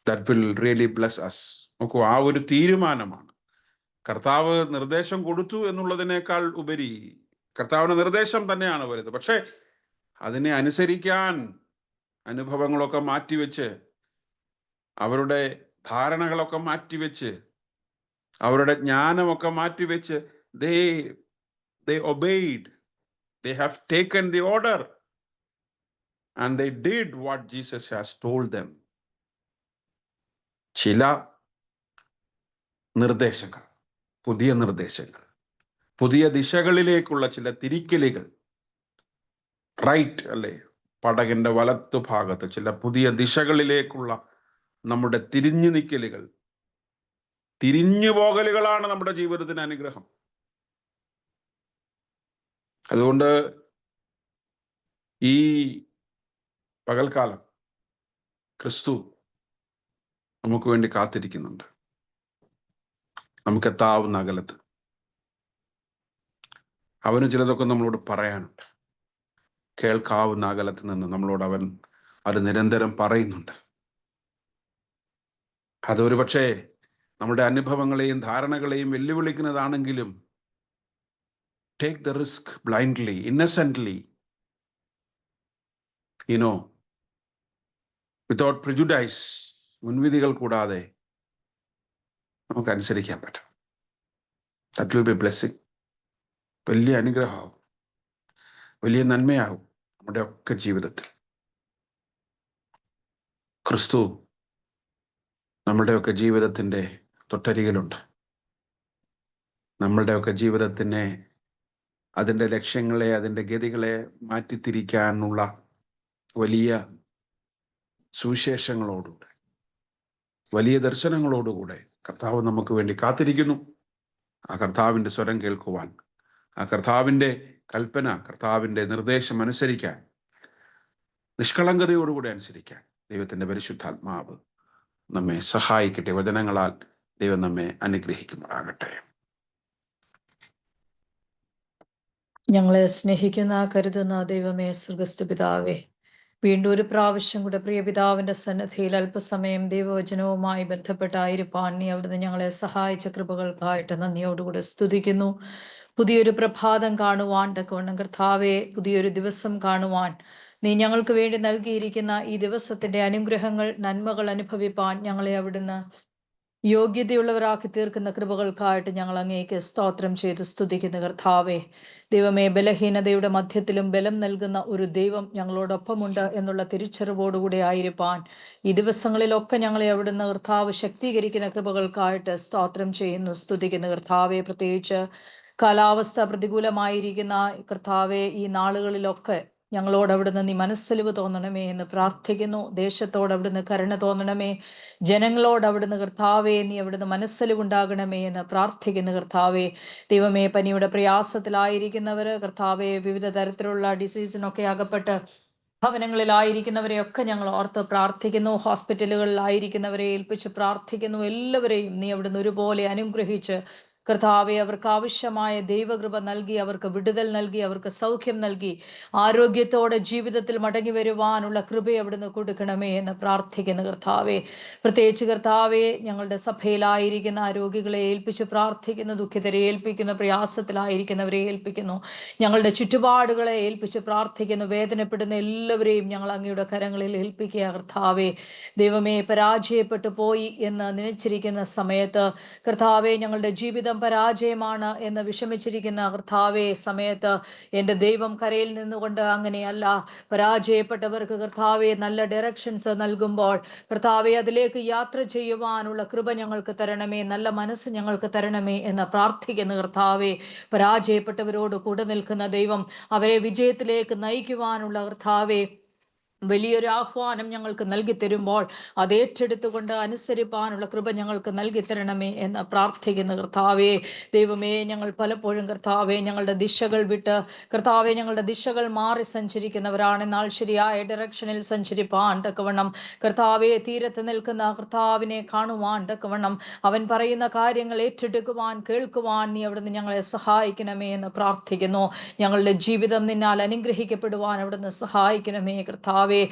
that will really bless us. നോക്കൂ, ആ ഒരു തീരുമാനമാണ്. കർത്താവ് നിർദ്ദേശം കൊടുത്തു എന്നുള്ളതിനേക്കാൾ ഉപരി കർത്താവിന്റെ നിർദ്ദേശം തന്നെയാണ് വരുന്നത്. പക്ഷെ അതിനെ അനുസരിക്കാൻ അനുഭവങ്ങളൊക്കെ മാറ്റിവെച്ച്, അവരുടെ ധാരണകളൊക്കെ മാറ്റിവെച്ച്, അവരുടെ ജ്ഞാനമൊക്കെ മാറ്റിവെച്ച് they obeyed. They have taken the order and they did what Jesus has told them. ചില നിർദ്ദേശങ്ങൾ, പുതിയ നിർദ്ദേശങ്ങൾ, പുതിയ ദിശകളിലേക്കുള്ള ചില തിരിക്കലുകൾ, റൈറ്റ് അല്ലേ, പടകിന്റെ വലത്തു ഭാഗത്ത് ചില പുതിയ ദിശകളിലേക്കുള്ള നമ്മുടെ തിരിഞ്ഞു നിൽക്കലുകൾ, തിരിഞ്ഞു പോകലുകളാണ് നമ്മുടെ ജീവിതത്തിന് അനുഗ്രഹം. അതുകൊണ്ട് ഈ പകൽക്കാലം ക്രിസ്തു നമുക്ക് വേണ്ടി കാത്തിരിക്കുന്നുണ്ട്. നമുക്ക് എത്താവുന്ന അകലത്ത് അവന് ചിലതൊക്കെ നമ്മളോട് പറയാനുണ്ട്. കേൾക്കാവുന്ന അകലത്ത് നിന്ന് നമ്മളോട് അവൻ അത് നിരന്തരം പറയുന്നുണ്ട്. അതൊരു പക്ഷേ നമ്മുടെ അനുഭവങ്ങളെയും ധാരണകളെയും വെല്ലുവിളിക്കുന്നതാണെങ്കിലും take the risk blindly, innocently, without prejudice, മുൻവിധികൾ കൂടാതെ നമുക്ക് അനുസരിക്കാൻ പറ്റും. That will be a blessing. വലിയ അനുഗ്രഹമാവും, വലിയ നന്മയാവും നമ്മുടെ ഒക്കെ ജീവിതത്തിൽ. ക്രിസ്തു നമ്മുടെയൊക്കെ ജീവിതത്തിൻ്റെ തൊട്ടരികിലുണ്ട്. നമ്മളുടെയൊക്കെ ജീവിതത്തിനെ, അതിൻ്റെ ലക്ഷ്യങ്ങളെ, അതിൻ്റെ ഗതികളെ മാറ്റിത്തിരിക്കാനുള്ള വലിയ സുവിശേഷങ്ങളോടുകൂടെ, വലിയ ദർശനങ്ങളോടുകൂടെ കർത്താവ് നമുക്ക് വേണ്ടി കാത്തിരിക്കുന്നു. ആ കർത്താവിൻ്റെ സ്വരം കേൾക്കുവാൻ, ആ കർത്താവിൻ്റെ കൽപ്പന, കർത്താവിൻ്റെ നിർദ്ദേശം അനുസരിക്കാൻ, നിഷ്കളങ്കതയോടുകൂടെ അനുസരിക്കാൻ ദൈവത്തിൻ്റെ പരിശുദ്ധാത്മാവ് നമ്മെ സഹായിക്കട്ടെ. വചനങ്ങളാൽ ദൈവം നമ്മെ അനുഗ്രഹിക്കുമാറാകട്ടെ. ഞങ്ങളെ സ്നേഹിക്കുന്ന, കരുതുന്ന ദൈവമേ, സ്വർഗ്ഗസ്ഥ പിതാവേ, വീണ്ടും ഒരു പ്രാവശ്യം കൂടെ പ്രിയ പിതാവിന്റെ സന്നിധിയിൽ അല്പസമയം ദൈവവചനവുമായി ബന്ധപ്പെട്ടായിരിക്കാൻ നീ അവിടുന്ന് ഞങ്ങളെ സഹായിച്ച കൃപകൾക്കായിട്ട് നന്ദിയോടുകൂടെ സ്തുതിക്കുന്നു. പുതിയൊരു പ്രഭാതം കാണുവാൻ തക്കവണ്ണം കർത്താവെ, പുതിയൊരു ദിവസം കാണുവാൻ നീ ഞങ്ങൾക്ക് വേണ്ടി നൽകിയിരിക്കുന്ന ഈ ദിവസത്തിന്റെ അനുഗ്രഹങ്ങൾ, നന്മകൾ അനുഭവിപ്പാൻ ഞങ്ങളെ അവിടുന്ന് യോഗ്യതയുള്ളവരാക്കി തീർക്കുന്ന കൃപകൾക്കായിട്ട് ഞങ്ങൾ അങ്ങേക്ക് സ്തോത്രം ചെയ്ത് സ്തുതിക്കുന്ന കർത്താവേ. ദൈവമേ, ബലഹീനതയുടെ മധ്യത്തിലും ബലം നൽകുന്ന ഒരു ദൈവം ഞങ്ങളോടൊപ്പമുണ്ട് എന്നുള്ള തിരിച്ചറിവോടുകൂടി ആയിരിക്കാൻ ഈ ദിവസങ്ങളിലൊക്കെ ഞങ്ങളെ അവിടുന്ന് കർത്താവ് ശക്തീകരിക്കുന്ന കൃപകൾക്കായിട്ട് സ്തോത്രം ചെയ്യുന്നു, സ്തുതിക്കുന്ന കർത്താവെ. പ്രത്യേകിച്ച് കാലാവസ്ഥ പ്രതികൂലമായിരിക്കുന്ന കർത്താവെ, ഈ നാളുകളിലൊക്കെ ഞങ്ങളോട് അവിടുന്ന് നീ മനസ്സലിവ് തോന്നണമേ എന്ന് പ്രാർത്ഥിക്കുന്നു. ദേശത്തോട് അവിടുന്ന് കരുണ തോന്നണമേ, ജനങ്ങളോട് അവിടുന്ന് കർത്താവെ നീ അവിടുന്ന് മനസ്സലിവുണ്ടാകണമേ എന്ന് പ്രാർത്ഥിക്കുന്ന കർത്താവെ. ദൈവമേ, പനിയുടെ പ്രയാസത്തിലായിരിക്കുന്നവര് കർത്താവെ, വിവിധ തരത്തിലുള്ള ഡിസീസിനൊക്കെ അകപ്പെട്ട് ഭവനങ്ങളിലായിരിക്കുന്നവരെയൊക്കെ ഞങ്ങൾ ഓർത്ത് പ്രാർത്ഥിക്കുന്നു. ഹോസ്പിറ്റലുകളിലായിരിക്കുന്നവരെ ഏൽപ്പിച്ച് പ്രാർത്ഥിക്കുന്നു. എല്ലാവരെയും നീ അവിടുന്ന് ഒരുപോലെ അനുഗ്രഹിച്ച് കർത്താവെ, അവർക്ക് ആവശ്യമായ ദൈവകൃപ നൽകി, അവർക്ക് വിടുതൽ നൽകി, അവർക്ക് സൗഖ്യം നൽകി, ആരോഗ്യത്തോടെ ജീവിതത്തിൽ മടങ്ങി വരുവാനുള്ള കൃപ അവിടുന്ന് കൊടുക്കണമേ എന്ന് പ്രാർത്ഥിക്കുന്ന കർത്താവെ. പ്രത്യേകിച്ച് കർത്താവെ, ഞങ്ങളുടെ സഭയിലായിരിക്കുന്ന രോഗികളെ ഏൽപ്പിച്ച് പ്രാർത്ഥിക്കുന്നു, ദുഃഖിതരെ ഏൽപ്പിക്കുന്നു, പ്രയാസത്തിലായിരിക്കുന്നവരെ ഏൽപ്പിക്കുന്നു, ഞങ്ങളുടെ ചുറ്റുപാടുകളെ ഏൽപ്പിച്ച് പ്രാർത്ഥിക്കുന്നു. വേദനപ്പെടുന്ന എല്ലാവരെയും ഞങ്ങൾ അങ്ങയുടെ കരങ്ങളിൽ ഏൽപ്പിക്കുക കർത്താവെ. ദൈവമേ, പരാജയപ്പെട്ടു പോയി എന്ന് നനച്ചിരിക്കുന്ന സമയത്ത് കർത്താവെ, ഞങ്ങളുടെ ജീവിതം പരാജയമാണ് എന്ന് വിഷമിച്ചിരിക്കുന്ന കർത്താവെ സമയത്ത് എൻ്റെ ദൈവം കരയിൽ നിന്നുകൊണ്ട് അങ്ങനെയല്ല, പരാജയപ്പെട്ടവർക്ക് കർത്താവെ നല്ല ഡയറക്ഷൻസ് നൽകുമ്പോൾ കർത്താവെ അതിലേക്ക് യാത്ര ചെയ്യുവാനുള്ള കൃപ ഞങ്ങൾക്ക് തരണമേ, നല്ല മനസ്സ് ഞങ്ങൾക്ക് തരണമേ എന്ന് പ്രാർത്ഥിക്കുന്ന കർത്താവെ. പരാജയപ്പെട്ടവരോട് കൂടെ നിൽക്കുന്ന ദൈവം അവരെ വിജയത്തിലേക്ക് നയിക്കുവാനുള്ള കർത്താവെ വലിയൊരു ആഹ്വാനം ഞങ്ങൾക്ക് നൽകി തരുമ്പോൾ അത് ഏറ്റെടുത്തുകൊണ്ട് അനുസരിപ്പാനുള്ള കൃപ ഞങ്ങൾക്ക് നൽകി തരണമേ എന്ന് പ്രാർത്ഥിക്കുന്ന കർത്താവേ. ദൈവമേ, ഞങ്ങൾ പലപ്പോഴും കർത്താവെ ഞങ്ങളുടെ ദിശകൾ വിട്ട് കർത്താവെ ഞങ്ങളുടെ ദിശകൾ മാറി സഞ്ചരിക്കുന്നവരാണ്. എന്നാൽ ശരിയായ ഡയറക്ഷനിൽ സഞ്ചരിപ്പാൻ തക്കവണ്ണം കർത്താവെ, തീരത്ത് നിൽക്കുന്ന കർത്താവിനെ കാണുവാൻ തക്കവണ്ണം അവൻ പറയുന്ന കാര്യങ്ങൾ ഏറ്റെടുക്കുവാൻ കേൾക്കുവാൻ നീ അവിടുന്ന് ഞങ്ങളെ സഹായിക്കണമേ എന്ന് പ്രാർത്ഥിക്കുന്നു. ഞങ്ങളുടെ ജീവിതം നിന്നാൽ അനുഗ്രഹിക്കപ്പെടുവാൻ അവിടുന്ന് സഹായിക്കണമേ കർത്താവേ.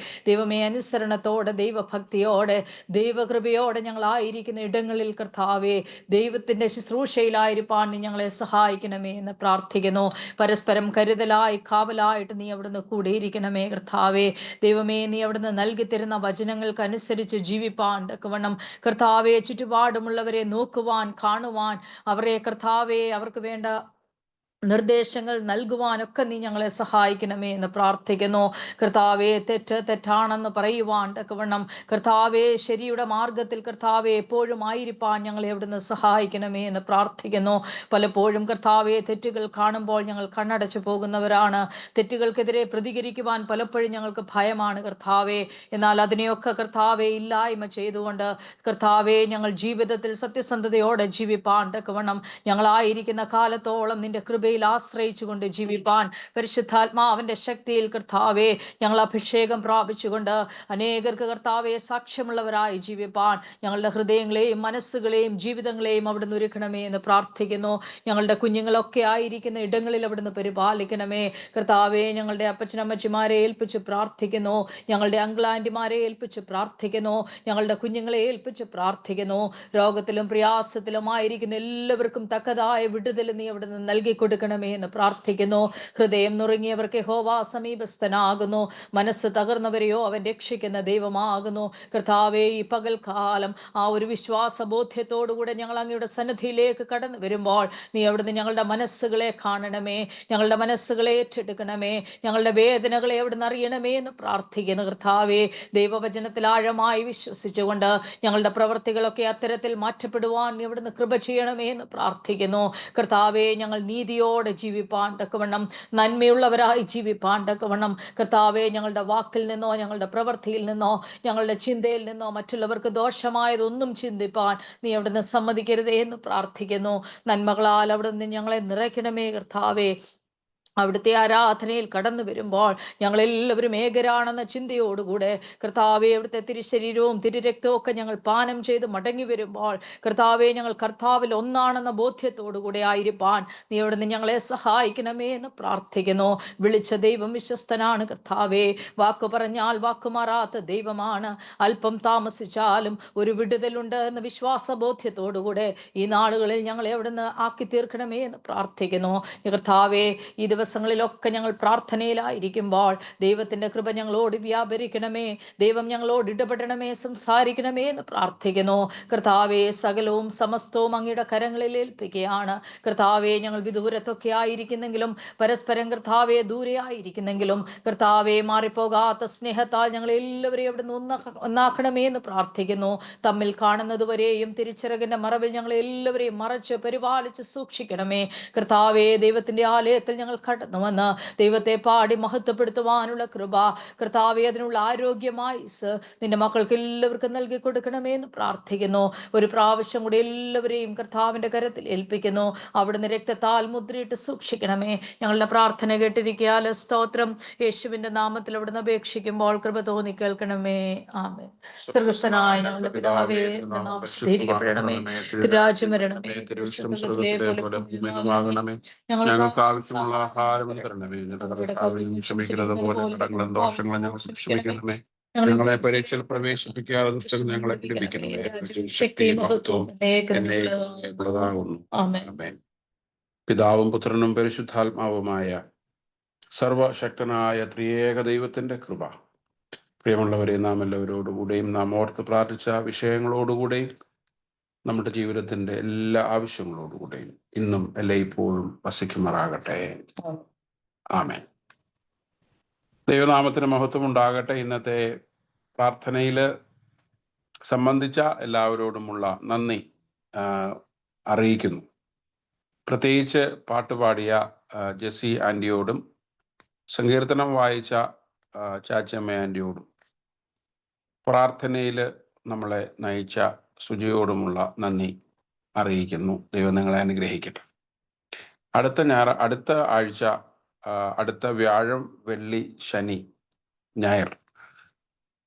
ദൈവമേ, അനുസരണത്തോടെ ദൈവഭക്തിയോടെ ദൈവകൃപയോടെ ഞങ്ങളായിരിക്കുന്ന ഇടങ്ങളിൽ കർത്താവേ ദൈവത്തിന്റെ ശുശ്രൂഷയിലായിരിക്കാൻ നീ ഞങ്ങളെ സഹായിക്കണമേ എന്ന് പ്രാർത്ഥിക്കുന്നു. പരസ്പരം കരുതലായി കാവലായിട്ട് നീ അവിടുന്ന് കൂടിയിരിക്കണമേ കർത്താവേ. ദൈവമേ, നീ അവിടുന്ന് നൽകി തരുന്ന വചനങ്ങൾക്ക് അനുസരിച്ച് ജീവിപ്പാൻ തക്കവണ്ണം കർത്താവെ ചുറ്റുപാടുമുള്ളവരെ നോക്കുവാൻ കാണുവാൻ അവരെ കർത്താവെ അവർക്ക് വേണ്ട നിർദ്ദേശങ്ങൾ നൽകുവാനൊക്കെ നീ ഞങ്ങളെ സഹായിക്കണമേ എന്ന് പ്രാർത്ഥിക്കുന്നു. കർത്താവെ, തെറ്റാണെന്ന് പറയുവാൻ തക്കവണ്ണം കർത്താവെ ശരിയുടെ മാർഗത്തിൽ കർത്താവെ എപ്പോഴും ആയിരിക്കാൻ ഞങ്ങളെ അവിടുന്ന് സഹായിക്കണമേ എന്ന് പ്രാർത്ഥിക്കുന്നു. പലപ്പോഴും കർത്താവെ തെറ്റുകൾ കാണുമ്പോൾ ഞങ്ങൾ കണ്ണടച്ചു പോകുന്നവരാണ്. തെറ്റുകൾക്കെതിരെ പ്രതികരിക്കുവാൻ പലപ്പോഴും ഞങ്ങൾക്ക് ഭയമാണ് കർത്താവെ. എന്നാൽ അതിനെയൊക്കെ കർത്താവെ ഇല്ലായ്മ ചെയ്തുകൊണ്ട് കർത്താവെ ഞങ്ങൾ ജീവിതത്തിൽ സത്യസന്ധതയോടെ ജീവിപ്പാൻ തക്കവണ്ണം ഞങ്ങളായിരിക്കുന്ന കാലത്തോളം നിന്റെ കൃപയിൽ ആശ്രയിച്ചുകൊണ്ട് ജീവിപ്പാൻ പരിശുദ്ധാത്മാവിന്റെ ശക്തിയിൽ കർത്താവെ ഞങ്ങൾ അഭിഷേകം പ്രാപിച്ചുകൊണ്ട് അനേകർക്ക് കർത്താവെ സാക്ഷ്യമുള്ളവരായി ജീവിപ്പാൻ ഞങ്ങളുടെ ഹൃദയങ്ങളെയും മനസ്സുകളെയും ജീവിതങ്ങളെയും അവിടുന്ന് ഒരുക്കണമേ എന്ന് പ്രാർത്ഥിക്കുന്നു. ഞങ്ങളുടെ കുഞ്ഞുങ്ങളൊക്കെ ആയിരിക്കുന്ന ഇടങ്ങളിൽ അവിടുന്ന് പരിപാലിക്കണമേ കർത്താവെ. ഞങ്ങളുടെ അപ്പച്ചനമ്മച്ചിമാരെ ഏൽപ്പിച്ച് പ്രാർത്ഥിക്കുന്നു. ഞങ്ങളുടെ അങ്കിളാൻറ്റിമാരെ ഏൽപ്പിച്ച് പ്രാർത്ഥിക്കുന്നു. ഞങ്ങളുടെ കുഞ്ഞുങ്ങളെ ഏൽപ്പിച്ച് പ്രാർത്ഥിക്കുന്നു. രോഗത്തിലും പ്രയാസത്തിലുമായിരിക്കുന്ന എല്ലാവർക്കും തക്കതായ വിടുതൽ നീ അവിടുന്ന് നൽകി കൊടുക്കണമേ എന്ന് പ്രാർത്ഥിക്കുന്നു. ഹൃദയം നുറുങ്ങിയവർക്ക് യഹോവ സമീപസ്ഥനാകുന്നു. മനസ്സ് തകർന്നവരെയോ അവൻ രക്ഷിക്കുന്ന ദൈവമാകുന്നു. കർത്താവെ, ഈ പകൽക്കാലം ആ ഒരു വിശ്വാസ ബോധ്യത്തോടുകൂടെ ഞങ്ങൾ അങ്ങയുടെ സന്നിധിയിലേക്ക് കടന്നു വരുമ്പോൾ നീ അവിടുന്ന് ഞങ്ങളുടെ മനസ്സുകളെ കാണണമേ, ഞങ്ങളുടെ മനസ്സുകളെ ഏറ്റെടുക്കണമേ, ഞങ്ങളുടെ വേദനകളെ അവിടുന്ന് അറിയണമേ എന്ന് പ്രാർത്ഥിക്കുന്നു. കർത്താവെ, ദൈവവചനത്തിൽ ആഴമായി വിശ്വസിച്ചുകൊണ്ട് ഞങ്ങളുടെ പ്രവർത്തികളൊക്കെ അത്തരത്തിൽ മാറ്റപ്പെടുവാൻ നീ അവിടുന്ന് കൃപ ചെയ്യണമേ എന്ന് പ്രാർത്ഥിക്കുന്നു. കർത്താവെ, ഞങ്ങൾ നീതിയോടെ ജീവിപ്പാൻ തക്കവണ്ണം നന്മയുള്ളവരായി ജീവിപ്പാൻ തക്കവണ്ണം കർത്താവെ ഞങ്ങളുടെ വാക്കിൽ നിന്നോ ഞങ്ങളുടെ പ്രവൃത്തിയിൽ നിന്നോ ഞങ്ങളുടെ ചിന്തയിൽ നിന്നോ മറ്റുള്ളവർക്ക് ദോഷമായതൊന്നും ചിന്തിപ്പാൻ നീ അവിടുന്ന് സമ്മതിക്കരുതേ എന്ന് പ്രാർത്ഥിക്കുന്നു. നന്മകളാൽ അവിടുന്ന് ഞങ്ങളെ നിറയ്ക്കണമേ കർത്താവെ. അവിടുത്തെ ആരാധനയിൽ കടന്നു വരുമ്പോൾ ഞങ്ങളെല്ലാവരും ഏകരാണെന്ന ചിന്തയോടുകൂടെ കർത്താവെ അവിടുത്തെ തിരുശരീരവും തിരുരക്തവും ഒക്കെ ഞങ്ങൾ പാനം ചെയ്ത് മടങ്ങി വരുമ്പോൾ കർത്താവെ ഞങ്ങൾ കർത്താവിൽ ഒന്നാണെന്ന ബോധ്യത്തോടുകൂടെ ആയിരിക്കാൻ നീ അവിടുന്ന് ഞങ്ങളെ സഹായിക്കണമേ എന്ന് പ്രാർത്ഥിക്കുന്നു. വിളിച്ച ദൈവം വിശ്വസ്തനാണ് കർത്താവെ. വാക്ക് പറഞ്ഞാൽ വാക്കുമാറാത്ത ദൈവമാണ്. അല്പം താമസിച്ചാലും ഒരു വിടുതലുണ്ട് എന്ന വിശ്വാസ ബോധ്യത്തോടുകൂടെ ഈ നാളുകളിൽ ഞങ്ങളെ അവിടുന്ന് ആക്കി തീർക്കണമേ എന്ന് പ്രാർത്ഥിക്കുന്നു. കർത്താവെ, ഈ ദിവസങ്ങളിലൊക്കെ ഞങ്ങൾ പ്രാർത്ഥനയിലായിരിക്കുമ്പോൾ ദൈവത്തിന്റെ കൃപ ഞങ്ങളോട് വ്യാപരിക്കണമേ, ദൈവം ഞങ്ങളോട് ഇടപെടണമേ, സംസാരിക്കണമേ എന്ന് പ്രാർത്ഥിക്കുന്നു. കർത്താവെ, സകലവും സമസ്തവും അങ്ങയുടെ കരങ്ങളിൽ ഏൽപ്പിക്കുകയാണ്. കർത്താവെ, ഞങ്ങൾ വിദൂരത്തൊക്കെ ആയിരിക്കുന്നെങ്കിലും പരസ്പരം കർത്താവെ ദൂരെ ആയിരിക്കുന്നെങ്കിലും കർത്താവെ മാറിപ്പോകാത്ത സ്നേഹത്താൽ ഞങ്ങൾ എല്ലാവരെയും അവിടുന്ന് ഒന്നാക്കണമേ എന്ന് പ്രാർത്ഥിക്കുന്നു. തമ്മിൽ കാണുന്നതുവരെയും തിരിച്ചറിവിന്റെ മറവിൽ ഞങ്ങൾ എല്ലാവരെയും മറച്ച് പരിപാലിച്ച് സൂക്ഷിക്കണമേ കർത്താവെ. ദൈവത്തിന്റെ ആലയത്തിൽ ഞങ്ങൾ കടന്നു വന്ന് ദൈവത്തെ പാടി മഹത്വപ്പെടുത്തുവാനുള്ള കൃപ കർത്താവെ, അതിനുള്ള ആരോഗ്യമായി നിന്റെ മക്കൾക്ക് എല്ലാവർക്കും നൽകി കൊടുക്കണമേ എന്ന് പ്രാർത്ഥിക്കുന്നു. ഒരു പ്രാവശ്യം കൂടി എല്ലാവരെയും കർത്താവിന്റെ കരത്തിൽ ഏൽപ്പിക്കുന്നു. അവിടുന്ന് രക്തത്താൽ മുദ്രയിട്ട് സൂക്ഷിക്കണമേ. ഞങ്ങളുടെ പ്രാർത്ഥന കേട്ടിരിക്കാൽ സ്തോത്രം. യേശുവിന്റെ നാമത്തിൽ അവിടുന്ന് അപേക്ഷിക്കുമ്പോൾ കൃപ തോന്നി കേൾക്കണമേ. ആമേൻ. സ്വർഗ്ഗസ്ഥനായ ഞങ്ങളുടെ പിതാവേ, നിന്റെ നാമം സ്തുതിക്കപ്പെടണമേ, രാജ്യം വരണമേ, ഞങ്ങൾക്ക് ആവശ്യമുള്ള ആഹാരം തരണമേ. ക്ഷമിക്കുന്നത് പോലെ കടങ്ങളും ദോഷങ്ങളും ഞങ്ങൾ ക്ഷമിക്കണമേ. ഞങ്ങളെ പരീക്ഷയിൽ പ്രവേശിപ്പിക്കാതെ ദുഷ്ടൻ ഞങ്ങളെ പിടിപ്പിക്കണമേ. ശക്തിയും മഹത്വവും എന്നേക്കുള്ളതാകുന്നു. ആമേൻ. പിതാവും പുത്രനും പരിശുദ്ധാത്മാവുമായ സർവശക്തനായ ത്രിയേക ദൈവത്തിന്റെ കൃപ, പ്രിയമുള്ളവരെ, നാം എല്ലാവരോടുകൂടെയും നാം ഓർത്ത് പ്രാർത്ഥിച്ച വിഷയങ്ങളോടുകൂടെയും നമ്മുടെ ജീവിതത്തിന്റെ എല്ലാ ആവശ്യങ്ങളോടുകൂടെയും ഇന്നും എല്ലായ്പ്പോഴും വസിക്കുമാറാകട്ടെ. ആമേൻ. ദൈവനാമത്തിന് മഹത്വം ഉണ്ടാകട്ടെ. ഇന്നത്തെ പ്രാർത്ഥനയിൽ സംബന്ധിച്ച എല്ലാവരോടുമുള്ള നന്ദി അറിയിക്കുന്നു. പ്രത്യേകിച്ച് പാട്ടുപാടിയ ജെസ്സി ആൻറ്റിയോടും സങ്കീർത്തനം വായിച്ച ചാച്ചമ്മ ആൻറ്റിയോടും പ്രാർത്ഥനയിൽ നമ്മളെ നയിച്ച സുജയോടുമുള്ള നന്ദി അറിയിക്കുന്നു. ദൈവം നിങ്ങളെ അനുഗ്രഹിക്കട്ടെ. അടുത്ത ആഴ്ച, അടുത്ത വ്യാഴം, വെള്ളി, ശനി, ഞായർ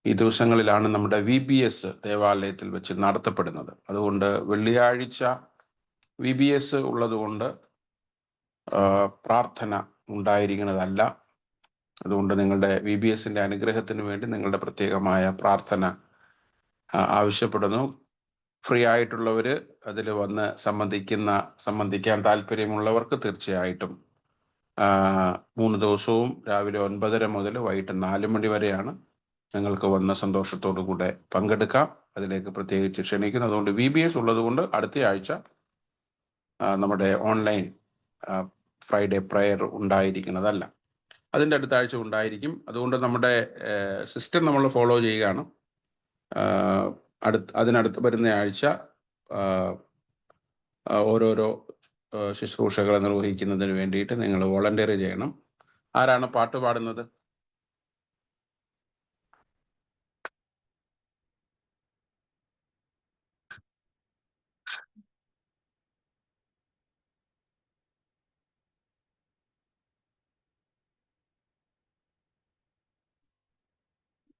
ഈ ദിവസങ്ങളിലാണ് നമ്മുടെ VBS ദേവാലയത്തിൽ വെച്ച് നടത്തപ്പെടുന്നത്. അതുകൊണ്ട് വെള്ളിയാഴ്ച VBS ഉള്ളതുകൊണ്ട് പ്രാർത്ഥന ഉണ്ടായിരിക്കുന്നതല്ല. അതുകൊണ്ട് നിങ്ങളുടെ VBSന്റെ അനുഗ്രഹത്തിന് വേണ്ടി നിങ്ങളുടെ പ്രത്യേകമായ പ്രാർത്ഥന ആവശ്യപ്പെടുന്നു. ഫ്രീ ആയിട്ടുള്ളവർ അതിൽ വന്ന് സംബന്ധിക്കാൻ താല്പര്യമുള്ളവർക്ക് തീർച്ചയായിട്ടും 3 ദിവസവും രാവിലെ 9:30 മുതൽ വൈകിട്ട് 4 മണി വരെയാണ്. നിങ്ങൾക്ക് വന്ന സന്തോഷത്തോടു കൂടെ പങ്കെടുക്കാം. അതിലേക്ക് പ്രത്യേകിച്ച് ക്ഷണിക്കുന്നു. അതുകൊണ്ട് VBS ഉള്ളതുകൊണ്ട് അടുത്ത ആഴ്ച നമ്മുടെ ഓൺലൈൻ ഫ്രൈഡേ പ്രയർ ഉണ്ടായിരിക്കുന്നതല്ല. അതിൻ്റെ അടുത്ത ആഴ്ച ഉണ്ടായിരിക്കും. അതുകൊണ്ട് നമ്മുടെ സിസ്റ്റം നമ്മൾ ഫോളോ ചെയ്യുകയാണ്. അതിനടുത്ത് വരുന്ന ആഴ്ച ഓരോരോ ശുശ്രൂഷകൾ നിർവഹിക്കുന്നതിന് വേണ്ടിയിട്ട് നിങ്ങൾ വോളണ്ടിയർ ചെയ്യണം. ആരാണ് പാട്ട് പാടുന്നത്?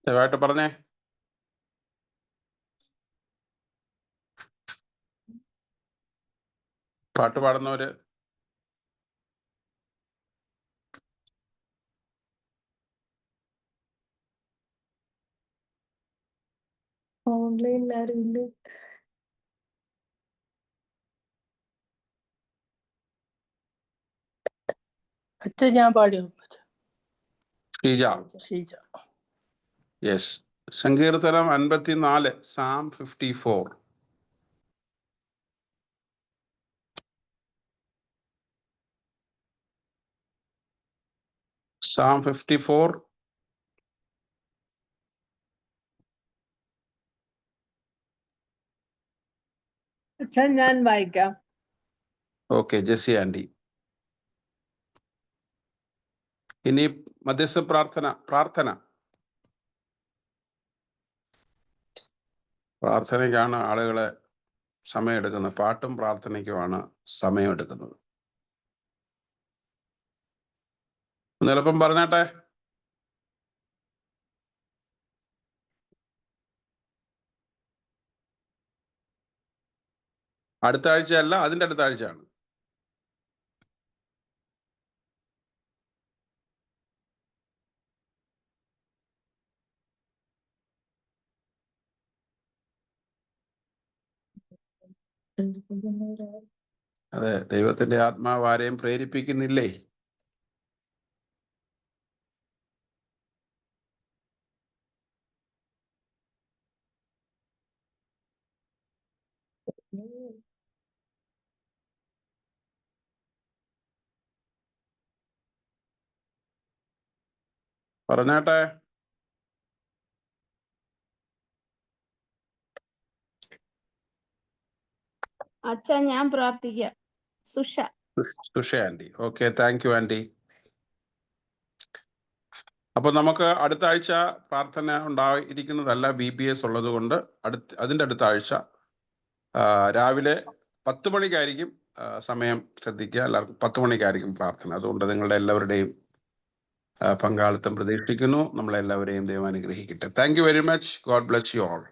ദയവായിട്ട് പറഞ്ഞേ. പാട്ട് പാടുന്നവര് ഓൺലൈനിൽ ആരും ഇല്ല. അച്ഛൻ ഞാൻ പാടിയോ? ഷീജ. യെസ്. സങ്കീർത്തനം 54, Psalm 54. Psalm 54. അച്ഛൻ ഞാൻ വായിക്കാം. Okay, Jessy aunty. ഇനി മധ്യസ്ഥ പ്രാർത്ഥനയ്ക്കാണ് ആളുകളെ സമയമെടുക്കുന്നത്. പാട്ടും പ്രാർത്ഥനയ്ക്കുമാണ് സമയമെടുക്കുന്നത്. എളുപ്പം പറഞ്ഞാട്ടെ. അടുത്ത ആഴ്ചയല്ല, അതിൻ്റെ അടുത്ത ആഴ്ചയാണ്. അതെ, ദൈവത്തിന്റെ ആത്മാവ് ആരെയും പ്രേരിപ്പിക്കുന്നില്ലേ? പറഞ്ഞാട്ടെ. അച്ഛാ ഞാൻ പ്രാർത്ഥിക്കാം. Susha aunty. Okay, thank you aunty. അപ്പൊ നമുക്ക് അടുത്ത ആഴ്ച പ്രാർത്ഥന ഉണ്ടായിരിക്കുന്നതല്ല, VBS ഉള്ളത് കൊണ്ട് അതിൻ്റെ അടുത്ത ആഴ്ച രാവിലെ 10 മണിക്കായിരിക്കും. സമയം ശ്രദ്ധിക്കുക, എല്ലാവർക്കും 10 മണിക്കായിരിക്കും പ്രാർത്ഥന. അതുകൊണ്ട് നിങ്ങളുടെ എല്ലാവരുടെയും പങ്കാളിത്തം പ്രതീക്ഷിക്കുന്നു. നമ്മളെല്ലാവരെയും ദൈവം അനുഗ്രഹിക്കട്ടെ. Thank you very much. God bless you all.